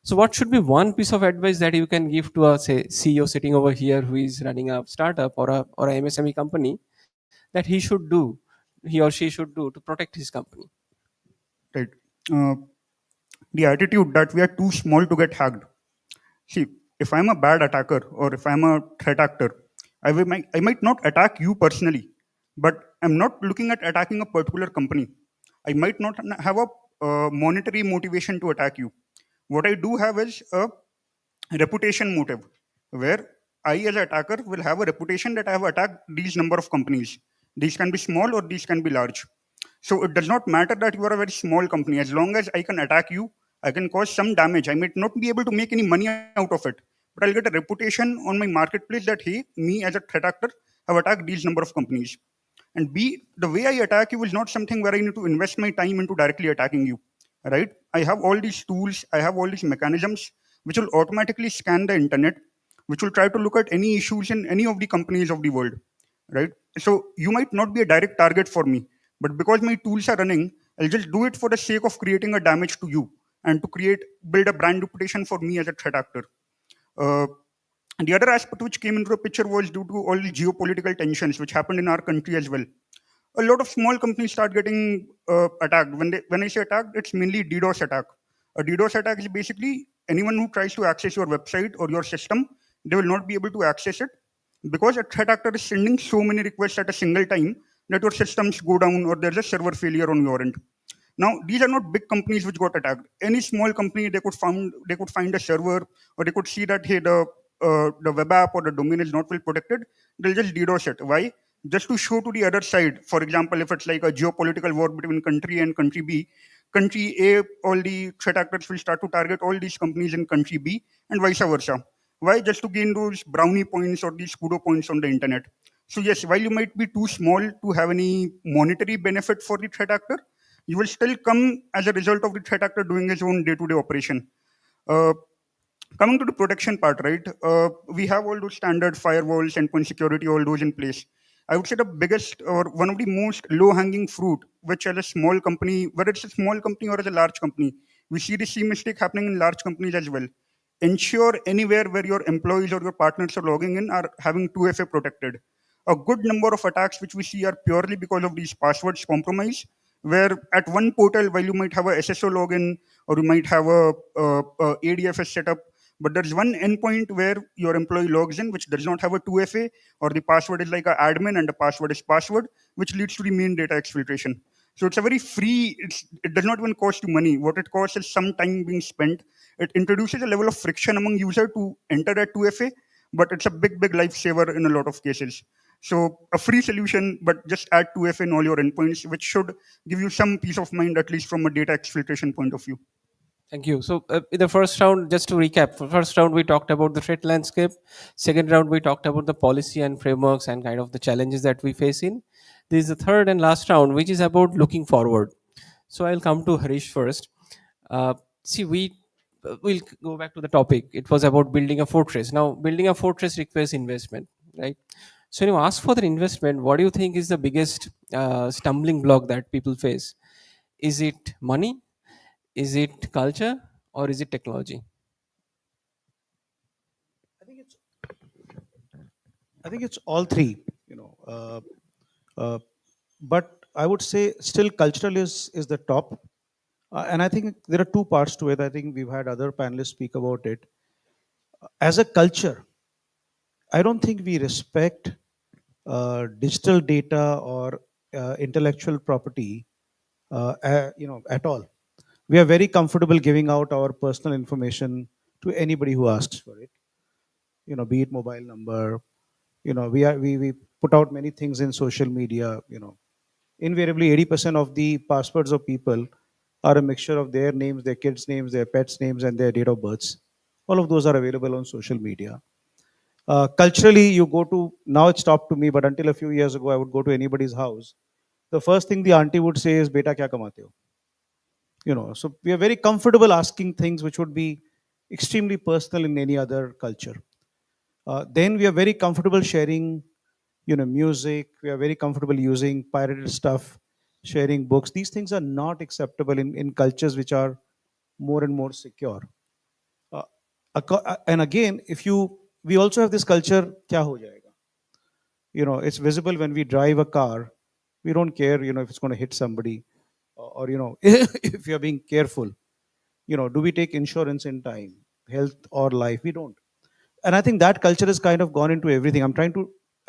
So what should be one piece of advice that you can give to a, say, CEO sitting over here who is running a startup or a MSME company that he or she should do to protect his company? Right. Uh, the attitude that we are too small to get hacked. See, if I'm a bad attacker or if I'm a threat actor, I might not attack you personally, but I'm not looking at attacking a particular company. I might not have a monetary motivation to attack you. What I do have is a reputation motive, where I, as an attacker, will have a reputation that I have attacked these number of companies. These can be small or these can be large. So it does not matter that you are a very small company. As long as I can attack you, I can cause some damage. I might not be able to make any money out of it, but I'll get a reputation on my marketplace that, hey, me as a threat actor have attacked these number of companies. And B, the way I attack you is not something where I need to invest my time into directly attacking you, right? I have all these tools, I have all these mechanisms which will automatically scan the internet, which will try to look at any issues in any of the companies of the world, right? So you might not be a direct target for me, but because my tools are running, I'll just do it for the sake of creating a damage to you and to build a brand reputation for me as a threat actor. And the other aspect which came into the picture was due to all the geopolitical tensions which happened in our country as well. A lot of small companies start getting attacked. When I say attacked, it's mainly DDoS attack. A DDoS attack is basically anyone who tries to access your website or your system, they will not be able to access it because a threat actor is sending so many requests at a single time that your systems go down or there's a server failure on your end. Now, these are not big companies which got attacked. Any small company, they could find a server, or they could see that, hey, the web app or the domain is not well protected. They'll just DDoS it. Why? Just to show to the other side. For example, if it's like a geopolitical war between country and country B, country A, all the threat actors will start to target all these companies in country B, and vice versa. Why? Just to gain those brownie points or these kudo points on the internet. So yes, while you might be too small to have any monetary benefit for the threat actor, you will still come as a result of the threat actor doing his own day-to-day operation. Uh, Coming to the protection part, right? We have all those standard firewalls, endpoint security, all those in place. I would say the biggest or one of the most low-hanging fruit, which as a small company, whether it's a small company or as a large company, we see the same mistake happening in large companies as well. Ensure anywhere where your employees or your partners are logging in are having 2FA protected. A good number of attacks which we see are purely because of these passwords compromise, where at one portal, while you might have a SSO login or you might have a ADFS setup, but there's one endpoint where your employee logs in which does not have a 2FA, or the password is like an admin and the password is password, which leads to the main data exfiltration. So it's a very free, it does not even cost you money. What it costs is some time being spent. It introduces a level of friction among user to enter that 2FA, but it's a big, big lifesaver in a lot of cases. So a free solution, but just add 2FA in all your endpoints, which should give you some peace of mind, at least from a data exfiltration point of view. Thank you. So, in the first round, just to recap, for first round we talked about the threat landscape. Second round we talked about the policy and frameworks and kind of the challenges that we face in. This is the third and last round, which is about looking forward. So, I'll come to Harish first. See, we'll go back to the topic. It was about building a fortress. Now, building a fortress requires investment, right? So, when you ask for the investment, what do you think is the biggest stumbling block that people face? Is it money? Is it culture, or is it technology? I think it's all three, you know. But I would say still cultural is the top. And I think there are two parts to it. I think we've had other panelists speak about it. As a culture, I don't think we respect digital data or intellectual property, at all. We are very comfortable giving out our personal information to anybody who asks for it. Be it mobile number. We put out many things in social media. Invariably 80% of the passwords of people are a mixture of their names, their kids' names, their pets' names, and their date of births. All of those are available on social media. Culturally, you go to, now it's stopped to me, but until a few years ago, I would go to anybody's house. The first thing the auntie would say is, Beta kya kamate ho? So we are very comfortable asking things which would be extremely personal in any other culture. Then we are very comfortable sharing, music. We are very comfortable using pirated stuff, sharing books. These things are not acceptable in cultures which are more and more secure. Uh, and again, we also have this culture, kya ho jayega? It's visible when we drive a car. We don't care, if it's going to hit somebody, or if you're being careful. Do we take insurance in time, health or life? We don't. And I think that culture has kind of gone into everything. I'm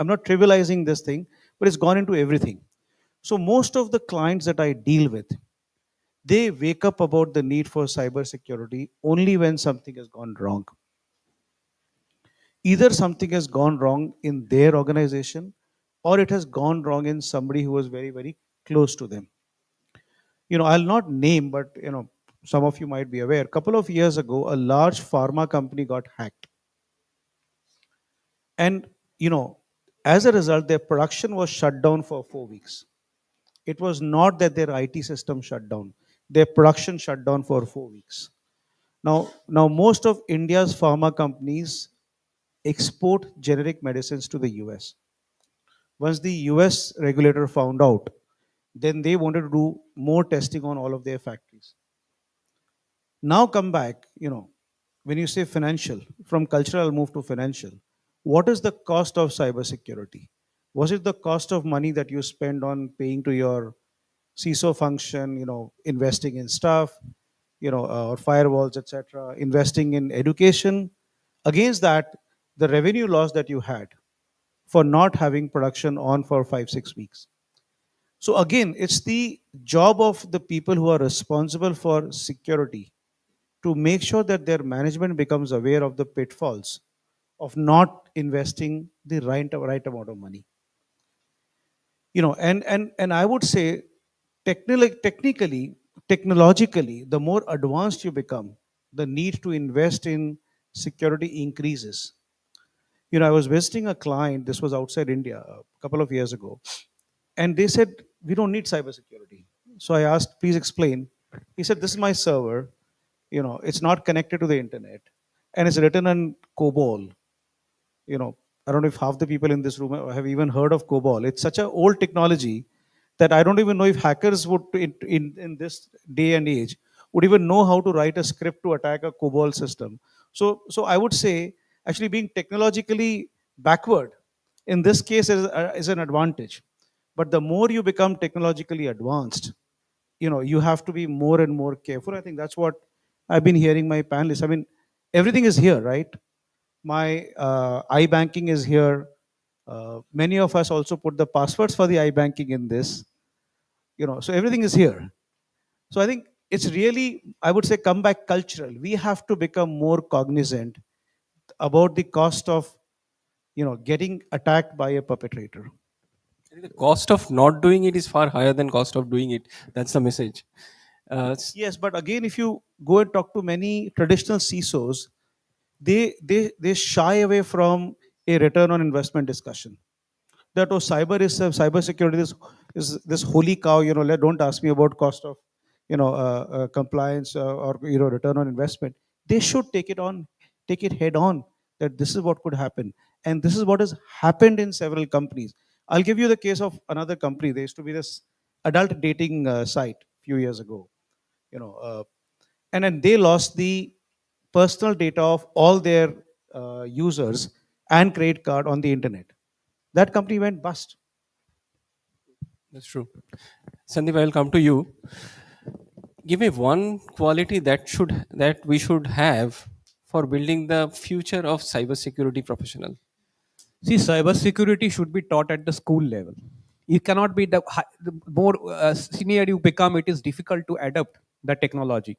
not trivializing this thing, but it's gone into everything. So most of the clients that I deal with, they wake up about the need for cybersecurity only when something has gone wrong. Either something has gone wrong in their organization, or it has gone wrong in somebody who was very, very close to them. I'll not name, but some of you might be aware. A couple of years ago, a large pharma company got hacked. And, as a result, their production was shut down for 4 weeks. It was not that their IT system shut down. Their production shut down for 4 weeks. Now most of India's pharma companies export generic medicines to the US. Once the US regulator found out, then they wanted to do more testing on all of their factories. Now come back, when you say financial, from cultural, I'll move to financial. What is the cost of cybersecurity? Was it the cost of money that you spend on paying to your CISO function, investing in stuff, or firewalls, etc., investing in education? Against that, the revenue loss that you had for not having production on for 5-6 weeks. So again, it's the job of the people who are responsible for security to make sure that their management becomes aware of the pitfalls of not investing the right amount of money. And I would say technically, technologically, the more advanced you become, the need to invest in security increases. I was visiting a client, this was outside India a couple of years ago, and they said, we don't need cybersecurity. So I asked, please explain. He said, this is my server, it's not connected to the internet, and it's written in COBOL. I don't know if half the people in this room have even heard of COBOL. It's such an old technology that I don't even know if hackers would, in this day and age, would even know how to write a script to attack a COBOL system. So I would say, actually being technologically backward in this case is an advantage. But the more you become technologically advanced, you have to be more and more careful. I think that's what I've been hearing my panelists. I mean, everything is here, right? My iBanking is here. Many of us also put the passwords for the iBanking in this. So everything is here. So I think it's really, I would say, comeback cultural. We have to become more cognizant about the cost of, getting attacked by a perpetrator. The cost of not doing it is far higher than cost of doing it. That's the message. Yes, but again, if you go and talk to many traditional CISOs, they shy away from a return on investment discussion. That cyber security is this holy cow. Don't ask me about cost of compliance or return on investment. They should take it head on, that this is what could happen, and this is what has happened in several companies. I'll give you the case of another company. There used to be this adult dating site a few years ago, you know, uh, and then they lost the personal data of all their users and credit card on the internet. That company went bust. That's true. Sandeep, I will come to you. Give me one quality that we should have for building the future of cybersecurity professional. See, cybersecurity should be taught at the school level. It cannot be the more senior you become, it is difficult to adapt the technology.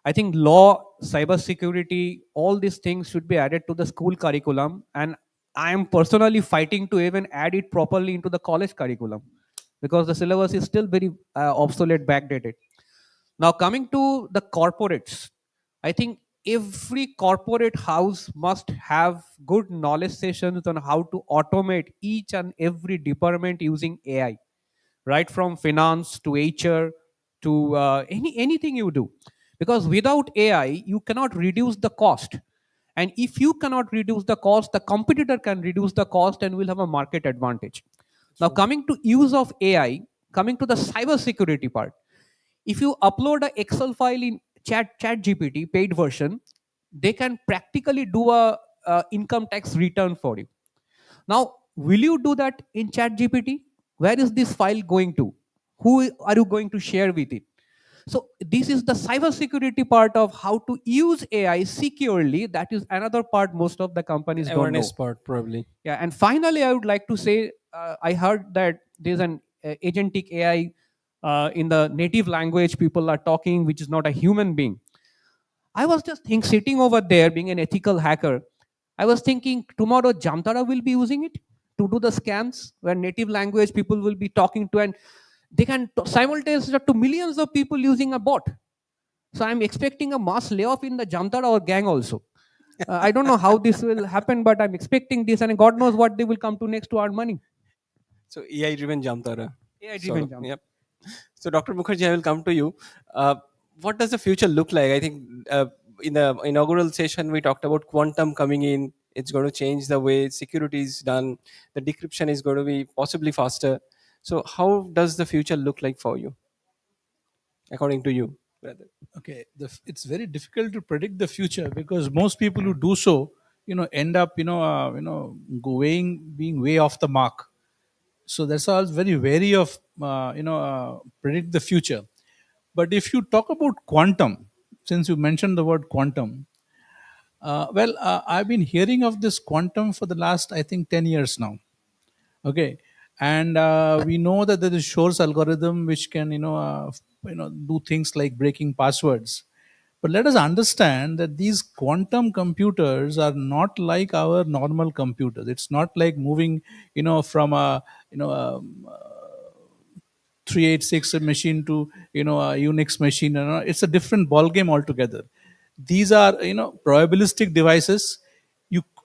I think law, cybersecurity, all these things should be added to the school curriculum, and I am personally fighting to even add it properly into the college curriculum because the syllabus is still very obsolete, backdated. Now, coming to the corporates, I think every corporate house must have good knowledge sessions on how to automate each and every department using AI, right from finance to HR to anything you do. Because without AI, you cannot reduce the cost. And if you cannot reduce the cost, the competitor can reduce the cost and will have a market advantage. Now, coming to use of AI, coming to the cyber security part, if you upload an Excel file in chat GPT paid version, they can practically do a income tax return for you. Now, will you do that in chat GPT? Where is this file going to? Who are you going to share with it? So this is the cyber security part of how to use AI securely. That is another part most of the companies don't know. Awareness part, probably. Yeah, and finally, I would like to say, I heard that there's an agentic AI in the native language people are talking, which is not a human being. I was just sitting over there, being an ethical hacker. I was thinking tomorrow Jamtara will be using it to do the scams where native language people will be talking to, and they can simultaneously talk to millions of people using a bot. So I'm expecting a mass layoff in the Jamtara or gang also. I don't know how this will happen, but I'm expecting this, and God knows what they will come to next to earn money. So AI-driven Jamtara. AI-driven Jamtara. Yep. So Dr. Mukherjee, I will come to you. What does the future look like? I think in the inaugural session, we talked about quantum coming in. It's going to change the way security is done. The decryption is going to be possibly faster. So how does the future look like for you, according to you, brother? Okay, it's very difficult to predict the future because most people who do so, end up, being way off the mark. So that's why I was very wary of, predict the future. But if you talk about quantum, since you mentioned the word quantum, I've been hearing of this quantum for the last, I think, 10 years now. Okay. and we know that there is Shor's algorithm which can do things like breaking passwords. But let us understand that these quantum computers are not like our normal computers. It's not like moving from a you know a 386 machine to a Unix machine. It's a different ball game altogether. These are probabilistic devices.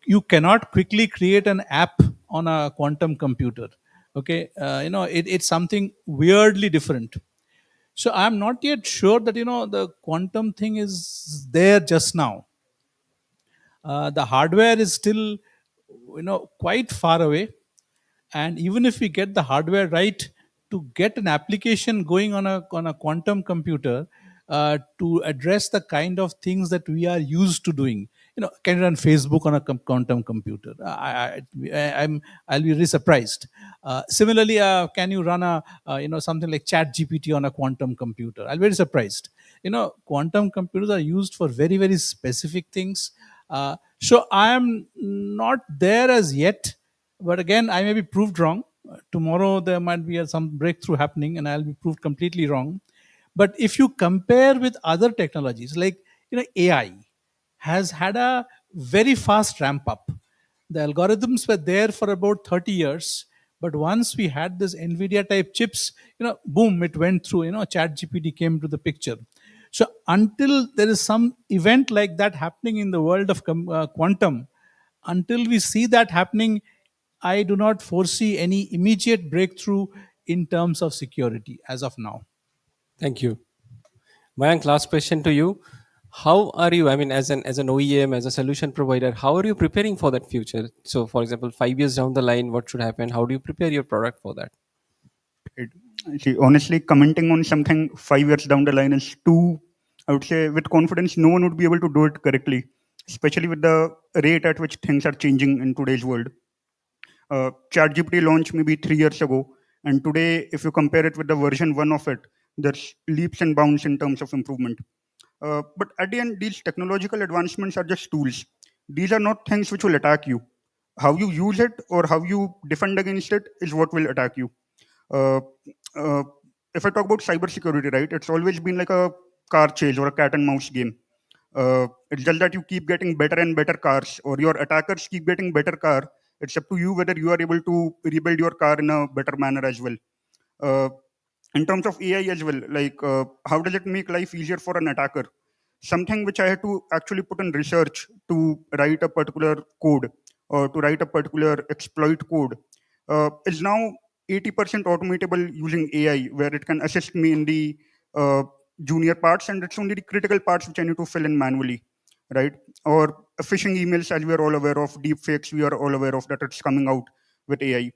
You cannot quickly create an app on a quantum computer. Okay, it's something weirdly different. So I'm not yet sure that the quantum thing is there just now. The hardware is still quite far away, and even if we get the hardware right, to get an application going on a quantum computer to address the kind of things that we are used to doing, can you run Facebook on a quantum computer? I'll be really surprised. Similarly, can you run a something like Chat GPT on a quantum computer? I'll be very surprised. Quantum computers are used for very, very specific things. So I am not there as yet, but again, I may be proved wrong. Tomorrow there might be some breakthrough happening, and I'll be proved completely wrong. But if you compare with other technologies, like AI has had a very fast ramp up. The algorithms were there for about 30 years, but once we had this NVIDIA type chips, boom, it went through. Chat GPT came to the picture. So until there is some event like that happening in the world of quantum, until we see that happening, I do not foresee any immediate breakthrough in terms of security as of now. Thank you. Mayank, last question to you. How are you, I mean, as an OEM, as a solution provider, how are you preparing for that future? So, for example, 5 years down the line, what should happen? How do you prepare your product for that? See, honestly, commenting on something 5 years down the line is too, I would say, with confidence, no one would be able to do it correctly, especially with the rate at which things are changing in today's world. ChatGPT launched maybe 3 years ago, and today, if you compare it with the version 1 of it, there's leaps and bounds in terms of improvement. But at the end, these technological advancements are just tools. These are not things which will attack you. How you use it or how you defend against it is what will attack you. Uh, uh, if I talk about cybersecurity, right, it's always been like a car chase or a cat and mouse game. It's just that you keep getting better and better cars, or your attackers keep getting better car. It's up to you whether you are able to rebuild your car in a better manner as well. Uh, in terms of AI as well, like how does it make life easier for an attacker? Something which I had to actually put in research to write a particular code or to write a particular exploit code is now 80% automatable using AI, where it can assist me in the junior parts, and it's only the critical parts which I need to fill in manually, right? Or phishing emails, as we are all aware of, deep fakes, we are all aware of that it's coming out with AI.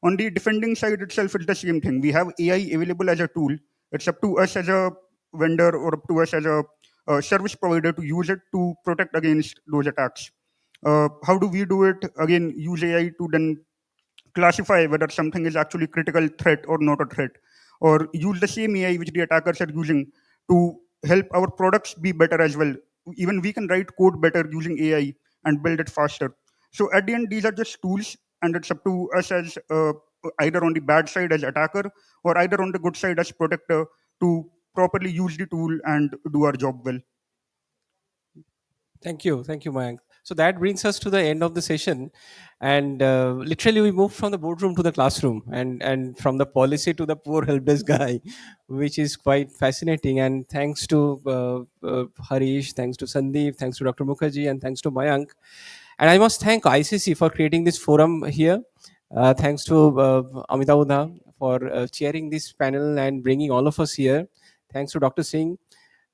On the defending side itself, it's the same thing. We have AI available as a tool. It's up to us as a vendor or up to us as a service provider to use it to protect against those attacks. How do we do it? Again, use AI to then classify whether something is actually critical threat or not a threat, or use the same AI which the attackers are using to help our products be better as well. Even we can write code better using AI and build it faster. So at the end, these are just tools, and it's up to us as either on the bad side as attacker or either on the good side as protector to properly use the tool and do our job well. Thank you. Thank you, Mayank. So that brings us to the end of the session. And literally, we moved from the boardroom to the classroom, and from the policy to the poor helpless guy, which is quite fascinating. And thanks to Harish, thanks to Sandeep, thanks to Dr. Mukherjee, and thanks to Mayank. And I must thank ICC for creating this forum here. Thanks to Amitabh Uda for chairing this panel and bringing all of us here. Thanks to Dr. Singh.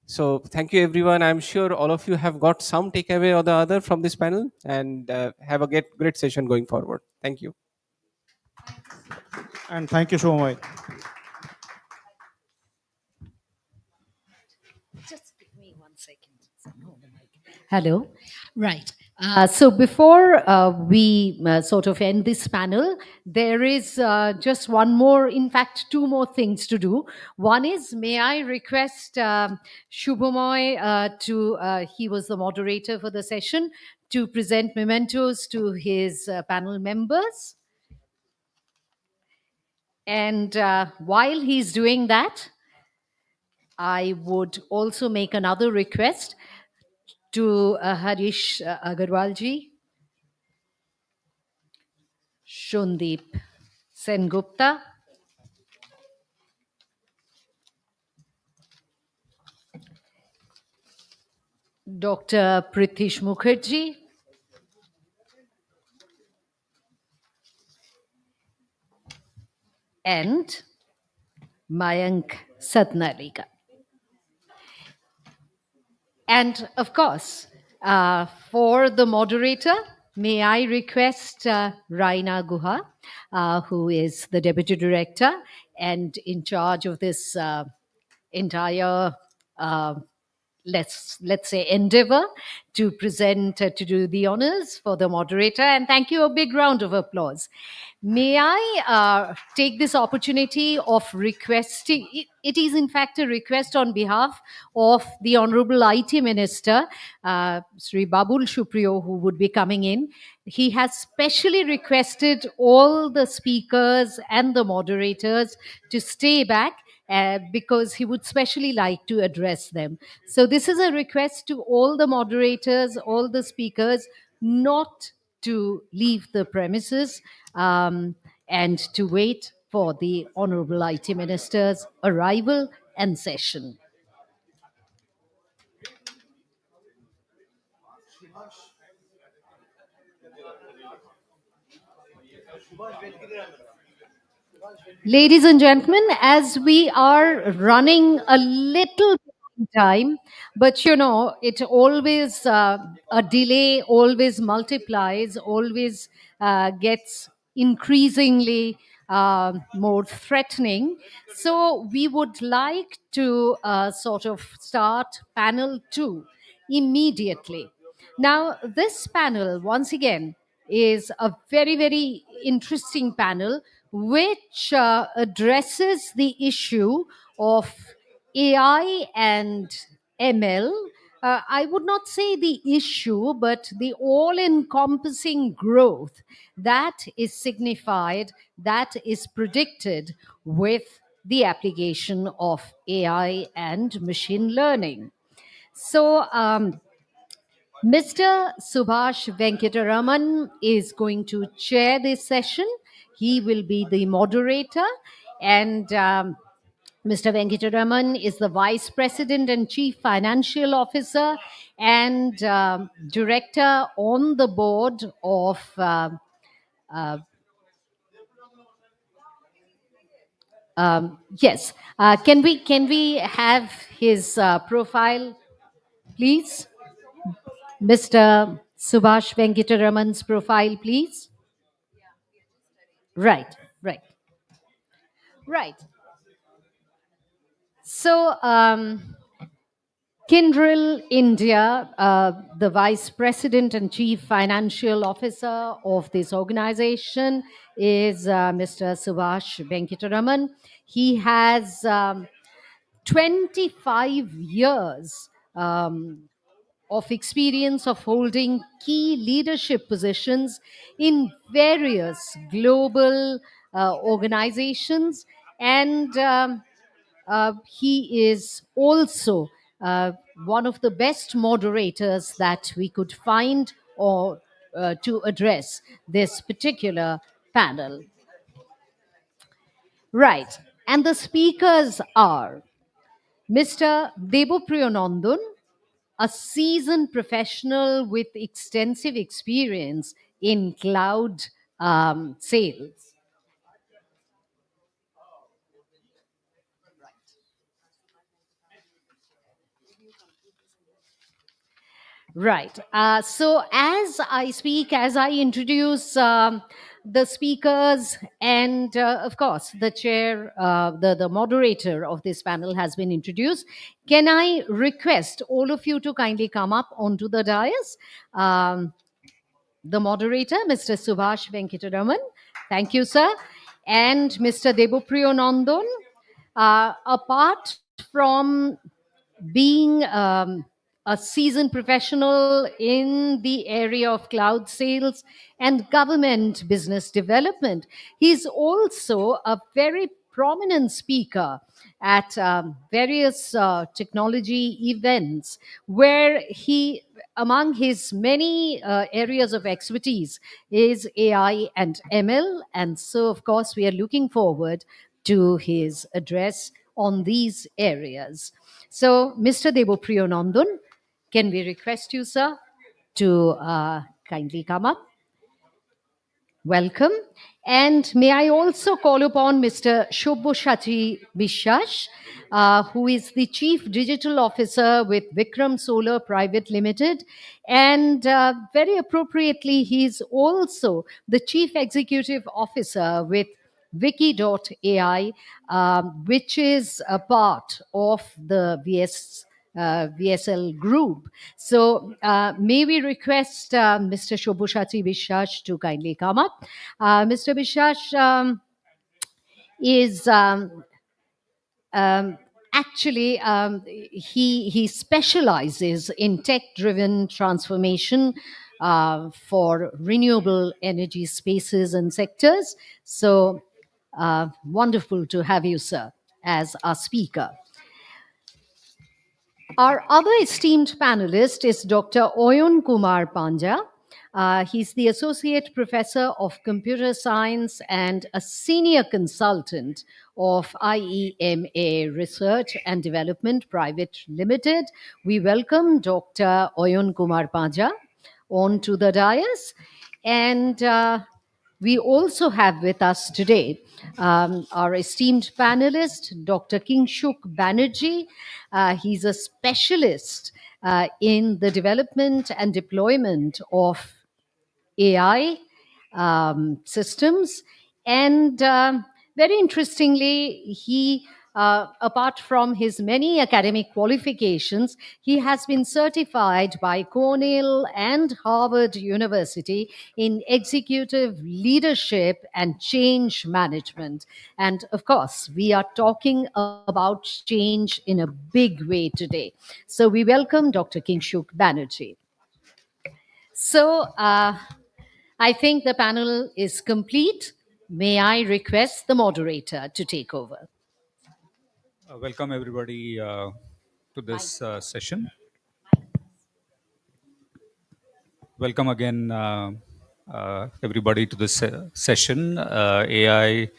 So thank you, everyone. I'm sure all of you have got some takeaway or the other from this panel, and have a great session going forward. Thank you. And thank you so much. Just give me 1 second. Hello. Right. So before we sort of end this panel, there is just one more, in fact, two more things to do. One is, may I request Shubhamoy he was the moderator for the session, to present mementos to his panel members. And while he's doing that, I would also make another request to Harish Agarwalji, Shundeep Sengupta, Dr. Pritish Mukherjee, and Mayank Satnalika. And of course, for the moderator, may I request Raina Guha, who is the Deputy Director and in charge of this entire uh, let's say endeavor, to present to do the honors for the moderator. And thank you, a big round of applause. May I take this opportunity of requesting, it is in fact a request on behalf of the Honorable IT Minister, Sri Babul Supriyo, who would be coming in. He has specially requested all the speakers and the moderators to stay back because he would specially like to address them. So this is a request to all the moderators, all the speakers, not to leave the premises and to wait for the Honorable IT Minister's arrival and session. Ladies and gentlemen, as we are running a little behind time, but you know, it always, a delay always multiplies, always gets increasingly more threatening. So we would like to sort of start panel 2 immediately. Now, this panel, once again, is a very, very interesting panel which addresses the issue of AI and ML. I would not say the issue, but the all encompassing growth that is signified, that is predicted with the application of AI and machine learning. So, Mr. Subhash Venkataraman is going to chair this session. He will be the moderator, and Mr. Venkataraman is the Vice President and Chief Financial Officer and Director on the board of yes. Can we have his profile, please? Mr. Subhash Venkataraman's profile, please. Right, right, right. So, Kyndryl India, the Vice President and Chief Financial Officer of this organization, is Mr. Subhash Venkataraman. He has 25 years of experience of holding key leadership positions in various global organizations, and he is also one of the best moderators that we could find or to address this particular panel. Right, and the speakers are Mr. Debopriyanandan, a seasoned professional with extensive experience in cloud sales. Right. So as I speak, as I introduce the speakers, and of course, the chair, the moderator of this panel has been introduced, can I request all of you to kindly come up onto the dais? The moderator, Mr. Subhash Venkataraman. Thank you, sir. And Mr. Debopriyanandan. Apart from being a seasoned professional in the area of cloud sales and government business development. He's also a very prominent speaker at various technology events where he, among his many areas of expertise, is AI and ML. And so, of course, we are looking forward to his address on these areas. So, Mr. Devopriyo Nandan, can we request you, sir, to kindly come up? Welcome. And may I also call upon Mr. Shobhoshachi Bishash, who is the Chief Digital Officer with Vikram Solar Private Limited. And very appropriately, he's also the Chief Executive Officer with Wiki.ai, which is a part of the VSL group. So may we request Mr. Shobhushati Bishash to kindly come up. Mr. Bishash is actually he specializes in tech-driven transformation for renewable energy spaces and sectors. So wonderful to have you, sir, as our speaker. Our other esteemed panelist is Dr. Oyun Kumar Panja. He's the Associate Professor of Computer Science and a Senior Consultant of IEMA Research and Development Private Limited. We welcome Dr. Oyun Kumar Panja onto the dais. And we also have with us today our esteemed panelist, Dr. Kingshuk Banerjee. He's a specialist in the development and deployment of AI systems. And very interestingly, he, apart from his many academic qualifications, he has been certified by Cornell and Harvard University in executive leadership and change management. And of course, we are talking about change in a big way today. So we welcome Dr. Kingshuk Banerjee. So, I think the panel is complete. May I request the moderator to take over? Welcome everybody to this session. Welcome again everybody to this session. AI,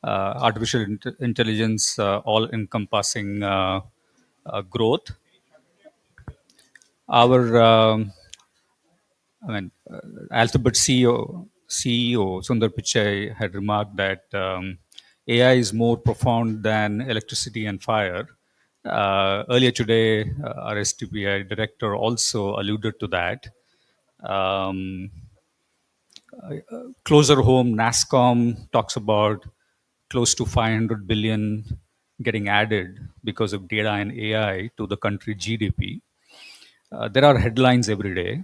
artificial intelligence, all encompassing growth. Our Alphabet CEO Sundar Pichai had remarked that AI is more profound than electricity and fire. Earlier today, our STPI director also alluded to that. Closer home, NASSCOM talks about close to 500 billion getting added because of data and AI to the country GDP. There are headlines every day.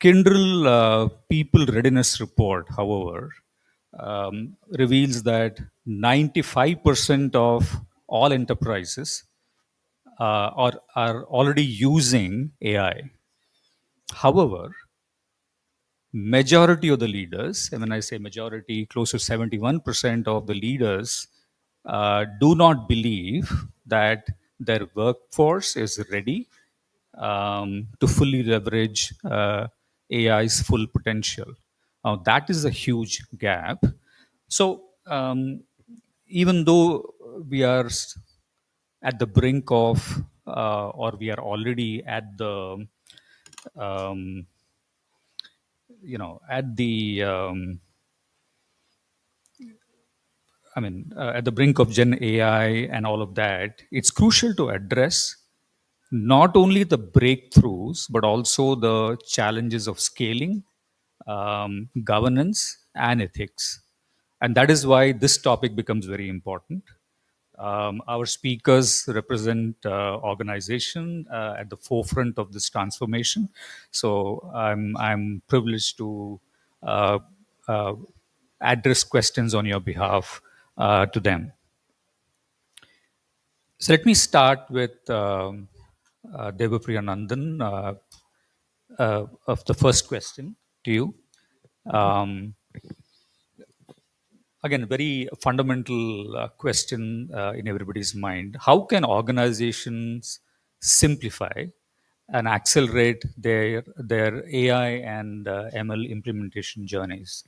Kindle People Readiness Report, however, reveals that 95% of all enterprises are already using AI. However, majority of the leaders, and when I say majority, close to 71% of the leaders do not believe that their workforce is ready to fully leverage AI's full potential. Now, that is a huge gap. So, even though we are at the brink of, or we are already at the, at the, at the brink of Gen AI and all of that, it's crucial to address not only the breakthroughs, but also the challenges of scaling, governance, and ethics. And that is why this topic becomes very important. Our speakers represent organization at the forefront of this transformation. So I'm privileged to address questions on your behalf to them. So let me start with Devapriya Nandan of the first question to you. Um, Again, a very fundamental question in everybody's mind. How can organizations simplify and accelerate their AI and ML implementation journeys?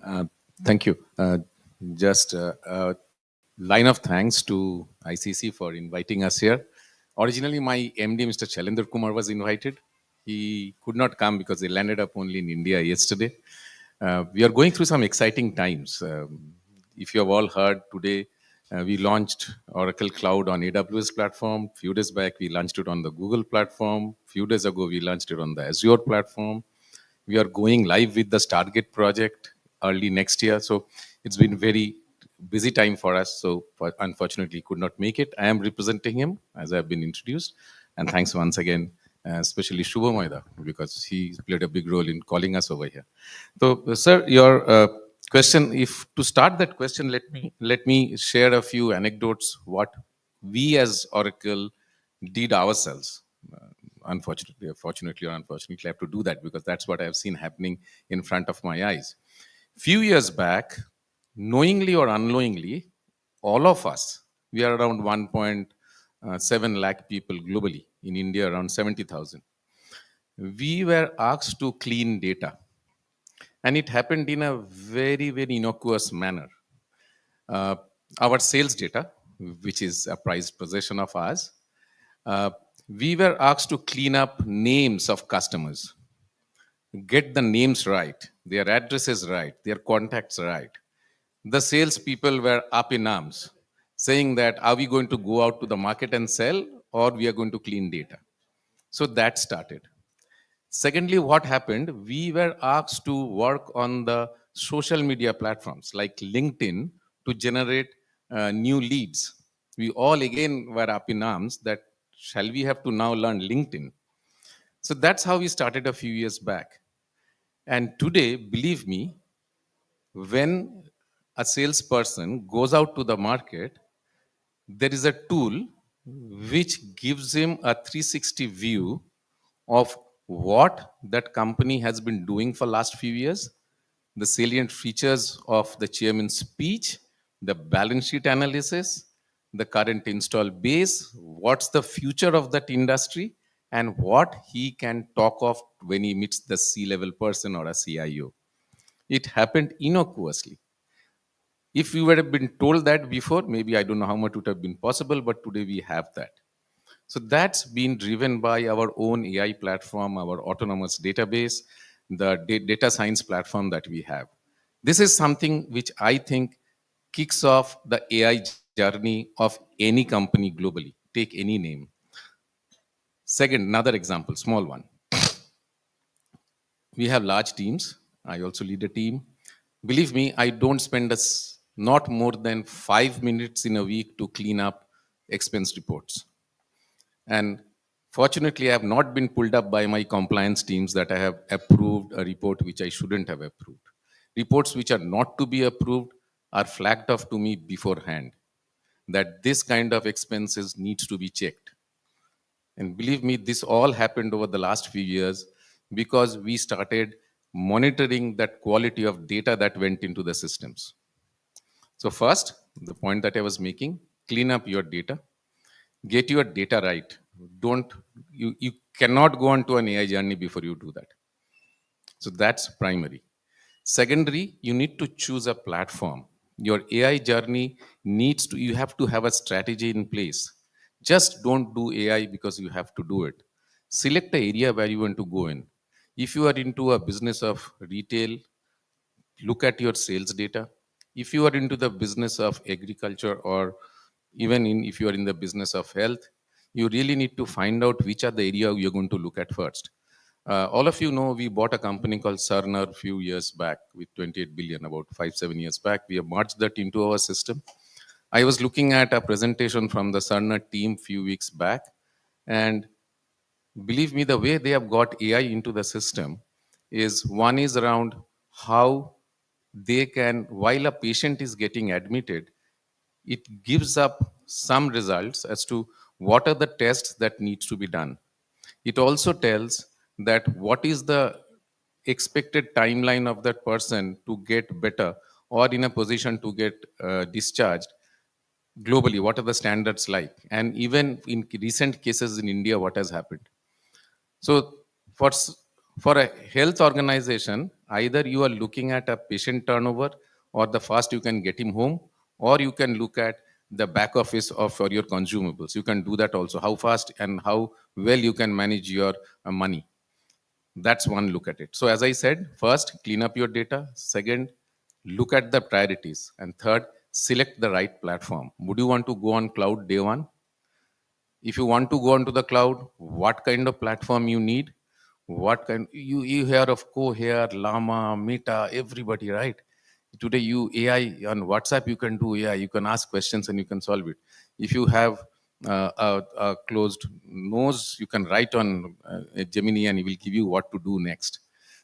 Uh, Thank you. Just a line of thanks to ICC for inviting us here. Originally, my MD, Mr. Chalendra Kumar, was invited. He could not come because he landed up only in India yesterday. We are going through some exciting times. If you have all heard today, we launched Oracle Cloud on AWS platform. Few days back, we launched it on the Google platform. Few days ago, we launched it on the Azure platform. We are going live with the Stargate project early next year. So it's been very busy time for us. So unfortunately, could not make it. I am representing him as I've been introduced. And thanks once again, especially Shubhamoida, because he played a big role in calling us over here. So, sir, your question, if to start that question, let me share a few anecdotes what we as Oracle did ourselves. Unfortunately, fortunately or unfortunately, I have to do that because that's what I've seen happening in front of my eyes. Few years back, knowingly or unknowingly, all of us, we are around 1.7 lakh people globally. In India, around 70,000. We were asked to clean data. And it happened in a very, very innocuous manner. Uh, our sales data, which is a prized possession of ours, we were asked to clean up names of customers, get the names right, their addresses right, their contacts right. The salespeople were up in arms, saying that are we going to go out to the market and sell, or we are going to clean data? So that started. Secondly, what happened? We were asked to work on the social media platforms like LinkedIn to generate new leads. We all again were up in arms that shall we have to now learn LinkedIn? So that's how we started a few years back. And today, believe me, when a salesperson goes out to the market, there is a tool which gives him a 360 view of what that company has been doing for last few years, the salient features of the chairman's speech, the balance sheet analysis, the current install base, what's the future of that industry, and what he can talk of when he meets the C-level person or a CIO. It happened innocuously. If we would have been told that before, maybe I don't know how much would have been possible, but today we have that. So that's been driven by our own AI platform, our autonomous database, the data science platform that we have. This is something which I think kicks off the AI journey of any company globally. Take any name. Second, another example, small one. We have large teams. I also lead a team. Believe me, I don't spend not more than 5 minutes in a week to clean up expense reports. And fortunately, I have not been pulled up by my compliance teams that I have approved a report which I shouldn't have approved. Reports which are not to be approved are flagged off to me beforehand that this kind of expenses needs to be checked. And believe me, this all happened over the last few years because we started monitoring that quality of data that went into the systems. So first, the point that I was making, clean up your data, get your data right. You cannot go on to an AI journey before you do that. So that's primary. Secondary, you need to choose a platform. Your AI journey you have to have a strategy in place. Just don't do AI because you have to do it. Select an area where you want to go in. If you are into a business of retail, look at your sales data. If you are into the business of agriculture, or even if you are in the business of health, you really need to find out which are the area you're going to look at first. All of you know we bought a company called Cerner a few years back with 28 billion, about 5-7 years back. We have merged that into our system. I was looking at a presentation from the Cerner team few weeks back, and believe me, the way they have got AI into the system is one is around how they can, while a patient is getting admitted, it gives up some results as to what are the tests that needs to be done. It also tells that what is the expected timeline of that person to get better or in a position to get discharged globally. What are the standards like? And even in recent cases in India, what has happened? So for for a health organization, either you are looking at a patient turnover or the fast you can get him home, or you can look at the back office of for your consumables. You can do that also, how fast and how well you can manage your money. That's one look at it. So as I said, first, clean up your data. Second, look at the priorities. And third, select the right platform. Would you want to go on cloud day one? If you want to go onto the cloud, what kind of platform you need? What kind you hear of Cohere, Llama, Meta, everybody, right? Today you AI on WhatsApp, you can do AI, you can ask questions and you can solve it. If you have a closed nose, you can write on a Gemini and it will give you what to do next.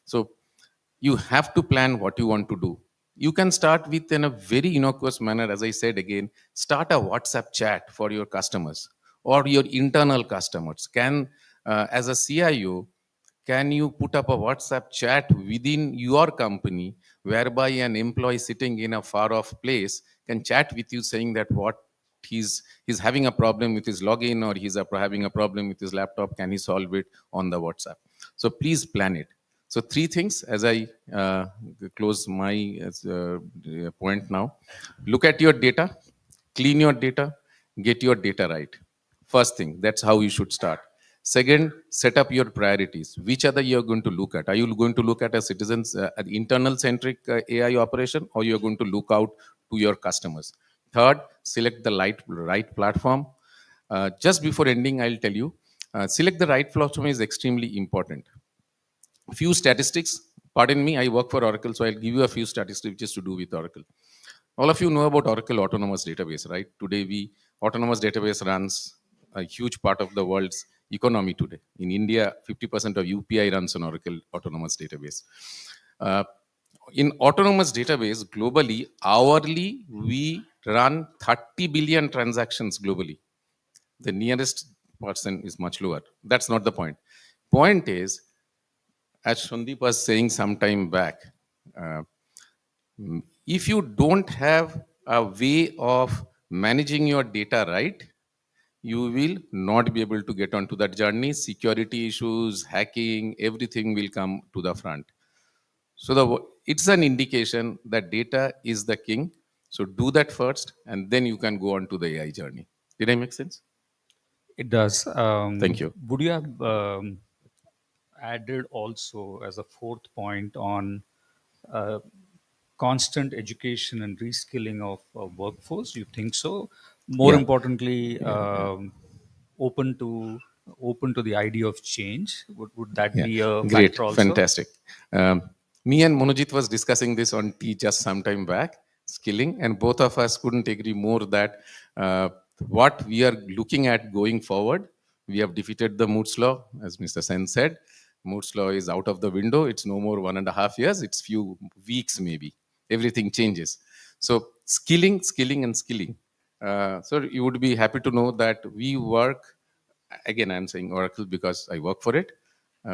So you have to plan what you want to do. You can start with in a very innocuous manner. As I said again, start a WhatsApp chat for your customers or your internal customers. Can as a CIO, can you put up a WhatsApp chat within your company whereby an employee sitting in a far off place can chat with you saying that what he's having a problem with his login, or having a problem with his laptop, can he solve it on the WhatsApp? So please plan it. So three things as I close my point now. Look at your data, clean your data, get your data right. First thing, that's how you should start. Second, set up your priorities. Which other you're going to look at? Are you going to look at a citizens, an internal centric AI operation, or you're going to look out to your customers? Third, select the right platform. Just before ending, I'll tell you, select the right platform is extremely important. Few statistics, pardon me, I work for Oracle, so I'll give you a few statistics which is to do with Oracle. All of you know about Oracle Autonomous Database, right? Today, Autonomous Database runs a huge part of the world's economy today. In India, 50% of UPI runs on Oracle Autonomous Database. In Autonomous Database, globally, hourly, we run 30 billion transactions globally. The nearest person is much lower. That's not the point. Point is, as Sandeep was saying some time back, if you don't have a way of managing your data right, you will not be able to get onto that journey. Security issues, hacking, everything will come to the front. So it's an indication that data is the king. So do that first, and then you can go on to the AI journey. Did I make sense? It does. Thank you. Would you have added also as a fourth point on constant education and reskilling of workforce? You think so? More Yeah. importantly, open to the idea of change. Would that Yeah, be a great, factor also? fantastic. Me and Monojit was discussing this on tea just some time back, skilling, and both of us couldn't agree more that what we are looking at going forward, we have defeated the Moore's law, as Mr. Sen said. Moore's law is out of the window. It's no more 1.5 years. It's few weeks maybe. Everything changes. So skilling, skilling, and skilling. So you would be happy to know that we work. Again, I'm saying Oracle because I work for it.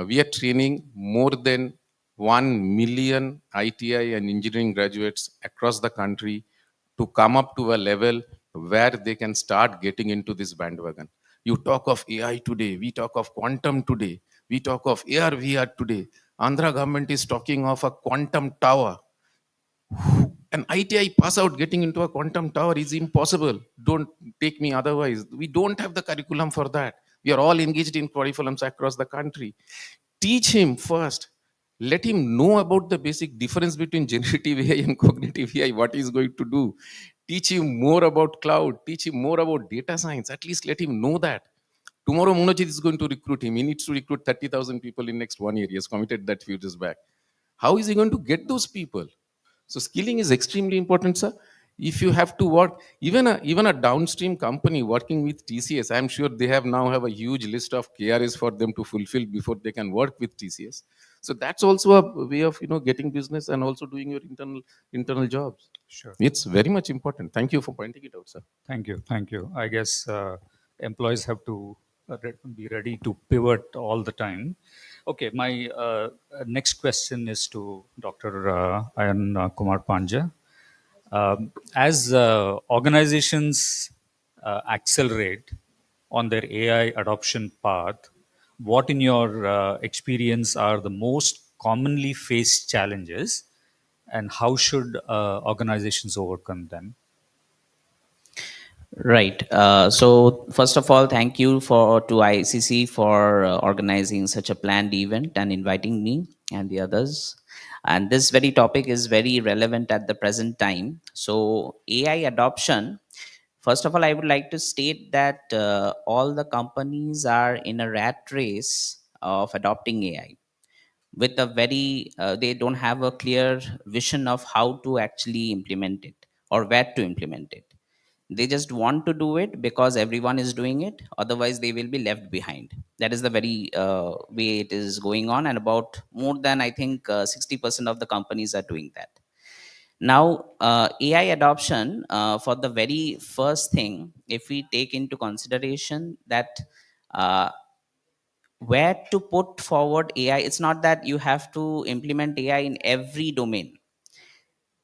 We are training more than 1 million ITI and engineering graduates across the country to come up to a level where they can start getting into this bandwagon. You talk of AI today, we talk of quantum today, we talk of AR, VR today. Andhra government is talking of a quantum tower. An ITI pass out getting into a quantum tower is impossible. Don't take me otherwise. We don't have the curriculum for that. We are all engaged in curriculums across the country. Teach him first. Let him know about the basic difference between generative AI and cognitive AI, what he's going to do. Teach him more about cloud. Teach him more about data science. At least let him know that. Tomorrow, Monojit is going to recruit him. He needs to recruit 30,000 people in next 1 year. He has committed that few days back. How is he going to get those people? So skilling is extremely important, sir. If you have to work, even a downstream company working with TCS, I'm sure they now have a huge list of KRAs for them to fulfill before they can work with TCS. So that's also a way of getting business and also doing your internal jobs. Sure. It's very much important. Thank you for pointing it out, sir. Thank you. Thank you. I guess employees have to be ready to pivot all the time. Okay, my next question is to Dr. Ayan Kumar Panja. As organizations accelerate on their AI adoption path, what, in your experience, are the most commonly faced challenges, and how should organizations overcome them? Right. So first of all, thank you to ICC for organizing such a planned event and inviting me and the others. And this very topic is very relevant at the present time. So AI adoption. First of all, I would like to state that all the companies are in a rat race of adopting AI with a very they don't have a clear vision of how to actually implement it or where to implement it. They just want to do it because everyone is doing it, otherwise they will be left behind. That is the very way it is going on, and about more than, I think, 60% of the companies are doing that now. AI adoption, for the very first thing, if we take into consideration that uh, where to put forward AI, it's not that you have to implement AI in every domain.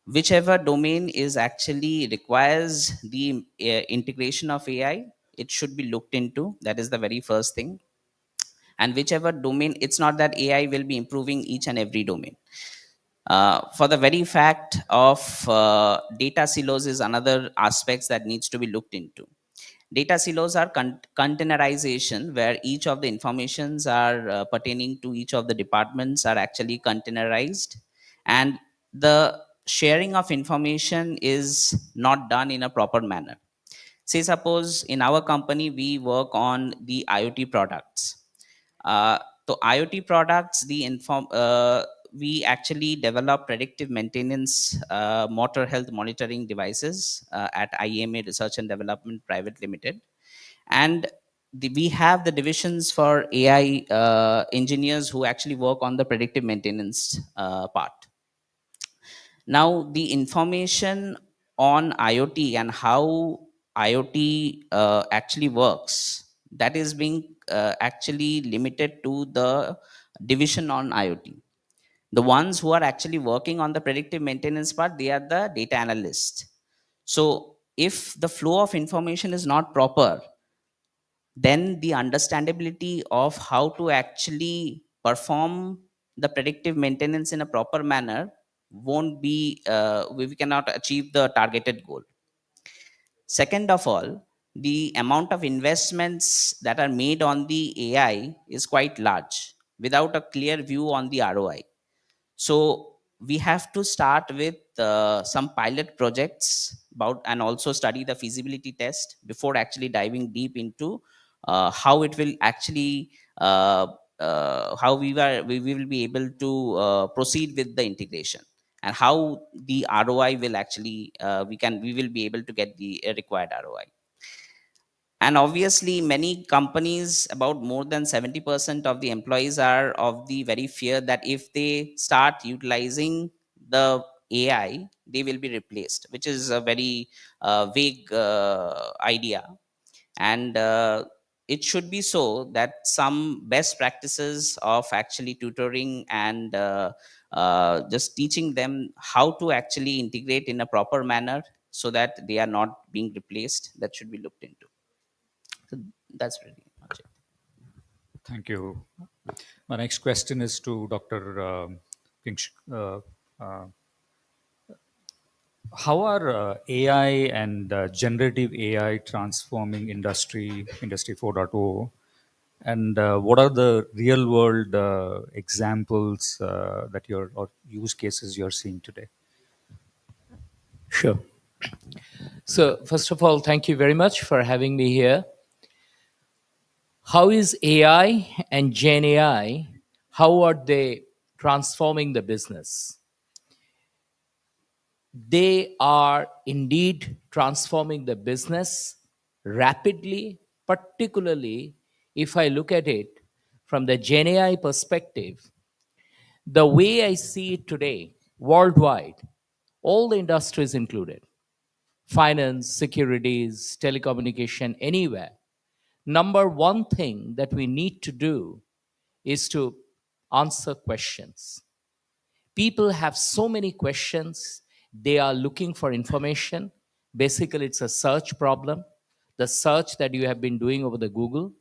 Whichever domain is actually requires the integration of AI, it should be looked into. That is the very first thing. And whichever domain, it's not that AI will be improving each and every domain. For the very fact of data silos is another aspects that needs to be looked into. Data silos are containerization, where each of the informations are pertaining to each of the departments are actually containerized, and the sharing of information is not done in a proper manner. Say suppose in our company we work on the IoT products. uh, so IoT products, we actually develop predictive maintenance motor health monitoring devices at IEMA Research and Development Private Limited. And we have the divisions for AI engineers who actually work on the predictive maintenance part. Now, the information on IoT and how IoT actually works, that is being actually limited to the division on IoT. The ones who are actually working on the predictive maintenance part, they are the data analysts. So if the flow of information is not proper, then the understandability of how to actually perform the predictive maintenance in a proper manner won't be we cannot achieve the targeted goal. Second of all, the amount of investments that are made on the AI is quite large without a clear view on the ROI. So we have to start with some pilot projects about, and also study the feasibility test before actually diving deep into how it will actually how we will be able to proceed with the integration, and how the ROI will actually we will be able to get the required ROI. And obviously many companies, about more than 70% of the employees, are of the very fear that if they start utilizing the AI, they will be replaced, which is a very vague idea. And it should be so that some best practices of actually tutoring and just teaching them how to actually integrate in a proper manner so that they are not being replaced, that should be looked into. So that's really much it. Thank you. My next question is to Dr. Kingsh. How are AI and generative AI transforming Industry 4.0? And what are the real world examples that or use cases you're seeing today? Sure. So, first of all, thank you very much for having me here. How is AI and Gen AI, how are they transforming the business? They are indeed transforming the business rapidly, particularly if I look at it from the Gen AI perspective. The way I see it today, worldwide, all the industries included, finance, securities, telecommunication, anywhere, number one thing that we need to do is to answer questions. People have so many questions. They are looking for information. Basically, it's a search problem. The search that you have been doing over the Google,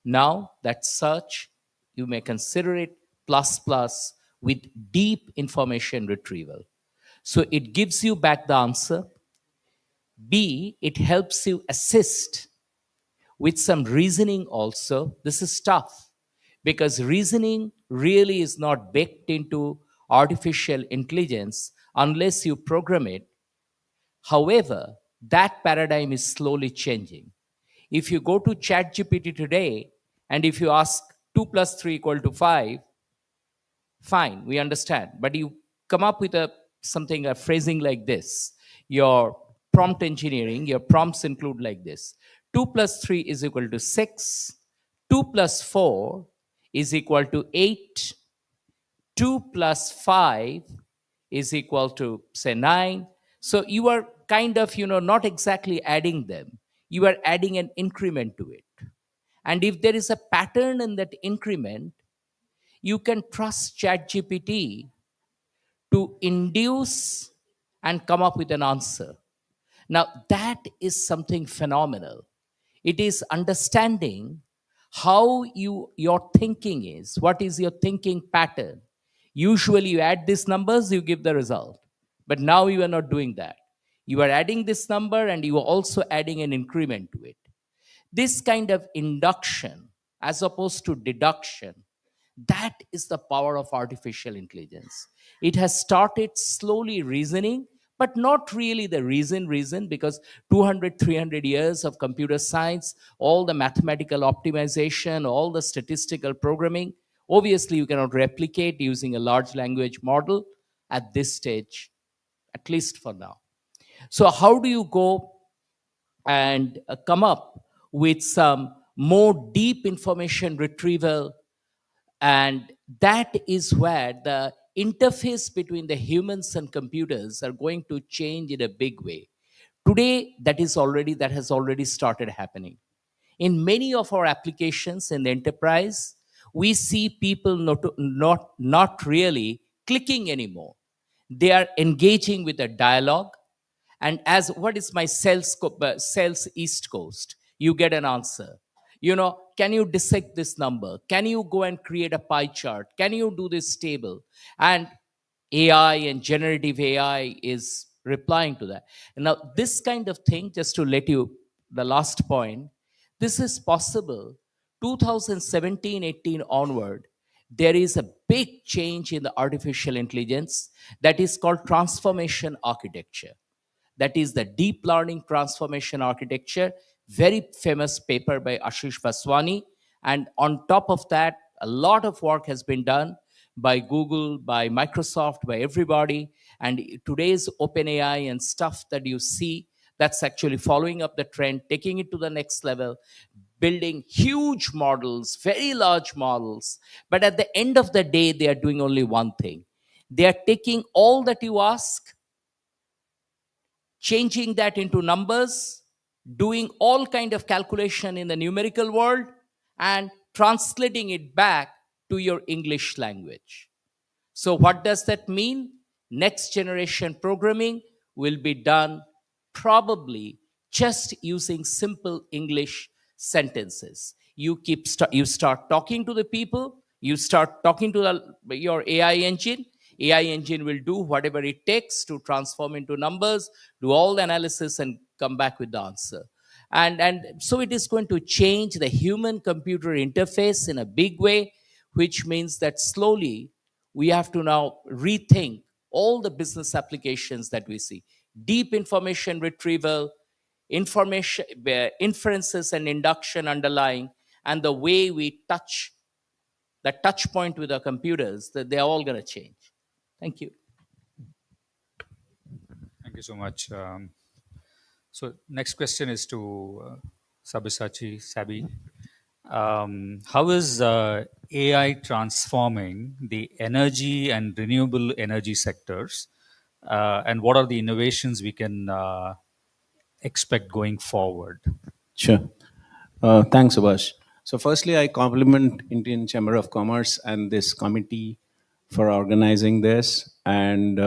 now that search, you may consider it plus plus with deep information retrieval. So it gives you back the answer. B, it helps you assist with some reasoning also. This is tough because reasoning really is not baked into artificial intelligence unless you program it. However, that paradigm is slowly changing. If you go to ChatGPT today and if you ask 2 plus 3 equal to 5, fine, we understand. But you come up with a phrasing like this. Your prompt engineering, your prompts include like this: 2 plus 3 is equal to 6, 2 plus 4 is equal to 8, 2 plus 5 is equal to, say, 9. So you are kind of, not exactly adding them. You are adding an increment to it. And if there is a pattern in that increment, you can trust ChatGPT to induce and come up with an answer. Now, that is something phenomenal. It is understanding how your thinking is. What is your thinking pattern? Usually, you add these numbers, you give the result. But now you are not doing that. You are adding this number and you are also adding an increment to it. This kind of induction, as opposed to deduction, that is the power of artificial intelligence. It has started slowly reasoning, but not really the reason, because 200, 300 years of computer science, all the mathematical optimization, all the statistical programming, obviously you cannot replicate using a large language model at this stage, at least for now. So how do you go and come up with some more deep information retrieval? And that is where the interface between the humans and computers are going to change in a big way. Today, that has already started happening. In many of our applications in the enterprise, we see people not really clicking anymore. They are engaging with a dialogue. And as what is my sales East Coast, you get an answer. Can you dissect this number? Can you go and create a pie chart? Can you do this table? And AI and generative AI is replying to that. And now this kind of thing, just to let you, the last point, this is possible 2017-18 onward. There is a big change in the artificial intelligence that is called transformation architecture. That is the deep learning transformation architecture, very famous paper by Ashish Vaswani. And on top of that, a lot of work has been done by Google, by Microsoft, by everybody. And today's OpenAI and stuff that you see, that's actually following up the trend, taking it to the next level, building huge models, very large models. But at the end of the day, they are doing only one thing. They are taking all that you ask, changing that into numbers, doing all kind of calculation in the numerical world, and translating it back to your English language. So what does that mean? Next generation programming will be done probably just using simple English sentences. You start talking to the people, you start talking to your AI engine. AI engine will do whatever it takes to transform into numbers, do all the analysis, and come back with the answer. And so it is going to change the human computer interface in a big way, which means that slowly we have to now rethink all the business applications that we see. Deep information retrieval, information inferences and induction underlying, and the way we touch the touch point with our computers, that they're all going to change. Thank you. Thank you so much. So next question is to Sabyasachi Sabi. How is AI transforming the energy and renewable energy sectors? And what are the innovations we can expect going forward? Sure. Thanks, Subhash. So, firstly, I compliment Indian Chamber of Commerce and this committee for organizing this, and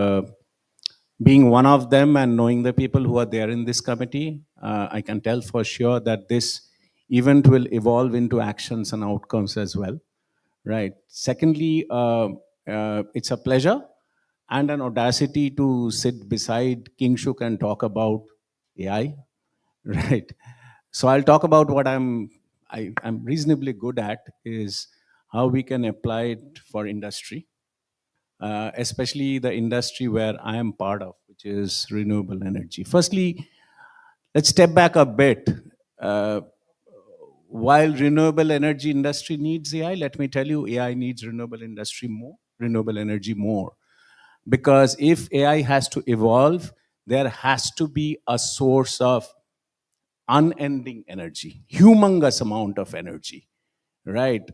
being one of them and knowing the people who are there in this committee, I can tell for sure that this event will evolve into actions and outcomes as well. Right. Secondly, it's a pleasure and an audacity to sit beside King Shuk and talk about AI. Right. So I'll talk about what I'm reasonably good at, is how we can apply it for industry, especially the industry where I am part of, which is renewable energy. Firstly, let's step back a bit. Uh, while renewable energy industry needs AI, let me tell you, AI needs renewable energy more. Because if AI has to evolve, there has to be a source of unending energy, humongous amount of energy, right?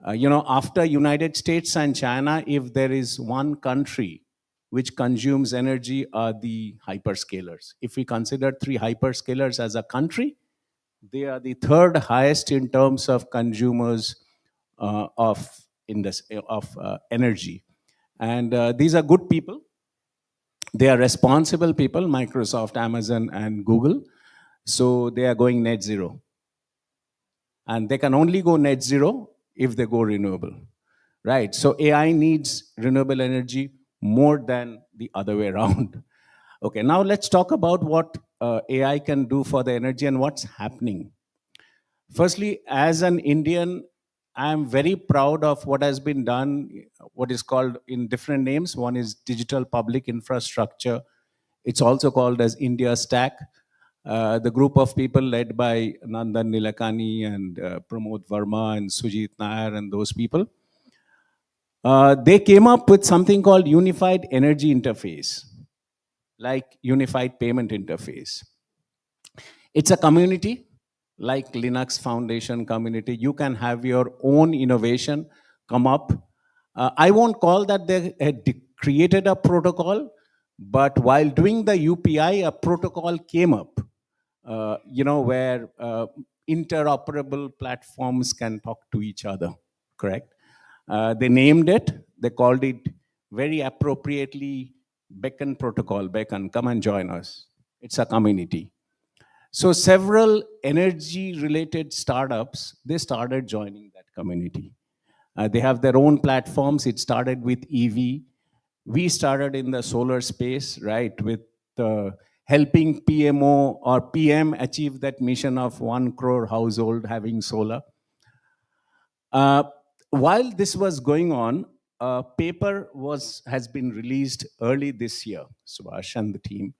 After United States and China, if there is one country which consumes energy, are the hyperscalers. If we consider 3 hyperscalers as a country, they are the third highest in terms of consumers of energy. And these are good people. They are responsible people, Microsoft, Amazon, and Google. So they are going net zero. And they can only go net zero if they go renewable, right? So AI needs renewable energy more than the other way around. Okay, now let's talk about what AI can do for the energy and what's happening. Firstly, as an Indian, I'm very proud of what has been done, what is called in different names. One is digital public infrastructure. It's also called as India Stack. The group of people led by Nandan Nilekani and Pramod Verma and Sujit Nair and those people, they came up with something called Unified Energy Interface, like Unified Payment Interface. It's a community, like Linux Foundation community. You can have your own innovation come up. I won't call that they had created a protocol, but while doing the UPI, a protocol came up, where interoperable platforms can talk to each other, correct? They named it, they called it very appropriately Beacon Protocol. Beacon, come and join us. It's a community. So several energy-related startups, they started joining that community. They have their own platforms. It started with EV. We started in the solar space, right, with helping PMO or PM achieve that mission of 1 crore household having solar. While this was going on, a paper has been released early this year, Subhash and the team.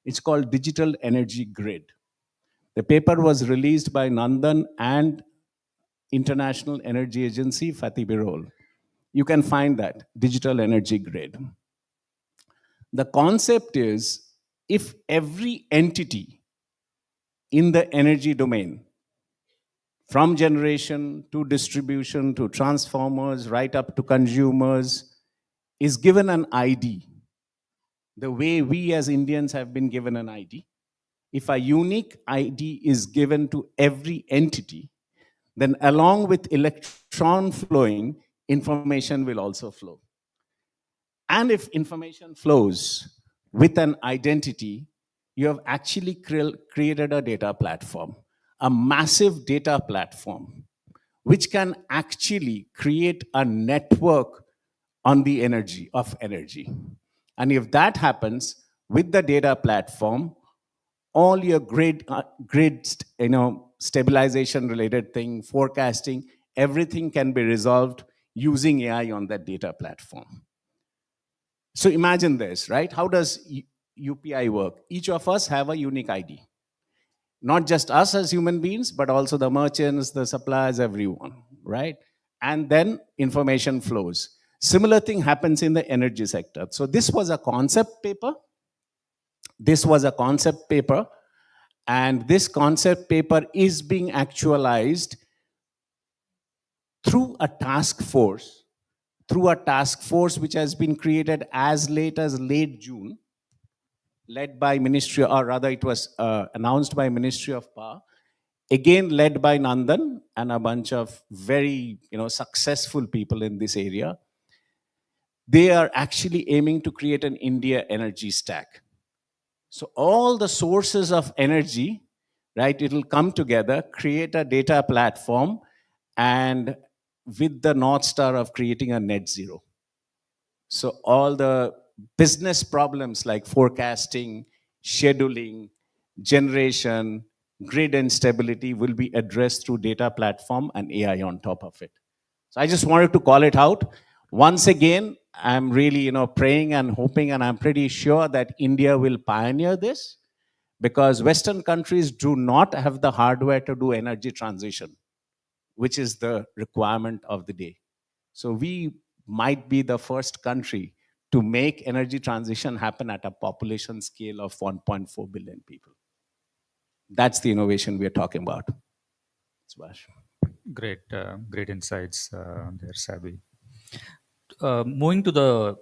It's called Digital Energy Grid. The paper was released by Nandan and International Energy Agency, Fatih Birol. You can find that, Digital Energy Grid. The concept is, if every entity in the energy domain, from generation to distribution to transformers, right up to consumers, is given an ID, the way we as Indians have been given an ID, if a unique ID is given to every entity, then along with electron flowing, information will also flow. And if information flows with an identity, you have actually created a data platform, a massive data platform, which can actually create a network on the energy. And if that happens with the data platform, all your grid stabilization related thing, forecasting, everything can be resolved using AI on that data platform. So imagine this, right? How does UPI work? Each of us have a unique ID. Not just us as human beings, but also the merchants, the suppliers, everyone, right? And then information flows. Similar thing happens in the energy sector. So this was a concept paper. And this concept paper is being actualized through a task force, which has been created as late as late June, led by Ministry, or rather it was announced by Ministry of Power, again led by Nandan and a bunch of very successful people in this area. They are actually aiming to create an India energy stack. So all the sources of energy, right, it'll come together, create a data platform, and with the North Star of creating a net zero. So all the business problems like forecasting, scheduling, generation, grid instability will be addressed through data platform and AI on top of it. So I just wanted to call it out. Once again, I'm really praying and hoping, and I'm pretty sure that India will pioneer this, because Western countries do not have the hardware to do energy transition, which is the requirement of the day. So we might be the first country to make energy transition happen at a population scale of 1.4 billion people. That's the innovation we are talking about. Subhash. Great insights there, Sabi. Moving to the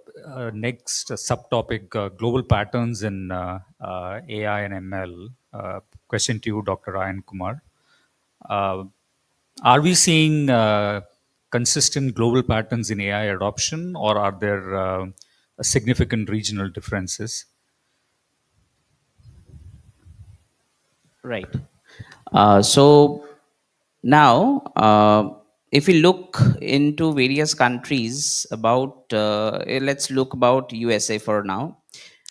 next subtopic, global patterns in AI and ML. Question to you, Dr. Ryan Kumar. Are we seeing consistent global patterns in AI adoption, or are there significant regional differences? Right. So now, if we look into various countries, let's look about USA for now.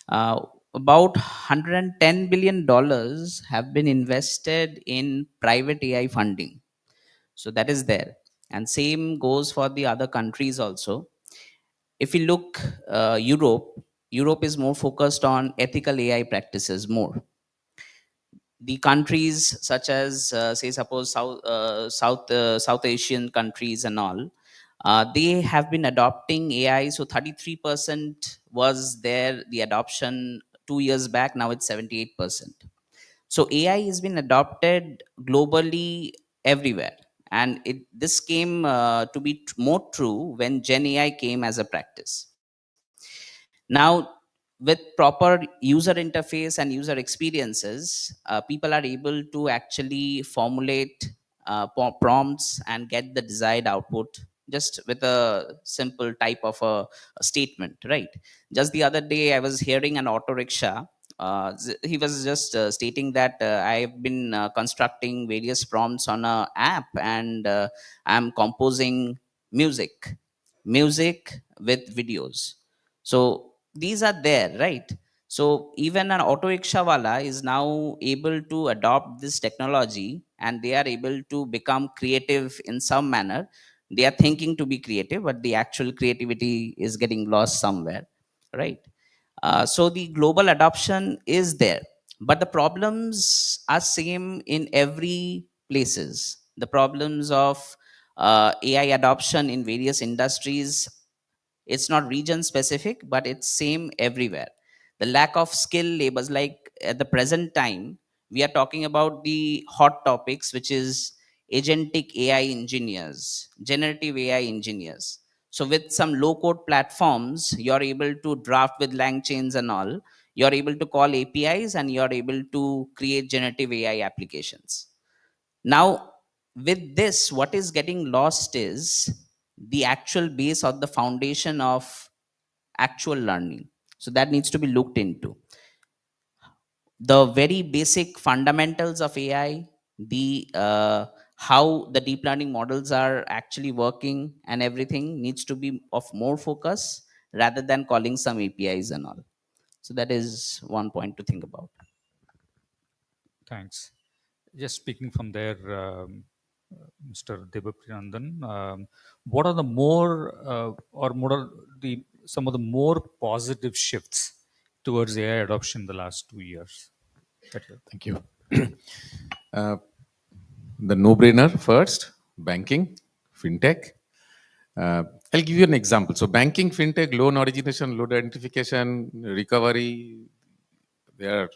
About $110 billion have been invested in private AI funding. So that is there. And same goes for the other countries also. If we look Europe is more focused on ethical AI practices more. The countries such as say suppose South Asian countries and all, they have been adopting AI. So 33% was there, the adoption 2 years back. Now it's 78%. So AI has been adopted globally everywhere, and this came to be more true when Gen AI came as a practice. Now, with proper user interface and user experiences, people are able to actually formulate prompts and get the desired output just with a simple type of a statement, right? Just the other day, I was hearing an auto rickshaw. He was just stating that I've been constructing various prompts on an app, and I'm composing music with videos. So these are there, right? So even an auto rickshaw wala is now able to adopt this technology, and they are able to become creative in some manner. They are thinking to be creative, but the actual creativity is getting lost somewhere, right? So the global adoption is there, but the problems are same in every places. The problems of AI adoption in various industries, it's not region specific, but it's same everywhere. The lack of skill labors, like at the present time, we are talking about the hot topics, which is agentic AI engineers, generative AI engineers. So with some low code platforms, you're able to draft with lang chains and all. You're able to call APIs, and you're able to create generative AI applications. Now, with this, what is getting lost is the actual base or the foundation of actual learning. So that needs to be looked into. The very basic fundamentals of AI, the how the deep learning models are actually working and everything needs to be of more focus rather than calling some APIs and all. So that is one point to think about. Thanks. Just speaking from there, Mr. Debapriyanandan, what are the some of the more positive shifts towards AI adoption in the last 2 years? Thank you. The no-brainer first, banking, fintech. I'll give you an example. So banking, fintech, loan origination, loan identification, recovery. There are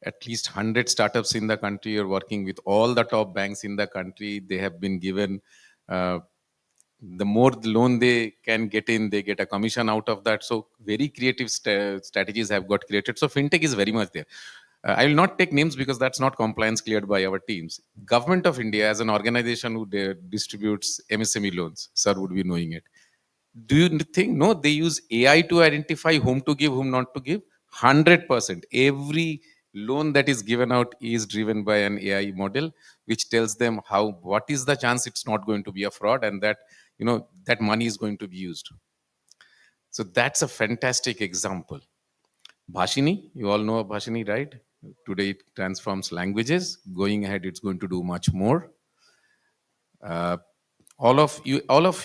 at least 100 startups in the country are working with all the top banks in the country. They have been given The more the loan they can get in, they get a commission out of that. So very creative strategies have got created. So fintech is very much there. I will not take names because that's not compliance cleared by our teams. Government of India as an organization who distributes MSME loans, sir would be knowing it. Do you think, no, they use AI to identify whom to give, whom not to give? 100%. Every loan that is given out is driven by an AI model, which tells them what is the chance it's not going to be a fraud, and that, that money is going to be used. So that's a fantastic example. Bhashini, you all know Bhashini, right? Today it transforms languages. Going ahead, it's going to do much more. All of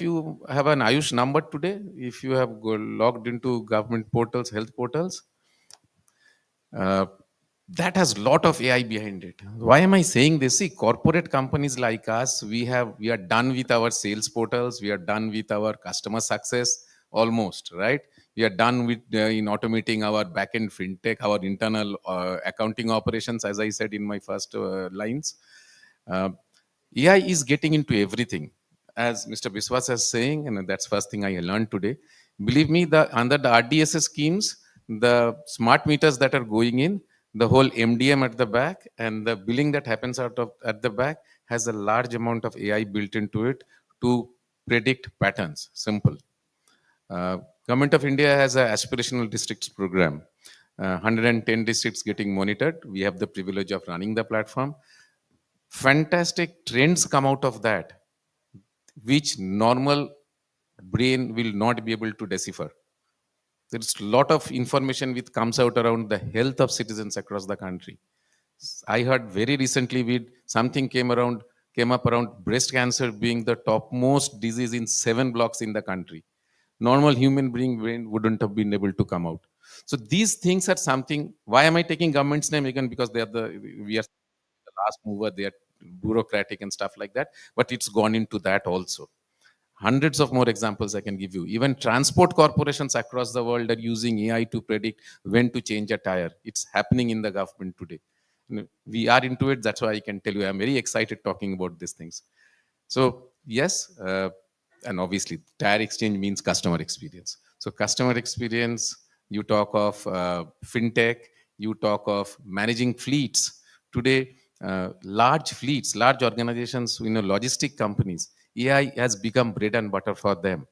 you have an Ayush number today. If you have logged into government portals, health portals, that has a lot of AI behind it. Why am I saying this? See, corporate companies like us, we are done with our sales portals. We are done with our customer success almost, right? We are done with in automating our backend fintech, our internal accounting operations, as I said in my first lines. AI is getting into everything. As Mr. Biswas is saying, and that's first thing I learned today. Believe me, under the RDSS schemes, the smart meters that are going in, the whole MDM at the back, and the billing that happens at the back has a large amount of AI built into it to predict patterns. Simple. Government of India has an aspirational districts program. 110 districts getting monitored. We have the privilege of running the platform. Fantastic trends come out of that, which normal brain will not be able to decipher. There's a lot of information which comes out around the health of citizens across the country. I heard very recently something came up around breast cancer being the topmost disease in 7 blocks in the country. Normal human brain wouldn't have been able to come out. So these things are something. Why am I taking government's name again? Because we are the last mover. They are bureaucratic and stuff like that. But it's gone into that also. Hundreds of more examples I can give you. Even transport corporations across the world are using AI to predict when to change a tire. It's happening in the government today. We are into it. That's why I can tell you I'm very excited talking about these things. So yes, and obviously tire exchange means customer experience. So customer experience, you talk of fintech, you talk of managing fleets. Today, large fleets, large organizations, logistic companies, AI has become bread and butter for them.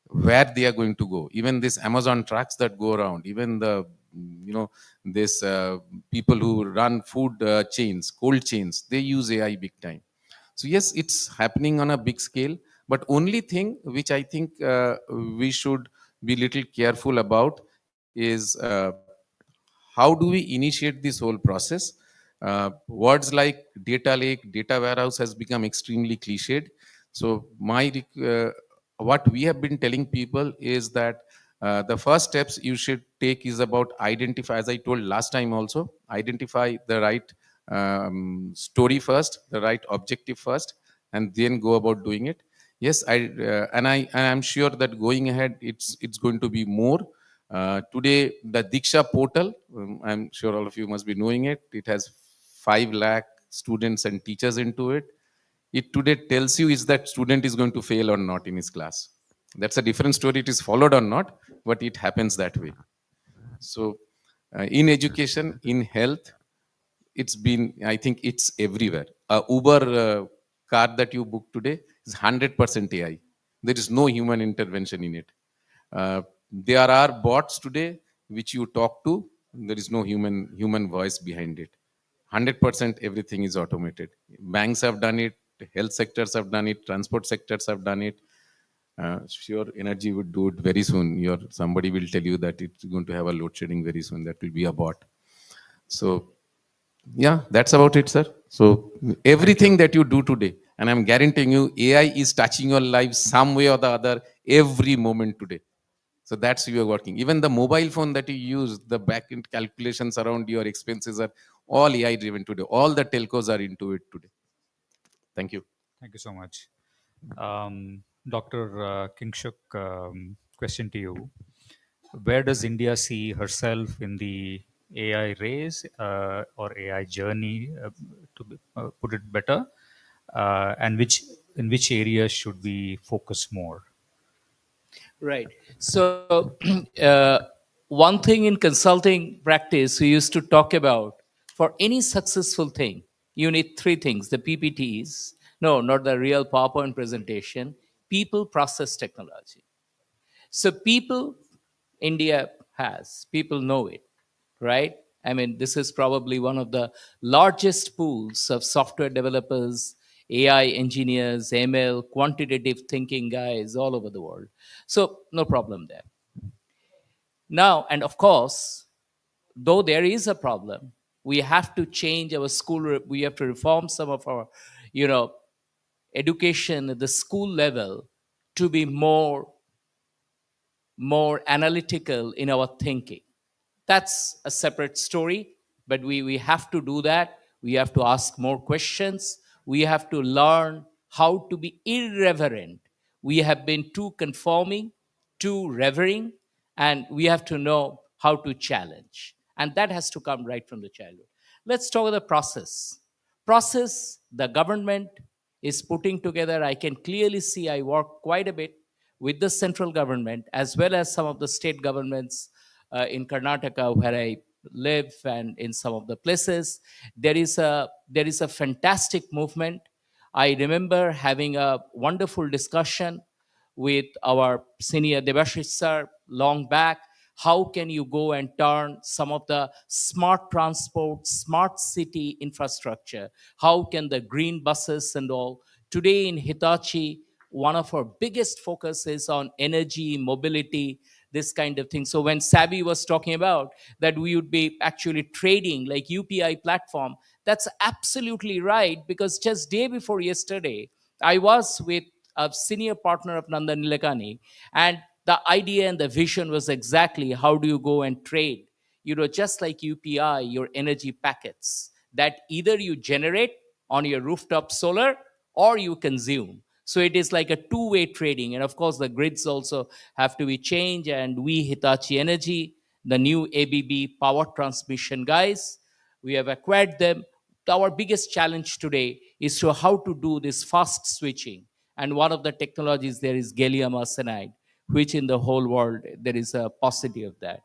Where they are going to go, even this Amazon trucks that go around, even the this people who run food chains, cold chains, they use AI big time. So yes, it's happening on a big scale, but only thing which I think we should be little careful about is how do we initiate this whole process. Words like data lake, data warehouse has become extremely cliched. So what we have been telling people is that the first steps you should take is about identify, as I told last time also, identify the right story first, the right objective first, and then go about doing it. Yes, I am sure that going ahead, it's going to be more. Today, the Diksha portal, I'm sure all of you must be knowing it. It has 5 lakh students and teachers into it. It today tells you is that student is going to fail or not in his class. That's a different story. It is followed or not, but it happens that way. So in education, in health, I think it's everywhere. Uber car that you book today is 100% AI. There is no human intervention in it. There are bots today which you talk to. There is no human voice behind it. 100% everything is automated. Banks have done it. Health sectors have done it. Transport sectors have done it. Sure, energy would do it very soon. Somebody will tell you that it's going to have a load shedding very soon. That will be a bot. So yeah, that's about it, sir. So everything that you do today, and I'm guaranteeing you, AI is touching your life some way or the other every moment today. So that's you are working. Even the mobile phone that you use, the back-end calculations around your expenses are all AI driven today. All the telcos are into it today. Thank you. Thank you so much. Dr. Kingshuk, question to you. Where does India see herself in the AI race or AI journey, to put it better? And which in which areas should we focus more? Right. So, one thing in consulting practice we used to talk about, for any successful thing, you need three things: the PPTs, no, not the real PowerPoint presentation, people, process, technology. So, people, India has, people know it, right? I mean, this is probably one of the largest pools of software developers, AI engineers, ML, quantitative thinking guys all over the world. So, no problem there. Now, and of course, though there is a problem, we have to change our school, we have to reform some of our, you know, education at the school level to be more analytical in our thinking. That's a separate story, but we have to do that. We have to ask more questions. We have to learn how to be irreverent. We have been too conforming, too revering, and we have to know how to challenge. And that has to come right from the childhood. Let's talk about the process the government is putting together. I can clearly see, I work quite a bit with the central government as well as some of the state governments in Karnataka where I live, and in some of the places. There is a fantastic movement. I remember having a wonderful discussion with our senior Debashish sir long back. How can you go and turn some of the smart transport, smart city infrastructure? How can the green buses and all? Today in Hitachi, one of our biggest focus is on energy, mobility, this kind of thing. So when Sabi was talking about that we would be actually trading like UPI platform, that's absolutely right, because just day before yesterday, I was with a senior partner of Nandan Nilekani, and the idea and the vision was exactly how do you go and trade, just like UPI, your energy packets that either you generate on your rooftop solar or you consume. So it is like a two-way trading. And of course, the grids also have to be changed. And we, Hitachi Energy, the new ABB power transmission guys, we have acquired them. Our biggest challenge today is to how to do this fast switching. And one of the technologies there is gallium arsenide, which in the whole world, there is a paucity of that.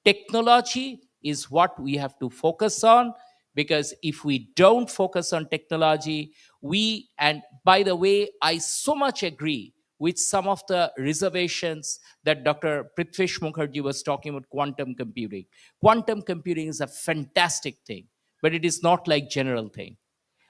Technology is what we have to focus on, because if we don't focus on technology, and by the way, I so much agree with some of the reservations that Dr. Prithvish Mukherjee was talking about quantum computing. Quantum computing is a fantastic thing, but it is not like general thing.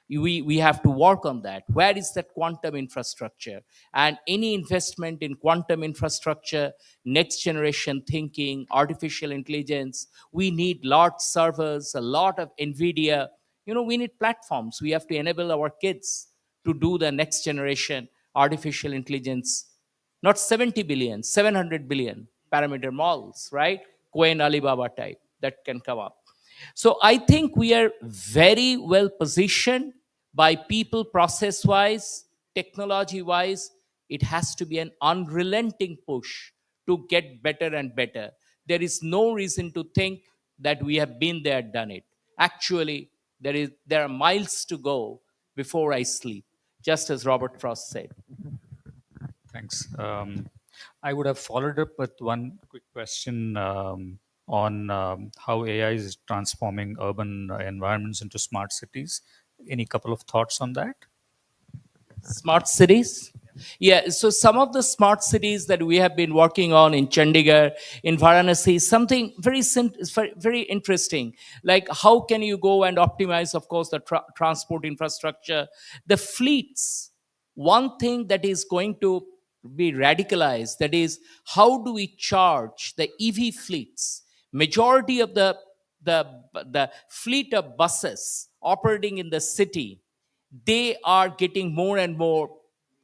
We have to work on that. Where is that quantum infrastructure? And any investment in quantum infrastructure, next generation thinking, artificial intelligence, we need large servers, a lot of NVIDIA. We need platforms. We have to enable our kids to do the next generation artificial intelligence, not 70 billion, 700 billion parameter models, right? Coin Alibaba type that can come up. So I think we are very well positioned by people, process wise, technology wise. It has to be an unrelenting push to get better and better. There is no reason to think that we have been there, done it. Actually, there are miles to go before I sleep, just as Robert Frost said. Thanks. I would have followed up with one quick question on how AI is transforming urban environments into smart cities. Any couple of thoughts on that? Smart cities? Yeah, so some of the smart cities that we have been working on in Chandigarh, in Varanasi, something very interesting. Like, how can you go and optimize, of course, the transport infrastructure, the fleets? One thing that is going to be radicalized, that is, how do we charge the EV fleets? Majority of the fleet of buses operating in the city, they are getting more and more.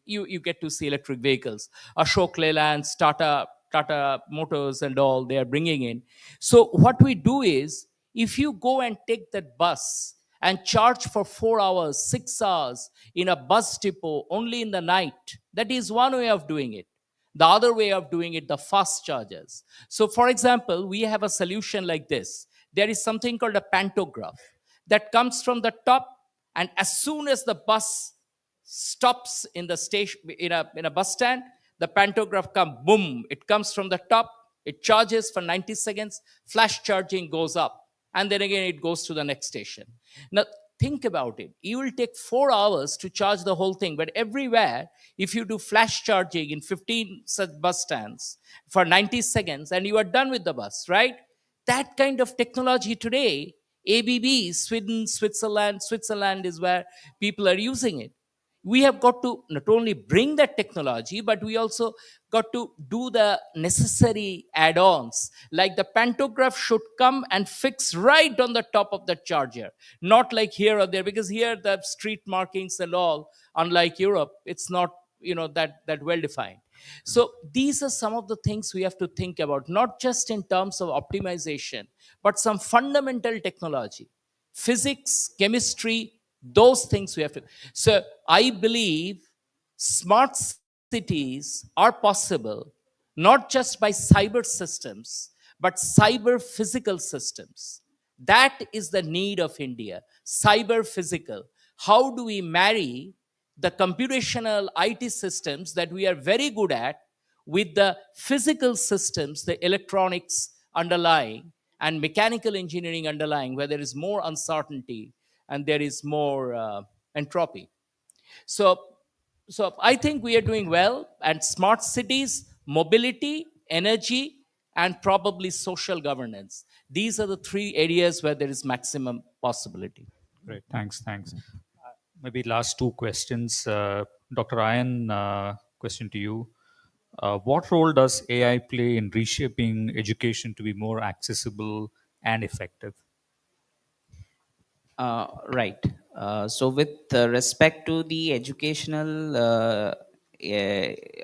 You get to see electric vehicles, Ashok Leyland's, Tata Motors and all, they are bringing in. So what we do is, if you go and take that bus and charge for 4 hours, 6 hours in a bus depot only in the night, that is one way of doing it. The other way of doing it, the fast chargers. So for example, we have a solution like this. There is something called a pantograph that comes from the top, and as soon as the bus stops in the station, in a bus stand, the pantograph comes, boom, it comes from the top, it charges for 90 seconds, flash charging goes up, and then again it goes to the next station. Now think about it, you will take 4 hours to charge the whole thing, but everywhere, if you do flash charging in 15 such bus stands for 90 seconds, and you are done with the bus, right? That kind of technology today, ABB, Sweden, Switzerland is where people are using it. We have got to not only bring that technology, but we also got to do the necessary add-ons, like the pantograph should come and fix right on the top of the charger, not like here or there, because here the street markings and all, unlike Europe, it's not that well defined. So these are some of the things we have to think about, not just in terms of optimization, but some fundamental technology, physics, chemistry, those things we have to. So I believe smart cities are possible not just by cyber systems, but cyber physical systems. That is the need of India, cyber physical. How do we marry the computational IT systems that we are very good at with the physical systems, the electronics underlying and mechanical engineering underlying, where there is more uncertainty and there is more entropy. So I think we are doing well. And smart cities, mobility, energy, and probably social governance. These are the 3 areas where there is maximum possibility. Great, thanks. Maybe last 2 questions. Dr. Ayan, question to you. What role does AI play in reshaping education to be more accessible and effective? Right. So, with respect to the educational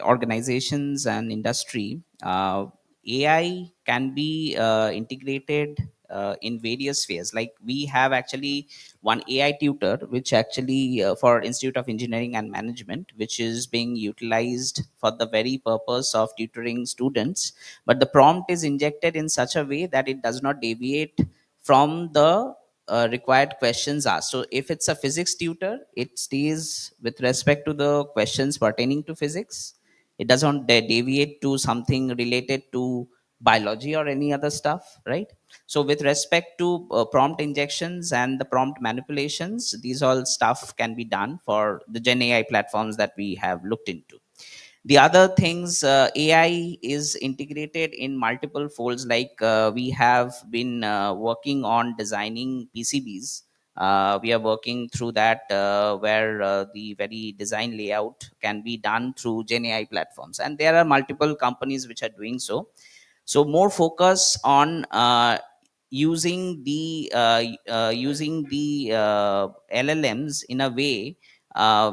organizations and industry, AI can be integrated in various ways. Like, we have actually one AI tutor, which actually for Institute of Engineering and Management, which is being utilized for the very purpose of tutoring students. But the prompt is injected in such a way that it does not deviate from the required questions asked. So if it's a physics tutor, it stays with respect to the questions pertaining to physics. It doesn't deviate to something related to biology or any other stuff, right? So with respect to prompt injections and the prompt manipulations, these all stuff can be done for the Gen AI platforms that we have looked into. The other things, AI is integrated in multiple folds. Like we have been working on designing PCBs. We are working through that, where the very design layout can be done through Gen AI platforms, and there are multiple companies which are doing so. So more focus on using the LLMs in a way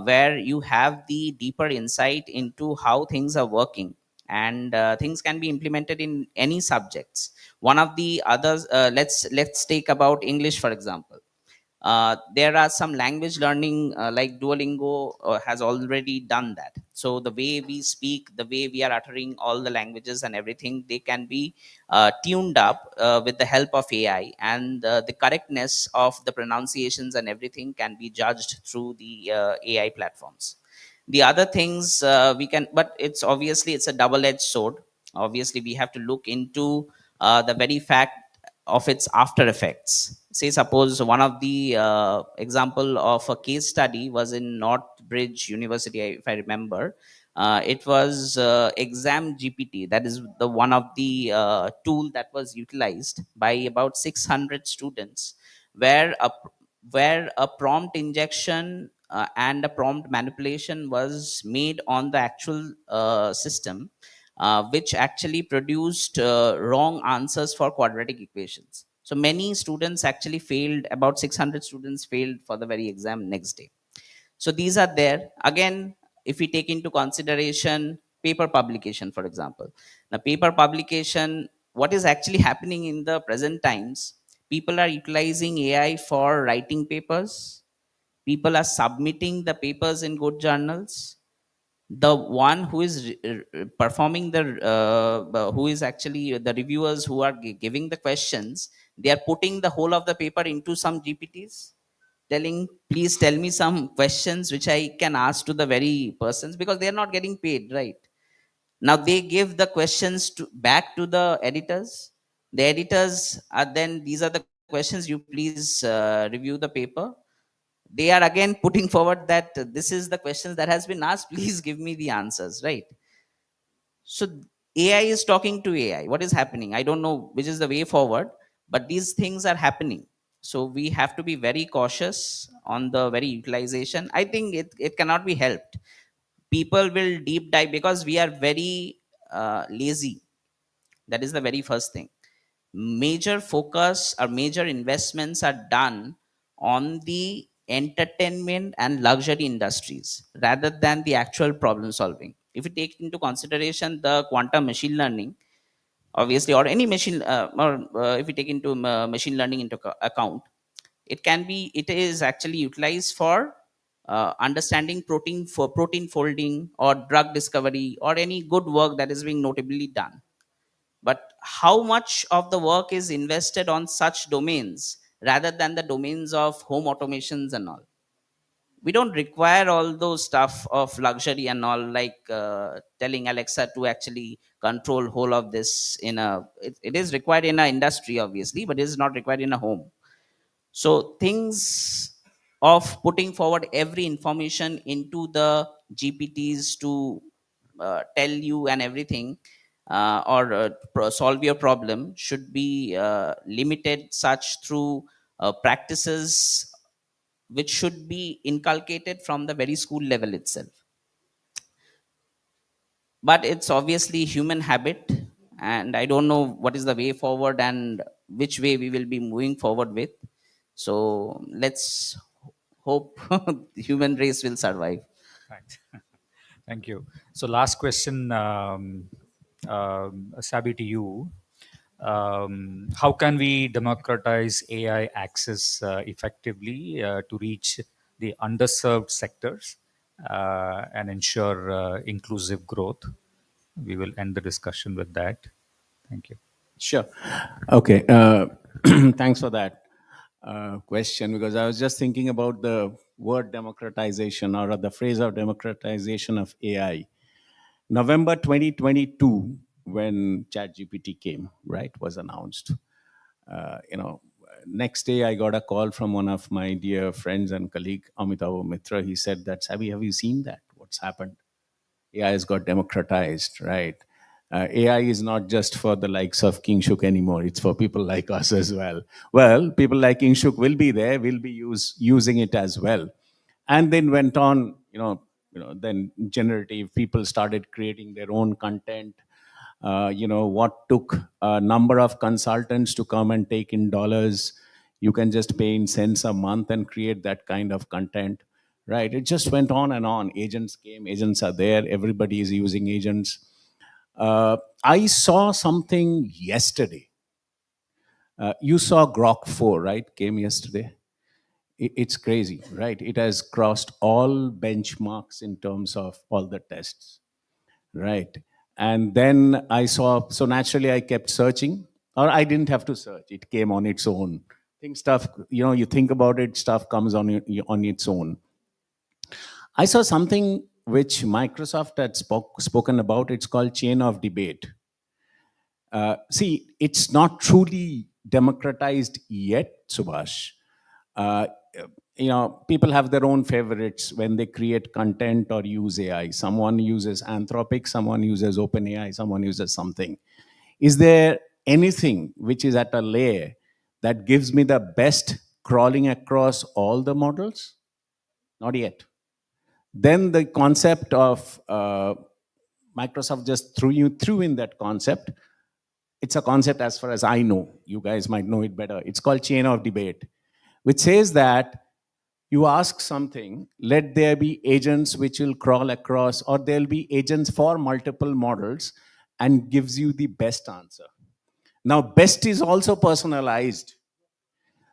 where you have the deeper insight into how things are working, and things can be implemented in any subjects. One of the others, let's take about English, for example. There are some language learning, like Duolingo has already done that. So the way we speak, the way we are uttering all the languages and everything, they can be tuned up with the help of AI, and the correctness of the pronunciations and everything can be judged through the AI platforms. The other things we can, but it's a double-edged sword. Obviously we have to look into the very fact of its after effects. Say suppose one of the example of a case study was in Northbridge University, if I remember. It was exam GPT. That is the one of the tool that was utilized by about 600 students, where a prompt injection and a prompt manipulation was made on the actual system, which actually produced wrong answers for quadratic equations. So many students actually failed, about 600 students failed for the very exam next day. So these are there. Again, if we take into consideration paper publication, for example. Now, paper publication, what is actually happening in the present times, people are utilizing AI for writing papers. People are submitting the papers in good journals. The one who is performing the who is actually the reviewers who are giving the questions, they are putting the whole of the paper into some GPTs. telling, please tell me some questions which I can ask to the very persons, because they are not getting paid, right? Now they give the questions back to the editors. The editors are then, these are the questions, you please review the paper. They are again putting forward that this is the questions that has been asked, please give me the answers, right? So AI is talking to AI. What is happening? I don't know which is the way forward, but these things are happening. So we have to be very cautious on the very utilization. I think it cannot be helped. People will deep dive because we are very lazy. That is the very first thing. Major focus or major investments are done on the entertainment and luxury industries rather than the actual problem solving. If you take into consideration the quantum machine learning, obviously, or any machine, if you take into machine learning into account, it is actually utilized for understanding protein folding or drug discovery or any good work that is being notably done. But how much of the work is invested on such domains rather than the domains of home automations and all? We don't require all those stuff of luxury and all, like telling Alexa to actually control whole of this in it is required in an industry, obviously, but it is not required in a home. So things of putting forward every information into the GPTs to tell you and everything, or solve your problem, should be limited such through practices which should be inculcated from the very school level itself. But it's obviously human habit, and I don't know what is the way forward and which way we will be moving forward with. So let's hope the human race will survive. Right. Thank you. So last question, Sabi, to you. How can we democratize AI access effectively to reach the underserved sectors and ensure inclusive growth? We will end the discussion with that. Thank you. Sure. Okay. Thanks for that question, because I was just thinking about the word democratization, or the phrase of democratization of AI. November 2022, when ChatGPT came, right, was announced. Next day I got a call from one of my dear friends and colleague, Amitabh Mitra. He said that, Sabi, have you seen that? What's happened? AI has got democratized, right? AI is not just for the likes of King Shuk anymore. It's for people like us as well. Well, people like King Shuk will be there, will be using it as well. And then went on, then generative people started creating their own content. What took a number of consultants to come and take in dollars, you can just pay in cents a month and create that kind of content, right? It just went on and on. Agents came, agents are there, everybody is using agents. I saw something yesterday. You saw Grok 4, right? Came yesterday. It's crazy, right? It has crossed all benchmarks in terms of all the tests, right? And then I saw, so naturally I kept searching, or I didn't have to search. It came on its own. Stuff, you think about it, stuff comes on its own. I saw something which Microsoft had spoken about. It's called chain of debate. See, it's not truly democratized yet, Subhash. People have their own favorites when they create content or use AI. Someone uses Anthropic, someone uses OpenAI, someone uses something. Is there anything which is at a layer that gives me the best crawling across all the models? Not yet. Then the concept of Microsoft just threw in that concept. It's a concept as far as I know. You guys might know it better. It's called chain of debate, which says that you ask something, let there be agents which will crawl across, or there'll be agents for multiple models, and gives you the best answer. Now, best is also personalized.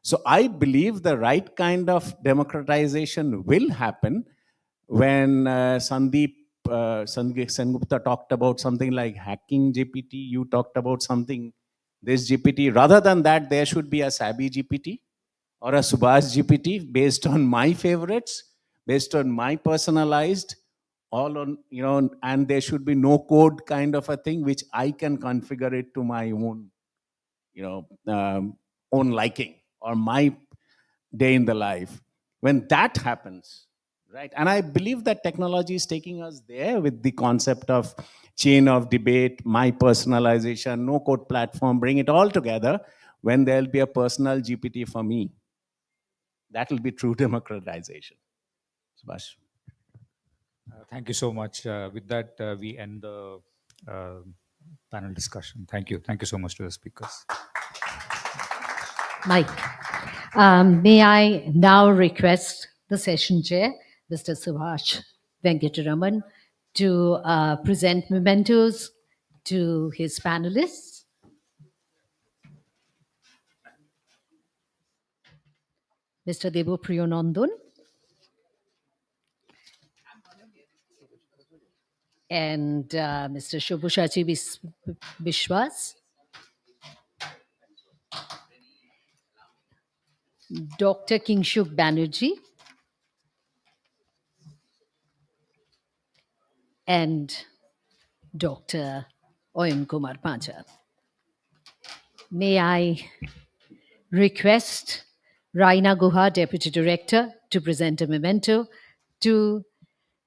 So I believe the right kind of democratization will happen when Sandeep Sengupta talked about something like hacking GPT. You talked about something, this GPT. Rather than that, there should be a Sabi GPT, or a Subhash GPT based on my favorites, based on my personalized, all on, and there should be no code kind of a thing, which I can configure it to my own, own liking or my day in the life. When that happens, right? And I believe that technology is taking us there with the concept of chain of debate, my personalization, no code platform, bring it all together. When there'll be a personal GPT for me, that will be true democratization. Subhash. Thank you so much. With that, we end the panel discussion. Thank you. Thank you so much to the speakers. Mike, may I now request the session chair, Mr. Subhash Venkataraman, to present mementos to his panelists. Mr. Devo Priyanandan and Mr. Shubhushachi Biswas, Dr. Kingshuk Banerjee, and Dr. Oyun Kumar Pancha. May I request Raina Guha, Deputy Director, to present a memento to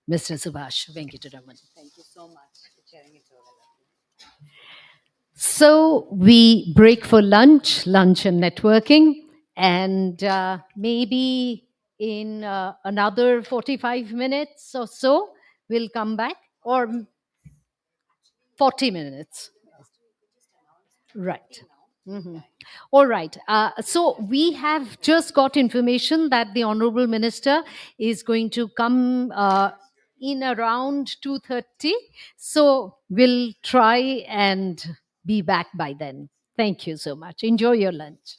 Mr. Subhash Venkataraman. Thank you so much for sharing it all. So we break for lunch and networking, and maybe in another 45 minutes or so, we'll come back, or 40 minutes. Right. Mhm. All right. So we have just got information that the Honorable Minister is going to come in around 2:30. So we'll try and be back by then. Thank you so much. Enjoy your lunch.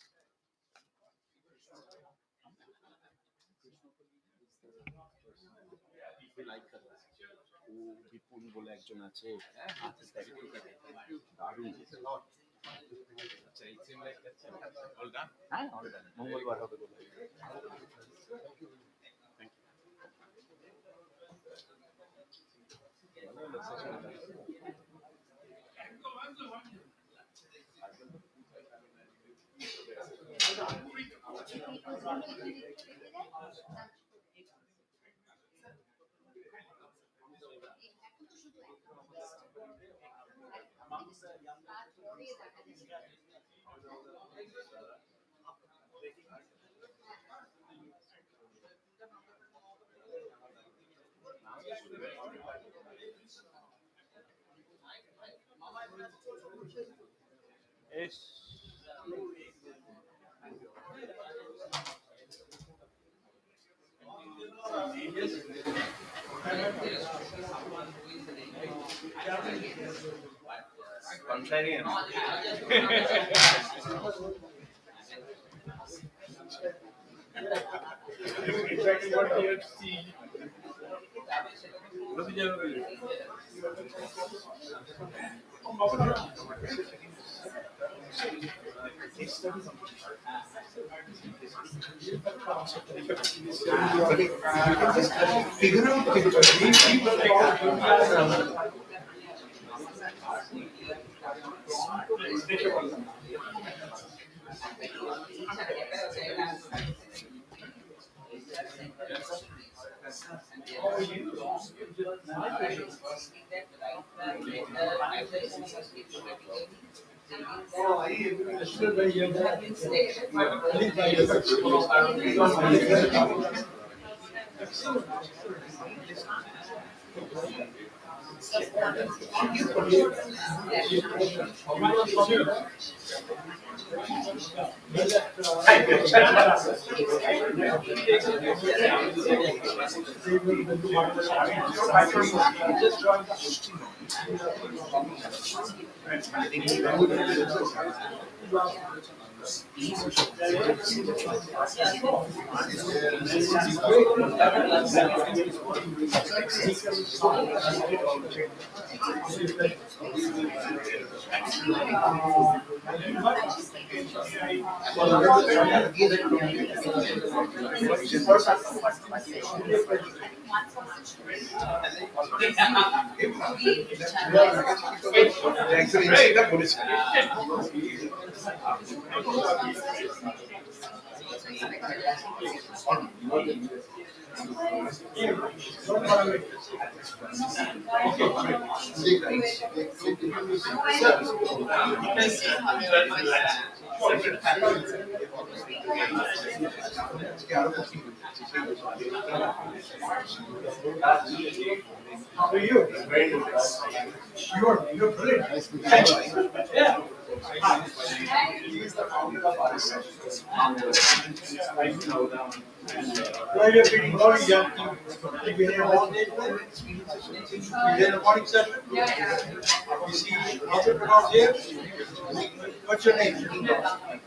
What's your name?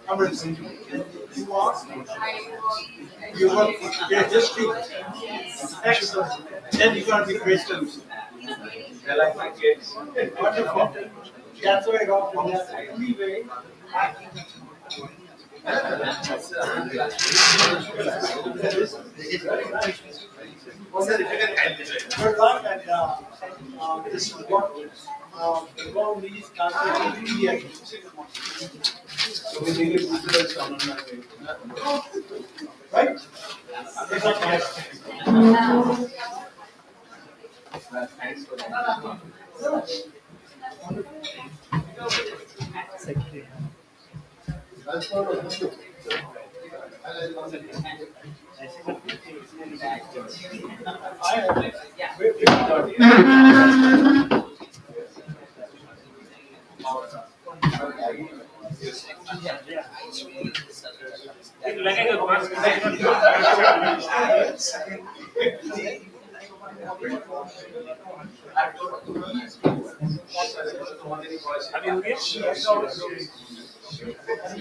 Amrit. You are? You work? Yeah, just speak. Excellent. Then you're going to be great students. I like my kids. Wonderful. That's where I got from that. Anyway, good luck, and this is what the goal is. So we need to put it on my way. Right? Thanks for that.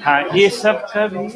हाँ ये सब का भी